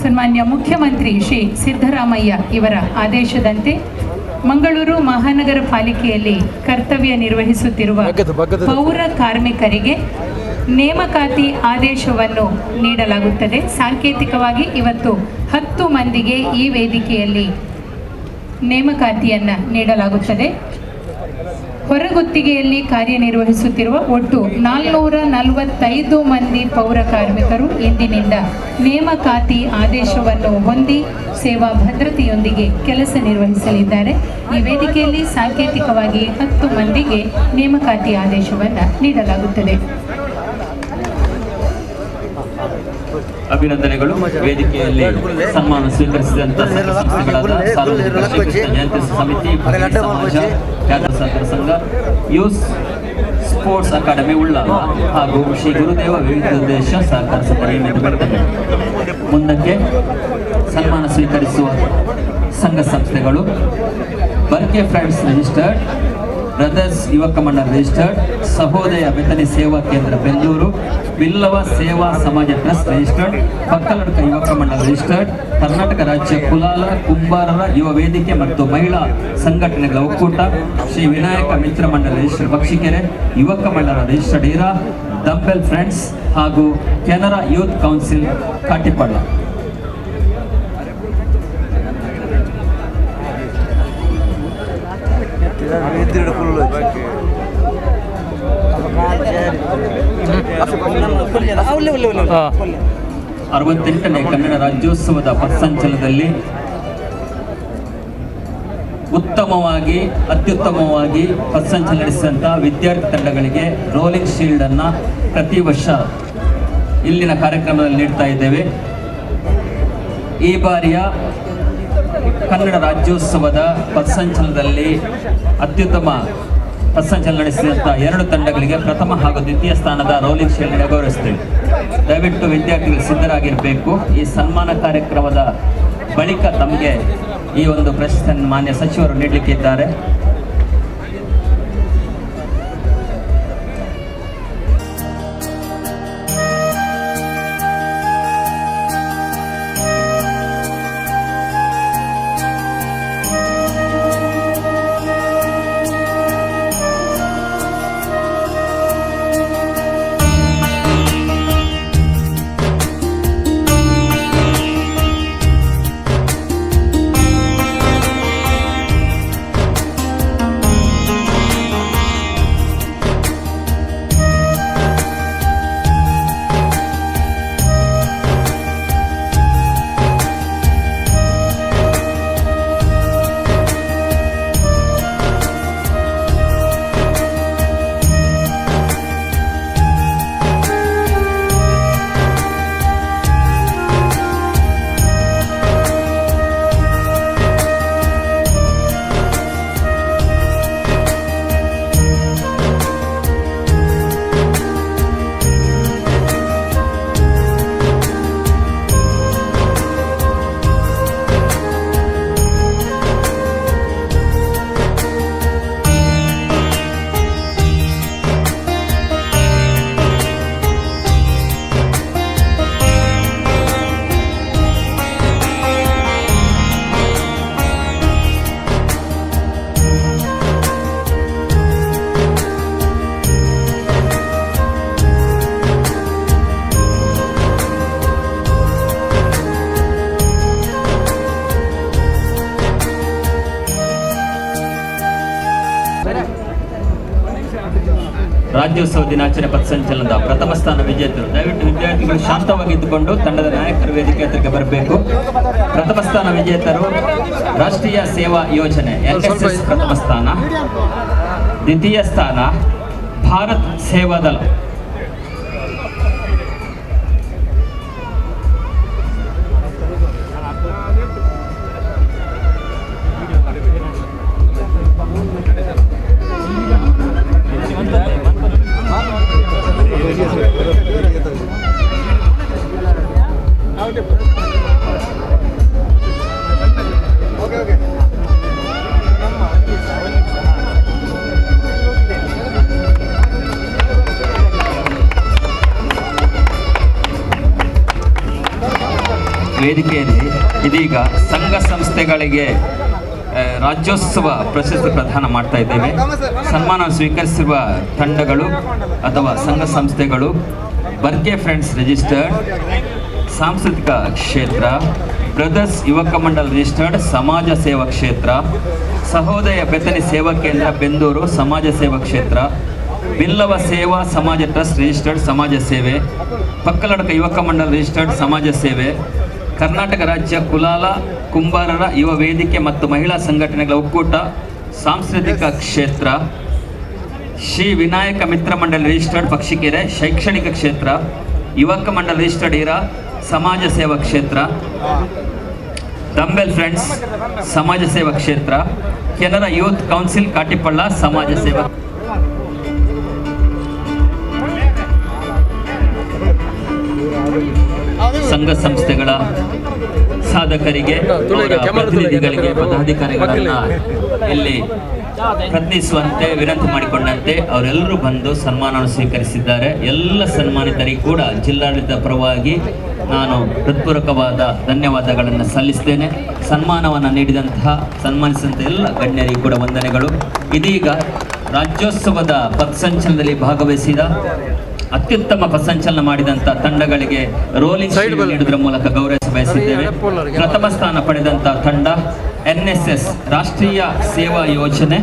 S1: ಸನ್ಮಾನ್ಯ ಮುಖ್ಯಮಂತ್ರಿ ಶ್ರೀ ಸಿದ್ದರಾಮಯ್ಯ ಇವರ ಆದೇಶದಂತೆ ಮಂಗಳೂರು ಮಹಾನಗರ ಪಾಲಿಕೆಯಲ್ಲಿ ಕರ್ತವ್ಯ ನಿರ್ವಹಿಸುತ್ತಿರುವ ಪೌರ ಕಾರ್ಮಿಕರಿಗೆ ನೇಮಕಾತಿ ಆದೇಶವನ್ನು ನೀಡಲಾಗುತ್ತದೆ. ಸಾಂಕೇತಿಕವಾಗಿ ಇವತ್ತು 10 ಮಂದಿಗೆ ಈ ವೇದಿಕೆಯಲ್ಲಿ ನೇಮಕಾತಿಯನ್ನು ನೀಡಲಾಗುತ್ತದೆ. ಹೊರಗುತ್ತಿಗೆಯಲ್ಲಿ ಕಾರ್ಯನಿರ್ವಹಿಸುತ್ತಿರುವ ಒಟ್ಟು 445 ಮಂದಿ ಪೌರ ಕಾರ್ಮಿಕರು ಇಂದಿನಿಂದ ನೇಮಕಾತಿ ಆದೇಶವನ್ನು ಹೊಂದಿ ಸೇವಾ ಭದ್ರತೆಯೊಂದಿಗೆ ಕೆಲಸ ನಿರ್ವಹಿಸಲಿದ್ದಾರೆ. ಈ ವೇದಿಕೆಯಲ್ಲಿ ಸಾಂಕೇತಿಕವಾಗಿ 10 ಮಂದಿಗೆ ನೇಮಕಾತಿ ಆದೇಶವನ್ನು ನೀಡಲಾಗುತ್ತದೆ.
S3: ಅಭಿನಂದನೆಗಳು. ವೇದಿಕೆಯಲ್ಲಿ ಸನ್ಮಾನ ಸ್ವೀಕರಿಸಿದಂತ ಸಂಸ್ಥೆಗಳಾದ ಸಾರ್ವಜನಿಕ ಶ್ರೀಕೃಷ್ಣ ಜಯಂತಿ ಸಮಿತಿ, ಸಮಾಜ, ಖ್ಯಾತ ಸಂತರ ಸಂಘ, ಯೂಸ್ ಸ್ಪೋರ್ಟ್ಸ್ ಅಕಾಡೆಮಿ ಉಳ್ಳಾಲ ಹಾಗೂ ಶ್ರೀ ಗುರುದೇವ ವಿವಿಧ ಉದ್ದೇಶ ಸಹಕಾರ ಸಂಘ. ಮುಂದಕ್ಕೆ ಸನ್ಮಾನ ಸ್ವೀಕರಿಸುವ ಸಂಘ ಸಂಸ್ಥೆಗಳು: ಬರ್ಕೆ ಫ್ರೆಂಡ್ಸ್ ರಿಜಿಸ್ಟರ್ಡ್, ಬ್ರದರ್ಸ್ ಯುವಕ ಮಂಡಲ್ ರಿಜಿಸ್ಟರ್ಡ್, ಸಹೋದಯ ಬೆತ್ತನಿ ಸೇವಾ ಕೇಂದ್ರ ಬೆಂಗಳೂರು, ಬಿಲ್ಲವ ಸೇವಾ ಸಮಾಜ ಟ್ರಸ್ಟ್ ರಿಜಿಸ್ಟರ್ಡ್, ಪಕ್ಕಲಡ್ಕ ಯುವಕ ಮಂಡಲ್ ರಿಜಿಸ್ಟರ್ಡ್, ಕರ್ನಾಟಕ ರಾಜ್ಯ ಕುಲಾಲ ಕುಂಬಾರರ ಯುವ ವೇದಿಕೆ ಮತ್ತು ಮಹಿಳಾ ಸಂಘಟನೆಗಳ ಒಕ್ಕೂಟ, ಶ್ರೀ ವಿನಾಯಕ ಮಿತ್ರ ಮಂಡಲ ರಿಜಿಸ್ಟರ್ಡ್ ಪಕ್ಷಿಕೆರೆ, ಯುವಕ ಮಂಡಲ ರಿಜಿಸ್ಟರ್ಡ್ ಇರಾ, ದಂಬೆಲ್ ಫ್ರೆಂಡ್ಸ್ ಹಾಗೂ ಕೆನರಾ ಯೂತ್ ಕೌನ್ಸಿಲ್ ಕಾಟಿಪಳ್ಳ. ಅರವತ್ತೆಂಟನೇ ಕನ್ನಡ ರಾಜ್ಯೋತ್ಸವದ ಪಥಸಂಚಲನದಲ್ಲಿ ಅತ್ಯುತ್ತಮವಾಗಿ ಪಥಸಂಚಲನ ನಡೆಸಿದಂತಹ ವಿದ್ಯಾರ್ಥಿ ತಂಡಗಳಿಗೆ ರೋಲಿಂಗ್ ಶೀಲ್ಡ್ ಅನ್ನು ಪ್ರತಿ ವರ್ಷ ಇಲ್ಲಿನ ಕಾರ್ಯಕ್ರಮದಲ್ಲಿ ನೀಡ್ತಾ ಇದ್ದೇವೆ. ಈ ಬಾರಿಯ ಕನ್ನಡ ರಾಜ್ಯೋತ್ಸವದ ಪಥಸಂಚಲನದಲ್ಲಿ ಅತ್ಯುತ್ತಮ ಪಥಸಂಚಲನ ನಡೆಸಿದಂಥ 2 ತಂಡಗಳಿಗೆ ಪ್ರಥಮ ಹಾಗೂ ದ್ವಿತೀಯ ಸ್ಥಾನದ ರೋಲಿಂಗ್ ಶೀಲ್ಡ್ ಗೌರವಿಸ್ತೇವೆ. ದಯವಿಟ್ಟು ವಿದ್ಯಾರ್ಥಿಗಳು ಸಿದ್ಧರಾಗಿರಬೇಕು. ಈ ಸನ್ಮಾನ ಕಾರ್ಯಕ್ರಮದ ಬಳಿಕ ತಮಗೆ ಈ ಒಂದು ಪ್ರಶಸ್ತಿಯನ್ನು ಮಾನ್ಯ ಸಚಿವರು ನೀಡಲಿಕ್ಕಿದ್ದಾರೆ. ರಾಜ್ಯೋತ್ಸವ ದಿನಾಚರಣೆ ಪಥಸಂಚಲನದ ಪ್ರಥಮ ಸ್ಥಾನ ವಿಜೇತರು. ದಯವಿಟ್ಟು ವಿದ್ಯಾರ್ಥಿಗಳು ಶಾಂತವಾಗಿದ್ದುಕೊಂಡು ತಂಡದ ನಾಯಕರ ವೇದಿಕೆ ಹತ್ತಿರಕ್ಕೆ ಬರಬೇಕು. ಪ್ರಥಮ ಸ್ಥಾನ ವಿಜೇತರು ರಾಷ್ಟ್ರೀಯ ಸೇವಾ ಯೋಜನೆ NSS ಪ್ರಥಮ ಸ್ಥಾನ, ದ್ವಿತೀಯ ಸ್ಥಾನ ಭಾರತ್ ಸೇವಾದಳ. ವೇದಿಕೆಯಲ್ಲಿ ಇದೀಗ ಸಂಘ ಸಂಸ್ಥೆಗಳಿಗೆ ರಾಜ್ಯೋತ್ಸವ ಪ್ರಶಸ್ತಿ ಪ್ರದಾನ ಮಾಡ್ತಾ ಇದ್ದೇವೆ. ಸನ್ಮಾನ ಸ್ವೀಕರಿಸಿರುವ ತಂಡಗಳು ಅಥವಾ ಸಂಘ ಸಂಸ್ಥೆಗಳು ಬರ್ಕೆ ಫ್ರೆಂಡ್ಸ್ ರಿಜಿಸ್ಟರ್ಡ್ ಸಾಂಸ್ಕೃತಿಕ ಕ್ಷೇತ್ರ, ಬ್ರದರ್ಸ್ ಯುವಕ ಮಂಡಲ್ ರಿಜಿಸ್ಟರ್ಡ್ ಸಮಾಜ ಸೇವಾ ಕ್ಷೇತ್ರ, ಸಹೋದಯ ಬೆತನಿ ಸೇವಾ ಕೇಂದ್ರ ಬೆಂದೂರು ಸಮಾಜ ಸೇವಾ ಕ್ಷೇತ್ರ, ಬಿಲ್ಲವ ಸೇವಾ ಸಮಾಜ ಟ್ರಸ್ಟ್ ರಿಜಿಸ್ಟರ್ಡ್ ಸಮಾಜ ಸೇವೆ, ಪಕ್ಕಲಡಕ ಯುವಕ ಮಂಡಲ್ ರಿಜಿಸ್ಟರ್ಡ್ ಸಮಾಜ ಸೇವೆ, ಕರ್ನಾಟಕ ರಾಜ್ಯ ಕುಲಾಲ ಕುಂಬಾರರ ಯುವ ವೇದಿಕೆ ಮತ್ತು ಮಹಿಳಾ ಸಂಘಟನೆಗಳ ಒಕ್ಕೂಟ ಸಾಂಸ್ಕೃತಿಕ ಕ್ಷೇತ್ರ, ಶ್ರೀ ವಿನಾಯಕ ಮಿತ್ರ ಮಂಡಲ್ ರಿಜಿಸ್ಟರ್ಡ್ ಪಕ್ಷಿಕೆರೆ ಶೈಕ್ಷಣಿಕ ಕ್ಷೇತ್ರ, ಯುವಕ ಮಂಡಲ್ ರಿಜಿಸ್ಟರ್ಡ್ ಇರಾ ಸಮಾಜ ಸೇವಾ ಕ್ಷೇತ್ರ, ದಂಬೆಲ್ ಫ್ರೆಂಡ್ಸ್ ಸಮಾಜ ಸೇವಾ ಕ್ಷೇತ್ರ, ಕೆನರಾ ಯೂತ್ ಕೌನ್ಸಿಲ್ ಕಾಟಿಪಳ್ಳ ಸಮಾಜ ಸೇವಾ ಸಂಘ ಸಂಸ್ಥೆಗಳ ಸಾಧಕರಿಗೆ, ಪ್ರತಿನಿಧಿಗಳಿಗೆ, ಪದಾಧಿಕಾರಿಗಳನ್ನ ಇಲ್ಲಿ ಪ್ರತಿನಿಧಿಸುವಂತೆ ವಿನಂತಿ ಮಾಡಿಕೊಂಡಂತೆ ಅವರೆಲ್ಲರೂ ಬಂದು ಸನ್ಮಾನವನ್ನು ಸ್ವೀಕರಿಸಿದ್ದಾರೆ. ಎಲ್ಲ ಸನ್ಮಾನಿತರಿಗೆ ಕೂಡ ಜಿಲ್ಲಾಡಳಿತ ಪರವಾಗಿ ನಾನು ಹೃತ್ಪೂರ್ವಕವಾದ ಧನ್ಯವಾದಗಳನ್ನು ಸಲ್ಲಿಸ್ತೇನೆ. ಸನ್ಮಾನವನ್ನು ನೀಡಿದಂತಹ ಸನ್ಮಾನಿಸಿದಂಥ ಎಲ್ಲ ಗಣ್ಯರಿಗೆ ಕೂಡ ವಂದನೆಗಳು. ಇದೀಗ ರಾಜ್ಯೋತ್ಸವದ ಪಥಸಂಚಲನದಲ್ಲಿ ಭಾಗವಹಿಸಿದ ಅತ್ಯುತ್ತಮ ಪಥಸಂಚಲನ ಮಾಡಿದಂಥ ತಂಡಗಳಿಗೆ ರೋಲಿಂಗ್ ಶೀಲ್ಡ್ ನೀಡುವುದರ ಮೂಲಕ ಗೌರವಿಸ ಬಯಸಿದ್ದೇವೆ. ಪ್ರಥಮ ಸ್ಥಾನ ಪಡೆದಂಥ ತಂಡ NSS ರಾಷ್ಟ್ರೀಯ ಸೇವಾ ಯೋಜನೆ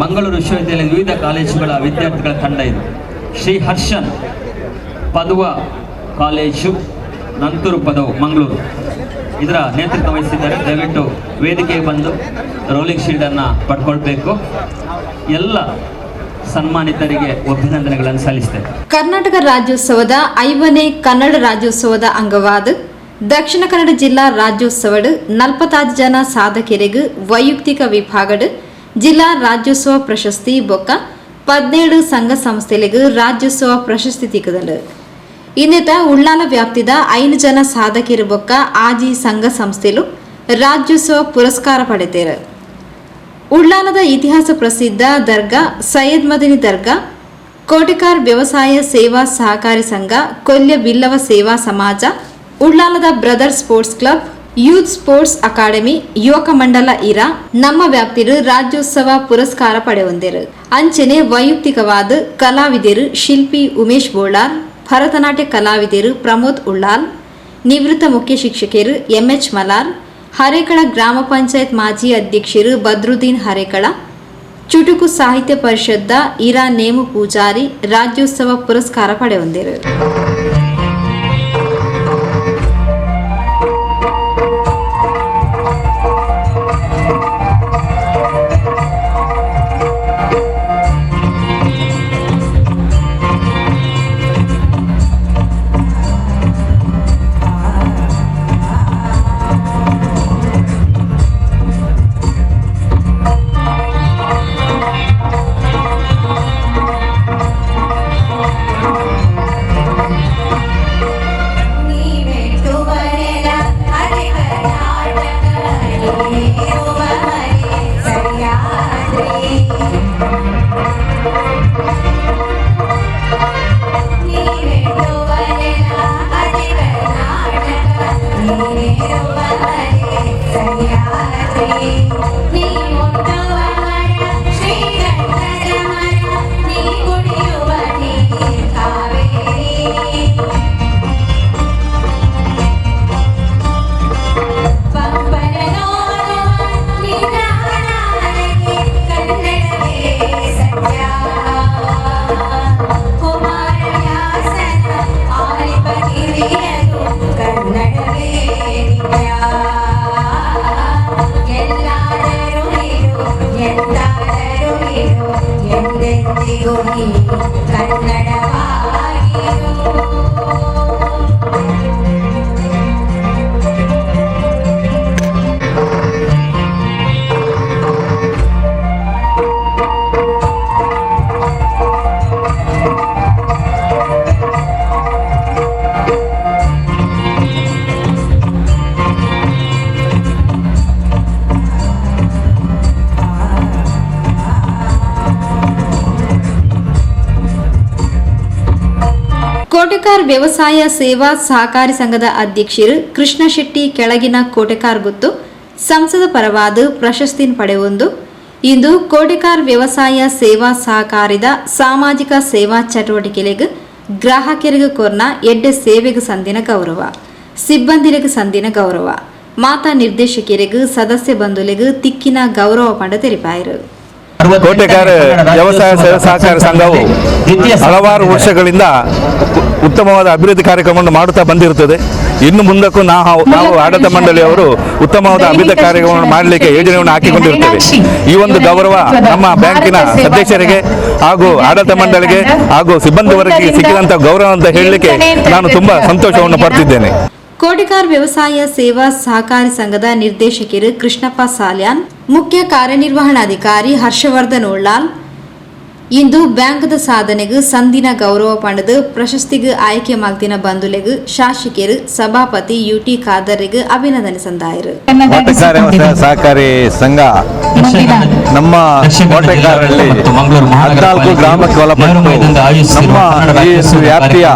S3: ಮಂಗಳೂರು ವಿಶ್ವವಿದ್ಯಾಲಯದ ವಿವಿಧ ಕಾಲೇಜುಗಳ ವಿದ್ಯಾರ್ಥಿಗಳ ತಂಡ ಇದು. ಶ್ರೀ ಹರ್ಷನ್ ಪದುವ ಕಾಲೇಜು ನಂತೂರು ಪದವು ಮಂಗಳೂರು ಇದರ ನೇತೃತ್ವ ವಹಿಸಿದ್ದಾರೆ. ದಯವಿಟ್ಟು ವೇದಿಕೆಗೆ ಬಂದು ರೋಲಿಂಗ್ ಶೀಲ್ಡನ್ನು ಪಡ್ಕೊಳ್ಬೇಕು. ಎಲ್ಲ ಸನ್ಮಾನಿತರಿಗೆ ಅಭಿನಂದನೆಗಳನ್ನು ಸಲ್ಲಿಸ್ತೇವೆ.
S6: ಕರ್ನಾಟಕ ರಾಜ್ಯೋತ್ಸವದ 5ನೇ ಕನ್ನಡ ರಾಜ್ಯೋತ್ಸವದ ಅಂಗವಾದ ದಕ್ಷಿಣ ಕನ್ನಡ ಜಿಲ್ಲಾ ರಾಜ್ಯೋತ್ಸವಡ್ 46 ಜನ ಸಾಧಕರಿಗೆ ವೈಯಕ್ತಿಕ ವಿಭಾಗಡ್ ಜಿಲ್ಲಾ ರಾಜ್ಯೋತ್ಸವ ಪ್ರಶಸ್ತಿ ಬೊಕ್ಕ 17 ಸಂಘ ಸಂಸ್ಥೆಗಳಿಗೆ ರಾಜ್ಯೋತ್ಸವ ಪ್ರಶಸ್ತಿ ತಿಕ್ಕದಂಡು. ಇನ್ನಿತ ಉಳ್ಳಾಲ ವ್ಯಾಪ್ತಿದ 5 ಜನ ಸಾಧಕರು ಬೊಕ್ಕ ಆಜಿ ಸಂಘ ಸಂಸ್ಥೆಲು ರಾಜ್ಯೋತ್ಸವ ಪುರಸ್ಕಾರ ಪಡೆದರು. ಉಳ್ಳಾಲದ ಇತಿಹಾಸ ಪ್ರಸಿದ್ಧ ದರ್ಗಾ ಸೈಯದ್ ಮದನಿ ದರ್ಗಾ, ಕೋಟಿಕಾರ್ ವ್ಯವಸಾಯ ಸೇವಾ ಸಹಕಾರಿ ಸಂಘ, ಕೊಲ್ಯ ಬಿಲ್ಲವ ಸೇವಾ ಸಮಾಜ, ಉಳ್ಳಾಲದ brothers sports club, youth sports academy, ಯುವಕ ಮಂಡಲ ಇರಾ ನಮ್ಮ ವ್ಯಾಪ್ತಿರು ರಾಜ್ಯೋತ್ಸವ ಪುರಸ್ಕಾರ ಪಡೆಯೊಂದಿರು. ಅಂಚನೆ ವೈಯಕ್ತಿಕವಾದ ಕಲಾವಿದರು ಶಿಲ್ಪಿ ಉಮೇಶ್ ಬೋಳಾರ್, ಭರತನಾಟ್ಯ ಕಲಾವಿದರು ಪ್ರಮೋದ್ ಉಳ್ಳಾಲ್, ನಿವೃತ್ತ ಮುಖ್ಯ ಶಿಕ್ಷಕರು MH ಮಲಾರ್, ಹರೇಕಳ ಗ್ರಾಮ ಪಂಚಾಯತ್ ಮಾಜಿ ಅಧ್ಯಕ್ಷರು ಬದ್ರುದ್ದೀನ್ ಹರೇಕಳ, ಚುಟುಕು ಸಾಹಿತ್ಯ ಪರಿಷತ್ದ ಇರಾ ನೇಮು ಪೂಜಾರಿ ರಾಜ್ಯೋತ್ಸವ ಪುರಸ್ಕಾರ ಪಡೆಯೊಂದಿರು.
S7: ಎಂದೆಂದಿಗೂ ನೀ ಕನ್ನಡವಾಗಿರು.
S6: ಕೋಟೆಕಾರ್ ವ್ಯವಸಾಯ ಸೇವಾ ಸಹಕಾರಿ ಸಂಘದ ಅಧ್ಯಕ್ಷರು ಕೃಷ್ಣ ಶೆಟ್ಟಿ ಕೆಳಗಿನ ಕೋಟೆಕಾರ್ ಗುತ್ತು ಸಂಸದ ಪರವಾದ ಪ್ರಶಸ್ತಿ ಪಡೆಯೊಂದು ಇಂದು ಕೋಟೆಕಾರ್ ವ್ಯವಸಾಯ ಸೇವಾ ಸಹಕಾರಿದ ಸಾಮಾಜಿಕ ಸೇವಾ ಚಟುವಟಿಕೆಗಳಿಗೆ ಗ್ರಾಹಕರಿಗೆ ಕೋರ್ನ ಎಡ್ಡೆ ಸೇವೆಗೆ ಸಂದಿನ ಗೌರವ ಸಿಬ್ಬಂದಿರಿಗೆ ಸಂದಿನ ಗೌರವ ಮಾತಾ ನಿರ್ದೇಶಕರಿಗೆ ಸದಸ್ಯ ಬಂಧುಗಳಿಗೆ ತಿಕ್ಕಿನ ಗೌರವ ಪಂಡ ತೆರಿಪಾಯಿರು.
S5: ಕೋಟೆಕಾರ್ ವ್ಯವಸಾಯ ಸಹಕಾರ ಸಂಘವು ಹಲವಾರು ವರ್ಷಗಳಿಂದ ಉತ್ತಮವಾದ ಅಭಿವೃದ್ಧಿ ಕಾರ್ಯಕ್ರಮವನ್ನು ಮಾಡುತ್ತಾ ಬಂದಿರುತ್ತದೆ. ಇನ್ನು ಮುಂದಕ್ಕೂ ನಾವು ಆಡಳಿತ ಮಂಡಳಿಯವರು ಉತ್ತಮವಾದ ಅಭಿವೃದ್ಧಿ ಕಾರ್ಯಕ್ರಮವನ್ನು ಮಾಡಲಿಕ್ಕೆ ಯೋಜನೆಯನ್ನು ಹಾಕಿಕೊಂಡಿರುತ್ತೇವೆ. ಈ ಒಂದು ಗೌರವ ನಮ್ಮ ಬ್ಯಾಂಕಿನ ಅಧ್ಯಕ್ಷರಿಗೆ ಹಾಗೂ ಆಡಳಿತ ಮಂಡಳಿಗೆ ಹಾಗೂ ಸಿಬ್ಬಂದಿ ವರ್ಗಕ್ಕೆ ಸಿಕ್ಕಿದಂಥ ಗೌರವ ಅಂತ ಹೇಳಲಿಕ್ಕೆ ನಾನು ತುಂಬಾ ಸಂತೋಷವನ್ನು ಪಡ್ತಿದ್ದೇನೆ.
S6: ಕೋಟೆಕಾರ್ ವ್ಯವಸಾಯ ಸೇವಾ ಸಹಕಾರಿ ಸಂಘದ ನಿರ್ದೇಶಕರು ಕೃಷ್ಣಪ್ಪ ಸಾಲ್ಯಾನ್, ಮುಖ್ಯ ಕಾರ್ಯನಿರ್ವಹಣಾಧಿಕಾರಿ ಹರ್ಷವರ್ಧನ್ ಉಳ್ಳಾಲ್ ಇಂದು ಬ್ಯಾಂಕ್ದ ಸಾಧನೆಗೆ ಸಂದಿನ ಗೌರವ ಪಡೆದು ಪ್ರಶಸ್ತಿಗೆ ಆಯ್ಕೆ ಮಲ್ತಿನ ಬಂಧುಲೆಗೆ ಶಾಸಕರು ಸಭಾಪತಿ ಯುಟಿ ಖಾದರ್ಗೆ ಅಭಿನಂದನೆ ಸಂದಾಯರು.
S5: ಕೋಟೆಕಾರ್ ವ್ಯವಸಾಯ ಸಹಕಾರಿ ಸಂಘ ನಮ್ಮ ಕೋಟೆಕಾರಲ್ಲಿ 14 ಗ್ರಾಮಕ್ಕೆ ಒಳಪಟ್ಟು ನಮ್ಮ ಈ ವ್ಯಾಪ್ತಿಯ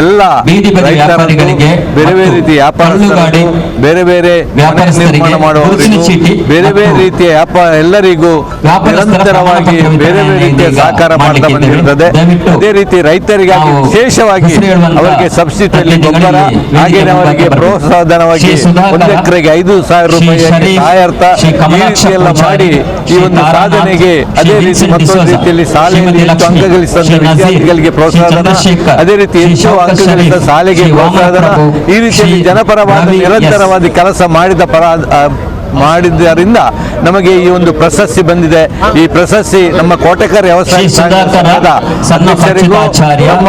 S5: ಎಲ್ಲ ರೈತರಿಗೆ ಬೇರೆ ಬೇರೆ ರೀತಿಯ ವ್ಯಾಪಾರಸ್ಥರು, ಬೇರೆ ಬೇರೆ ನಿರ್ಮಾಣ ಮಾಡುವವರಿಗೂ, ಬೇರೆ ಬೇರೆ ರೀತಿಯ ವ್ಯಾಪಾರ ಎಲ್ಲರಿಗೂ ನಿರಂತರವಾಗಿ ಬೇರೆ ಬೇರೆ ರೀತಿಯ ಸಹಕಾರ ಮಾಡ್ತಾ ಬಂದಿರುತ್ತದೆ. ಅದೇ ರೀತಿ ರೈತರಿಗಾಗಿ ವಿಶೇಷವಾಗಿ ಅವರಿಗೆ ಸಬ್ಸಿಡಿಯಲ್ಲಿ ಗೊಬ್ಬರ ಹಾಗೆಯೇ ಅವರಿಗೆ ಪ್ರೋತ್ಸಾಹಧನವಾಗಿ 1 ಎಕರೆಗೆ 5,000 ರೂಪಾಯಿ ಸಹಾಯಾರ್ಥ ಈ ರೀತಿಯೆಲ್ಲ ಮಾಡಿ ಈ ಒಂದು ಸಾಧನೆಗೆ ಅದೇ ರೀತಿ ಮತ್ತೊಂದು ರೀತಿಯಲ್ಲಿ ಶಾಲೆಯಲ್ಲಿ ಹೆಚ್ಚು ಅಂಕ ಗಳಿಸಿದ ವಿದ್ಯಾರ್ಥಿಗಳಿಗೆ ಪ್ರೋತ್ಸಾಹಧನ, ಅದೇ ರೀತಿ ಹೆಚ್ಚು ಅಂಕ ಗಳಿಸಿದ ಶಾಲೆಗೆ ಪ್ರೋತ್ಸಾಹಧನ, ಈ ರೀತಿಯಲ್ಲಿ ಜನಪರವಾದ ನಿರಂತರವಾದ ಕೆಲಸ ಮಾಡಿದ್ದರಿಂದ ನಮಗೆ ಈ ಒಂದು ಪ್ರಶಸ್ತಿ ಬಂದಿದೆ. ಈ ಪ್ರಶಸ್ತಿ ನಮ್ಮ ಕೋಟೆಕಾರ್ ವ್ಯವಸಾಯ ಸಂಘದ ಅಧ್ಯಕ್ಷರಿಗೂ ನಮ್ಮ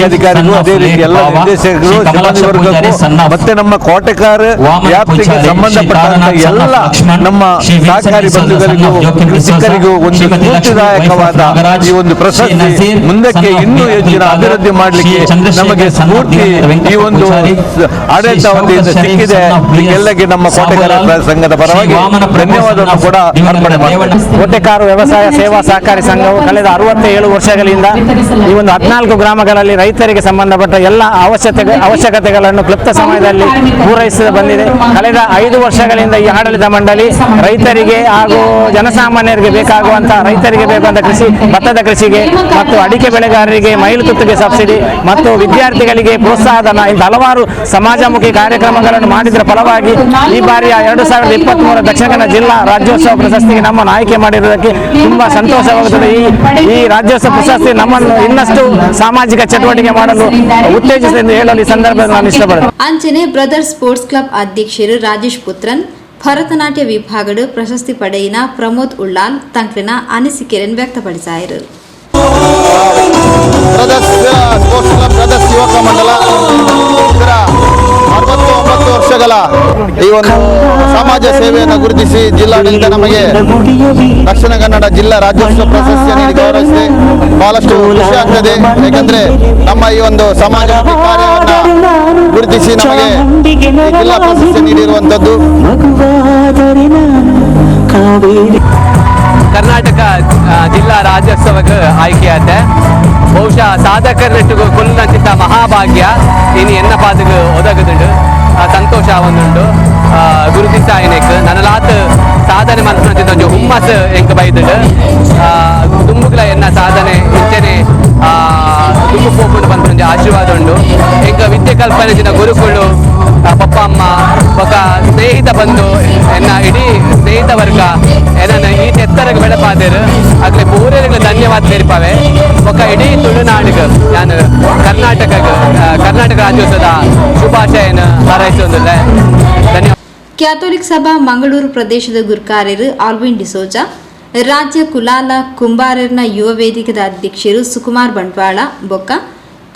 S5: ಅಧಿಕಾರಿಗೂ ಅದೇ ರೀತಿ ಎಲ್ಲ ನಿರ್ದೇಶಕರು ಸಿಬ್ಬಂದಿ ವರ್ಗಕ್ಕೂ ಮತ್ತೆ ನಮ್ಮ ಕೋಟೆಕಾರ್ ವ್ಯಾಪ್ತಿಗೆ ಸಂಬಂಧಪಟ್ಟಂತ ಎಲ್ಲ ನಮ್ಮ ಸಹಕಾರಿ ಬಂಧುಗಳಿಗೂ ಕೃಷಿಕರಿಗೂ ಒಂದು ಸ್ಫೂರ್ತಿದಾಯಕವಾದ ಈ ಒಂದು ಪ್ರಶಸ್ತಿ ಮುಂದಕ್ಕೆ ಇನ್ನೂ ಹೆಚ್ಚಿನ ಅಭಿವೃದ್ಧಿ ಮಾಡಲಿಕ್ಕೆ ನಮಗೆ ಸ್ಫೂರ್ತಿ ಈ ಒಂದು ಆಡಳಿತ ವತಿಯಿಂದ ಸಿಕ್ಕಿದೆ. ಎಲ್ಲರಿಗೆ ನಮ್ಮ ಕೋಟೆಕಾರ್ ಸಂಘದ ಪರವಾಗಿ ಧನ್ಯವಾದವನ್ನು ಕೂಡ ಅರ್ಪಣೆ ಮಾಡ್ತಾರೆ.
S8: ಕೋಟೆಕಾರ್ ವ್ಯವಸಾಯ ಸೇವಾ ಸಹಕಾರಿ ಸಂಘವು ಕಳೆದ 67 ವರ್ಷಗಳಿಂದ ಈ ಒಂದು 14 ಗ್ರಾಮಗಳಲ್ಲಿ ರೈತರಿಗೆ ಸಂಬಂಧಪಟ್ಟ ಎಲ್ಲ ಅವಶ್ಯಕತೆಗಳನ್ನು ಕ್ಲುಪ್ತ ಸಮಯದಲ್ಲಿ ಪೂರೈಸಿ ಬಂದಿದೆ. ಕಳೆದ 5 ವರ್ಷಗಳಿಂದ ಈ ಆಡಳಿತ ಮಂಡಳಿ ರೈತರಿಗೆ ಹಾಗೂ ಜನಸಾಮಾನ್ಯರಿಗೆ ಬೇಕಾಗುವಂತಹ ರೈತರಿಗೆ ಬೇಕಾದ ಕೃಷಿ ಭತ್ತದ ಕೃಷಿಗೆ ಮತ್ತು ಅಡಿಕೆ ಬೆಳೆಗಾರರಿಗೆ ಮೈಲು ತುತ್ತಿಗೆ ಸಬ್ಸಿಡಿ ಮತ್ತು ವಿದ್ಯಾರ್ಥಿಗಳಿಗೆ ಪ್ರೋತ್ಸಾಹಧನ ಇಂಥ ಹಲವಾರು ಸಮಾಜಮುಖಿ ಕಾರ್ಯಕ್ರಮಗಳನ್ನು ಮಾಡಿದರ ಫಲವಾಗಿ ಈ ಬಾರಿಯ 2023 ದಕ್ಷಿಣ ಕನ್ನಡ ಜಿಲ್ಲಾ ರಾಜ್ಯೋತ್ಸವ ಪ್ರಶಸ್ತಿಗೆ ನಮ್ಮನ್ನು ಆಯ್ಕೆ ಮಾಡಿರುವುದಕ್ಕೆ ತುಂಬಾ ಸಂತೋಷವಾಗುತ್ತದೆ. ಈ ರಾಜ್ಯೋತ್ಸವ ಪ್ರಶಸ್ತಿ ನಮ್ಮನ್ನು ಇನ್ನಷ್ಟು ಸಾಮಾಜಿಕ ಚಟುವಟಿಕೆ ಮಾಡಲು ಉತ್ತೇಜಿಸಿದೆ ಎಂದು ಹೇಳಲು ಈ ಸಂದರ್ಭದಲ್ಲಿ ನಾನು ಇಷ್ಟಪಡುತ್ತೇನೆ.
S6: ಅಂಚನೆ ಬ್ರದರ್ಸ್ ಸ್ಪೋರ್ಟ್ಸ್ ಕ್ಲಬ್ ಅಧ್ಯಕ್ಷರು ರಾಜೇಶ್ ಪುತ್ರನ್ ಭರತನಾಟ್ಯ ವಿಭಾಗದ ಪ್ರಶಸ್ತಿ ಪಡೆಯಿನ ಪ್ರಮೋದ್ ಉಳ್ಳಾಲ್ ತಂಕ್ಲಿನ ಅನಿಸಿಕೆಯನ್ನು ವ್ಯಕ್ತಪಡಿಸಿದರು.
S9: ಬ್ರದರ್ಸ್ ಯುವಕ ಮಂಡಲ ಇದರ 69 ವರ್ಷಗಳ ಈ ಒಂದು ಸಮಾಜ ಸೇವೆಯನ್ನು ಗುರುತಿಸಿ ಜಿಲ್ಲಾಡಳಿತ ನಮಗೆ ದಕ್ಷಿಣ ಕನ್ನಡ ಜಿಲ್ಲಾ ರಾಜ್ಯೋತ್ಸವ ಪ್ರಶಸ್ತಿಯನ್ನು ನೀಡಿ ಗೌರವಿಸಿದೆ. ಬಹಳಷ್ಟು ಖುಷಿ ಆಗ್ತದೆ. ಯಾಕಂದ್ರೆ ನಮ್ಮ ಈ ಒಂದು ಸಮಾಜ ಕಾರ್ಯವನ್ನು ಗುರುತಿಸಿ ನಮಗೆ ಜಿಲ್ಲಾ ಪ್ರಶಸ್ತಿ ನೀಡಿರುವಂತದ್ದು.
S10: ಕರ್ನಾಟಕ ಜಿಲ್ಲಾ ರಾಜ್ಯೋತ್ಸವಕ್ಕೆ ಆಯ್ಕೆಯಾದೆ. ಬಹುಶಃ ಸಾಧಕರಟ್ಟು ಕೊಲ್ಲಂಚಿತ ಮಹಾಭಾಗ್ಯ ಇನ್ನು ಎನ್ನ ಪಾದಕ್ಕೆ ಒದಗುದುಂಡು ಸಂತೋಷ ಒಂದುಂಡು ಗುರುತಿಸ ಆಯ್ನೆಕ್ ನನಲಾತ್ ಸಾಧನೆ ಮನ್ಪುನಂಚಿದ ಒಂಜಿ ಹುಮ್ಮಸ್ ಎಂಕ್ ಬೈದುಂಡು ತುಂಬುಗ್ಲ ಎನ್ನ ಸಾಧನೆ ಇಂಚನೆ ತುಂಬು ಪೋಪುಂಡು ಪನ್ಪುನಂಜಿ ಆಶೀರ್ವಾದ ಉಂಡು. ಎಂಕ ವಿದ್ಯೆ ಕಲ್ಪನೆಜಿನ ಗುರುಕುಲು ಪಪ್ಪ ಅಮ್ಮ ఒక ಸ್ನೇಹಿತ ಬಂದು ಎನ್ನ ಇಡೀ ಸ್ನೇಹಿತ ವರ್ಗ ಏನನ್ನ ಈ ಎತ್ತರಕ್ಕೆ ಬೆಳಪಾದೇರು ಆಗ್ಲಿ ಪೂರೈಗೆ ಧನ್ಯವಾದ ಸೇರಿಪಾವೆ. ఒక ಇಡೀ ತುಳುನಾಡಿಗೆ ನಾನು ಕರ್ನಾಟಕ ರಾಜ್ಯೋತ್ಸವದ ಶುಭಾಶಯನ ಹಾರೈಸುವುದಿಲ್ಲ. ಧನ್ಯವಾದ.
S6: ಕ್ಯಾಥೋಲಿಕ್ ಸಭಾ ಮಂಗಳೂರು ಪ್ರದೇಶದ ಗುರುಕಾರ್ಯರು ಆಲ್ವಿನ್ ಡಿಸೋಜಾ ರಾಜ್ಯ ಕುಲಾಲ ಕುಂಬಾರರ್ನ ಯುವ ವೇದಿಕೆದ ಅಧ್ಯಕ್ಷರು ಸುಕುಮಾರ್ ಬಂಟ್ವಾಳ ಬೊಕ್ಕ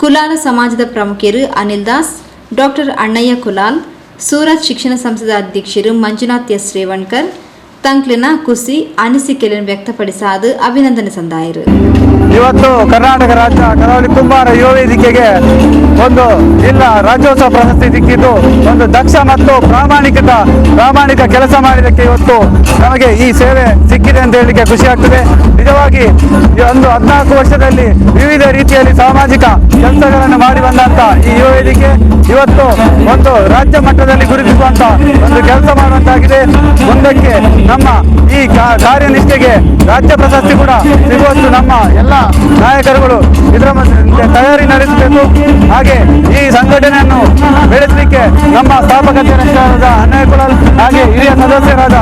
S6: ಕುಲಾಲ ಸಮಾಜದ ಪ್ರಮುಖರು ಅನಿಲ್ ದಾಸ್, ಡಾಕ್ಟರ್ ಅಣ್ಣಯ್ಯ ಕುಲಾಲ್, ಸೂರತ್ ಶಿಕ್ಷಣ ಸಂಸ್ಥೆದ ಅಧ್ಯಕ್ಷರು ಮಂಜುನಾಥ್ ಎಸ್ ರೇವಣ್ಕರ್ ತಂಕ್ಲಿನ ಕುಸಿ ಅನಿಸಿಕೆಯನ್ನು ವ್ಯಕ್ತಪಡಿಸಾದು ಅಭಿನಂದನೆ ಸಂದಾಯರು.
S8: ಇವತ್ತು ಕರ್ನಾಟಕ ರಾಜ್ಯ ಕರಾವಳಿ ಕುಂಬಾರ ಯುವ ವೇದಿಕೆಗೆ ಒಂದು ಜಿಲ್ಲಾ ರಾಜ್ಯೋತ್ಸವ ಪ್ರಶಸ್ತಿ ಸಿಕ್ಕಿದ್ದು, ಒಂದು ದಕ್ಷ ಮತ್ತು ಪ್ರಾಮಾಣಿಕ ಕೆಲಸ ಮಾಡಿದ್ದಕ್ಕೆ ಇವತ್ತು ನಮಗೆ ಈ ಸೇವೆ ಸಿಕ್ಕಿದೆ ಅಂತ ಹೇಳಲಿಕ್ಕೆ ಖುಷಿ ಆಗ್ತದೆ. ನಿಜವಾಗಿ ಒಂದು 14 ವರ್ಷದಲ್ಲಿ ವಿವಿಧ ರೀತಿಯಲ್ಲಿ ಸಾಮಾಜಿಕ ಕೆಲಸಗಳನ್ನು ಮಾಡಿ ಬಂದಂತ ಈ ಯುವ ವೇದಿಕೆ ಇವತ್ತು ಒಂದು ರಾಜ್ಯ ಮಟ್ಟದಲ್ಲಿ ಗುರುತಿಸುವಂತ ಒಂದು ಕೆಲಸ ಮಾಡುವಂತಾಗಿದೆ. ಮುಂದಕ್ಕೆ ನಮ್ಮ ಈ ಕಾರ್ಯನಿಷ್ಠೆಗೆ ರಾಜ್ಯ ಪ್ರಶಸ್ತಿ ಕೂಡ ಸಿಗುವಷ್ಟು ನಮ್ಮ ಎಲ್ಲ ನಾಯಕರುಗಳು ಇದರ ತಯಾರಿ ನಡೆಸಬೇಕು. ಹಾಗೆ ಈ ಸಂಘಟನೆಯನ್ನು ಬೆಳೆಸಲಿಕ್ಕೆ ನಮ್ಮ ಸ್ಥಾಪಕಾಧ್ಯಕ್ಷರಾದ ಅಣ್ಣಯ್ಯ ಕುಲಾಲ್ ಹಾಗೆ ಹಿರಿಯ ಸದಸ್ಯರಾದ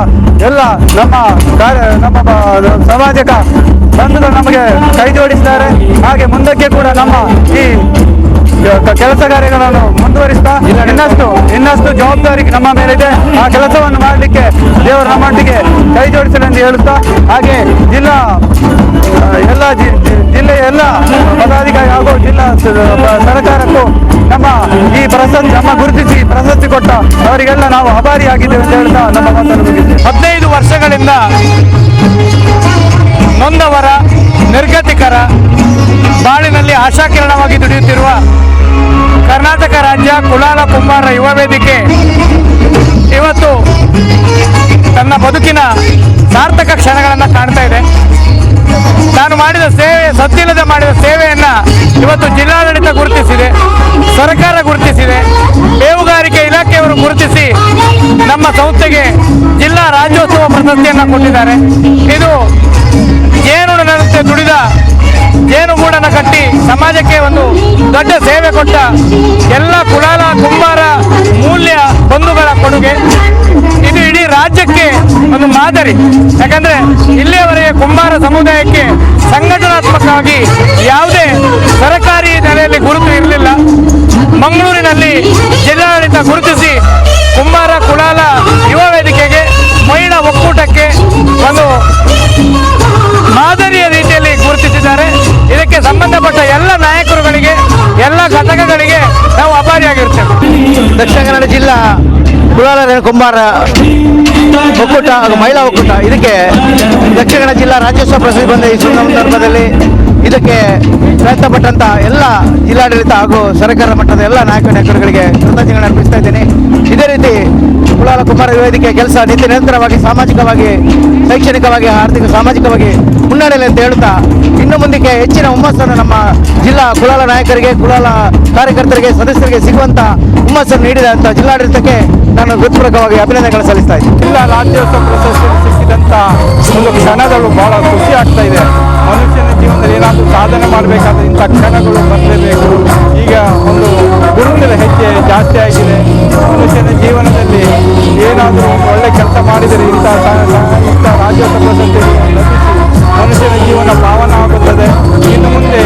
S8: ಎಲ್ಲ ನಮ್ಮ ಸಮಾಜಕ ಬಂಧುಗಳು ನಮಗೆ ಕೈ ಜೋಡಿಸಿದ್ದಾರೆ. ಹಾಗೆ ಮುಂದಕ್ಕೆ ಕೂಡ ನಮ್ಮ ಈ ಕೆಲಸ ಕಾರ್ಯಗಳನ್ನು ಮುಂದುವರಿಸ್ತಾ ಇನ್ನಷ್ಟು ಜವಾಬ್ದಾರಿ ನಮ್ಮ ಮೇಲಿದೆ. ಆ ಕೆಲಸವನ್ನು ಮಾಡಲಿಕ್ಕೆ ದೇವರು ನಮ್ಮೊಟ್ಟಿಗೆ ಕೈ ಜೋಡಿಸಲೆಂದು ಹೇಳುತ್ತಾ, ಹಾಗೆ ಜಿಲ್ಲೆಯ ಎಲ್ಲ ಪದಾಧಿಕಾರಿ ಹಾಗೂ ಜಿಲ್ಲಾ ಸರ್ಕಾರಕ್ಕೂ ನಮ್ಮ ಈ ಪ್ರಶಸ್ತಿ ನಮ್ಮ ಗುರುತಿಸಿ ಪ್ರಶಸ್ತಿ ಕೊಟ್ಟ ಅವರಿಗೆಲ್ಲ ನಾವು ಆಭಾರಿಯಾಗಿದ್ದೇವೆ ಅಂತ ಹೇಳ್ತಾ ನಮ್ಮ ಮಾತನ್ನು ಮುಗಿಸ್ತೇವೆ. 15 ವರ್ಷಗಳಿಂದ ನೊಂದವರ ನಿರ್ಗತಿಕರ ಬಾಳಿನಲ್ಲಿ ಆಶಾಕಿರಣವಾಗಿ ದುಡಿಯುತ್ತಿರುವ ಕರ್ನಾಟಕ ರಾಜ್ಯ ಕುಲಾಲ ಕುಂಬಾರ ಯುವ ವೇದಿಕೆ ಇವತ್ತು ತನ್ನ ಬದುಕಿನ ಸಾರ್ಥಕ ಕ್ಷಣಗಳನ್ನು ಕಾಣ್ತಾ ಇದೆ. ನಾನು ಮಾಡಿದ ಸೇವೆ, ಸದ್ದಿಲ್ಲದೆ ಮಾಡಿದ ಸೇವೆಯನ್ನು ಇವತ್ತು ಜಿಲ್ಲಾಡಳಿತ ಗುರುತಿಸಿದೆ, ಸರ್ಕಾರ ಗುರುತಿಸಿದೆ, ಬೇಹುಗಾರಿಕೆ ಇಲಾಖೆಯವರು ಗುರುತಿಸಿ ನಮ್ಮ ಸಂಸ್ಥೆಗೆ ಜಿಲ್ಲಾ ರಾಜ್ಯೋತ್ಸವ ಪ್ರಶಸ್ತಿಯನ್ನು ಕೊಟ್ಟಿದ್ದಾರೆ. ಇದು ಜೇನುನಂತೆ ದುಡಿದ ಜೇನುಗೂಡನ್ನು ಕಟ್ಟಿ ಸಮಾಜಕ್ಕೆ ಒಂದು ದೊಡ್ಡ ಸೇವೆ ಕೊಟ್ಟ ಎಲ್ಲ ಕುಲಾಲ ಕುಂಬಾರ ಮೂಲ್ಯ ಬಂಧುಗಳ ಕೊಡುಗೆ. ಇದು ಇಡೀ ರಾಜ್ಯಕ್ಕೆ ಒಂದು ಮಾದರಿ. ಯಾಕಂದ್ರೆ ಇಲ್ಲಿಯವರೆಗೆ ಕುಂಬಾರ ಸಮುದಾಯಕ್ಕೆ ಸಂಘಟನಾತ್ಮಕವಾಗಿ ಯಾವುದೇ ಸರ್ಕಾರಿ ನೆಲೆಯಲ್ಲಿ ಗುರುತು ಇರಲಿಲ್ಲ. ಮಂಗಳೂರಿನಲ್ಲಿ ಜಿಲ್ಲಾಡಳಿತ ಗುರುತಿಸಿ ಕುಂಬಾರ ಕುಲಾಲ ಯುವ ವೇದಿಕೆಗೆ ಮಹಿಳಾ ಒಕ್ಕೂಟಕ್ಕೆ ಒಂದು ಮಾದರಿಯ ರೀತಿಯಲ್ಲಿ ಗುರುತಿಸಿದ್ದಾರೆ. ಇದಕ್ಕೆ ಸಂಬಂಧಪಟ್ಟ ಎಲ್ಲ ನಾಯಕರುಗಳಿಗೆ, ಎಲ್ಲ ಘಟಕಗಳಿಗೆ ನಾವು ಆಭಾರಿಯಾಗಿರ್ತೇವೆ.
S9: ದಕ್ಷಿಣ ಕನ್ನಡ ಜಿಲ್ಲಾ ಕುಲಾಲ ಕುಂಬಾರ ಒಕ್ಕೂಟ ಹಾಗೂ ಮಹಿಳಾ ಒಕ್ಕೂಟ ಇದಕ್ಕೆ ದಕ್ಷಿಣ ಕನ್ನಡ ಜಿಲ್ಲಾ ರಾಜ್ಯೋತ್ಸವ ಪ್ರಶಸ್ತಿ ಬಂದ ಈ ಸಂದರ್ಭದಲ್ಲಿ ಇದಕ್ಕೆ ಪ್ರಯತ್ನಪಟ್ಟಂತ ಎಲ್ಲ ಜಿಲ್ಲಾಡಳಿತ ಹಾಗೂ ಸರ್ಕಾರ ಮಟ್ಟದ ಎಲ್ಲ ನಾಯಕರುಗಳಿಗೆ ಕೃತಜ್ಞತೆ ಅರ್ಪಿಸ್ತಾ ಇದ್ದೇನೆ. ಇದೇ ರೀತಿ ಕುಲಾಲ ಕುಂಬಾರ ವೇದಿಕೆ ಕೆಲಸ ನಿರಂತರವಾಗಿ ಸಾಮಾಜಿಕವಾಗಿ, ಶೈಕ್ಷಣಿಕವಾಗಿ, ಆರ್ಥಿಕ, ಸಾಮಾಜಿಕವಾಗಿ ಮುನ್ನಡೆಯಲಿ ಅಂತ ಹೇಳುತ್ತಾ, ಇನ್ನು ಮುಂದಕ್ಕೆ ಹೆಚ್ಚಿನ ಹುಮ್ಮಸ್ಸನ್ನು ನಮ್ಮ ಜಿಲ್ಲಾ ಕುಲಾಲ ನಾಯಕರಿಗೆ, ಕುಲಾಲ ಕಾರ್ಯಕರ್ತರಿಗೆ, ಸದಸ್ಯರಿಗೆ ಸಿಗುವಂತ ಹುಮ್ಮಸ್ಸನ್ನು ನೀಡಿದಂತ ಜಿಲ್ಲಾಡಳಿತಕ್ಕೆ ನಾನು ಹೃತ್ಪೂರ್ವಕವಾಗಿ ಅಭಿನಂದನೆಗಳು ಸಲ್ಲಿಸ್ತಾ ಇದ್ದೀನಿ.
S8: ಜಿಲ್ಲಾ ರಾಜ್ಯೋತ್ಸವ ಪ್ರಶಸ್ತಿ ಸಿಕ್ಕಿದಂಥ ಒಂದು ಕ್ಷಣಗಳು ಬಹಳ ಖುಷಿ ಆಗ್ತಾ ಇದೆ. ಮನುಷ್ಯನ ಜೀವನದಲ್ಲಿ ಏನಾದರೂ ಸಾಧನೆ ಮಾಡಬೇಕಾದ್ರೆ ಇಂಥ ಕ್ಷಣಗಳು ಬರಲೇಬೇಕು. ಈಗ ಒಂದು ಗುರುತಿನ ಹೆಜ್ಜೆ ಜಾಸ್ತಿ ಆಗಿದೆ. ಮನುಷ್ಯನ ಜೀವನದಲ್ಲಿ ಏನಾದರೂ ಒಂದು ಒಳ್ಳೆ ಕೆಲಸ ಮಾಡಿದರೆ ಇಂಥ ರಾಜ್ಯೋತ್ಸವ ಪ್ರಶಸ್ತಿ ಲಭಿಸಿ ಮನುಷ್ಯನ ಜೀವನ ಪಾವನ ಆಗುತ್ತದೆ. ಇನ್ನು ಮುಂದೆ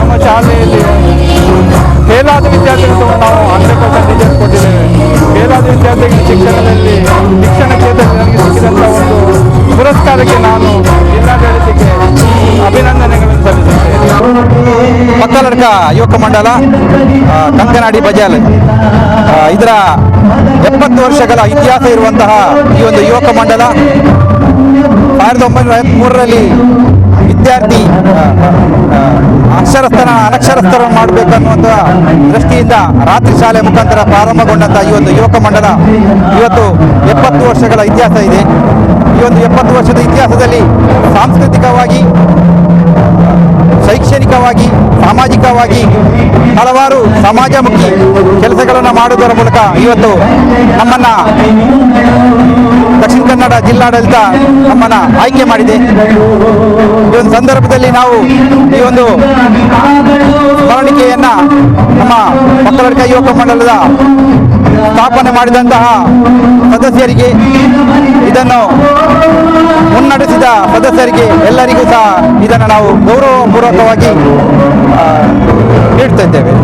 S8: ನಮ್ಮ ಶಾಲೆಯಲ್ಲಿ ಫೇಲಾದ ವಿದ್ಯಾರ್ಥಿಗಳು ನಾವು 100% ರಿಸಲ್ಟ್ ಕೊಟ್ಟಿದ್ದೇವೆ. ಫೇಲಾದ ವಿದ್ಯಾರ್ಥಿಗಳ ಶಿಕ್ಷಣ ಕ್ಷೇತ್ರದಲ್ಲಿ ನನಗೆ ಸಿಕ್ಕಿದಂಥ ಒಂದು ಪುರಸ್ಕಾರಕ್ಕೆ ನಾನು ಜಿಲ್ಲಾಡಳಿತಕ್ಕೆ ಅಭಿನಂದನೆಗಳನ್ನು ಸಲ್ಲಿಸುತ್ತೇನೆ.
S5: ಮಕ್ಕಳಡ್ಕ ಯುವಕ ಮಂಡಲ ಕಂಕನಾಡಿ ಬಜಾಲ್ ಇದರ 70 ವರ್ಷಗಳ ಇತಿಹಾಸ ಇರುವಂತಹ ಈ ಒಂದು ಯುವಕ ಮಂಡಲ 1953ರಲ್ಲಿ ವಿದ್ಯಾರ್ಥಿ ಅನಕ್ಷರಸ್ಥರನ್ನು ಮಾಡಬೇಕನ್ನುವಂಥ ದೃಷ್ಟಿಯಿಂದ ರಾತ್ರಿ ಶಾಲೆ ಮುಖಾಂತರ ಪ್ರಾರಂಭಗೊಂಡಂಥ ಈ ಒಂದು ಯುವಕ ಮಂಡಲ ಇವತ್ತು 70 ವರ್ಷಗಳ ಇತಿಹಾಸ ಇದೆ. ಈ ಒಂದು 70 ವರ್ಷದ ಇತಿಹಾಸದಲ್ಲಿ ಸಾಂಸ್ಕೃತಿಕವಾಗಿ, ಶೈಕ್ಷಣಿಕವಾಗಿ, ಸಾಮಾಜಿಕವಾಗಿ ಹಲವಾರು ಸಮಾಜಮುಖಿ ಕೆಲಸಗಳನ್ನು ಮಾಡುವುದರ ಮೂಲಕ ಇವತ್ತು ನಮ್ಮನ್ನು ದಕ್ಷಿಣ ಕನ್ನಡ ಜಿಲ್ಲಾಡಳಿತ ನಮ್ಮನ್ನು ಆಯ್ಕೆ ಮಾಡಿದೆ. ಈ ಒಂದು ಸಂದರ್ಭದಲ್ಲಿ ನಾವು ಈ ಒಂದು ಸ್ಮರಣಿಕೆಯನ್ನು ನಮ್ಮ ಮಕ್ಕಳಡ್ಕ ಯುವಕ ಮಂಡಲದ ಸ್ಥಾಪನೆ ಮಾಡಿದಂತಹ ಸದಸ್ಯರಿಗೆ, ಇದನ್ನು ಮುನ್ನಡೆಸಿದ ಸದಸ್ಯರಿಗೆ ಎಲ್ಲರಿಗೂ ಸಹ ಇದನ್ನು ನಾವು ಗೌರವಪೂರ್ವಕವಾಗಿ ನೀಡ್ತಾ ಇದ್ದೇವೆ.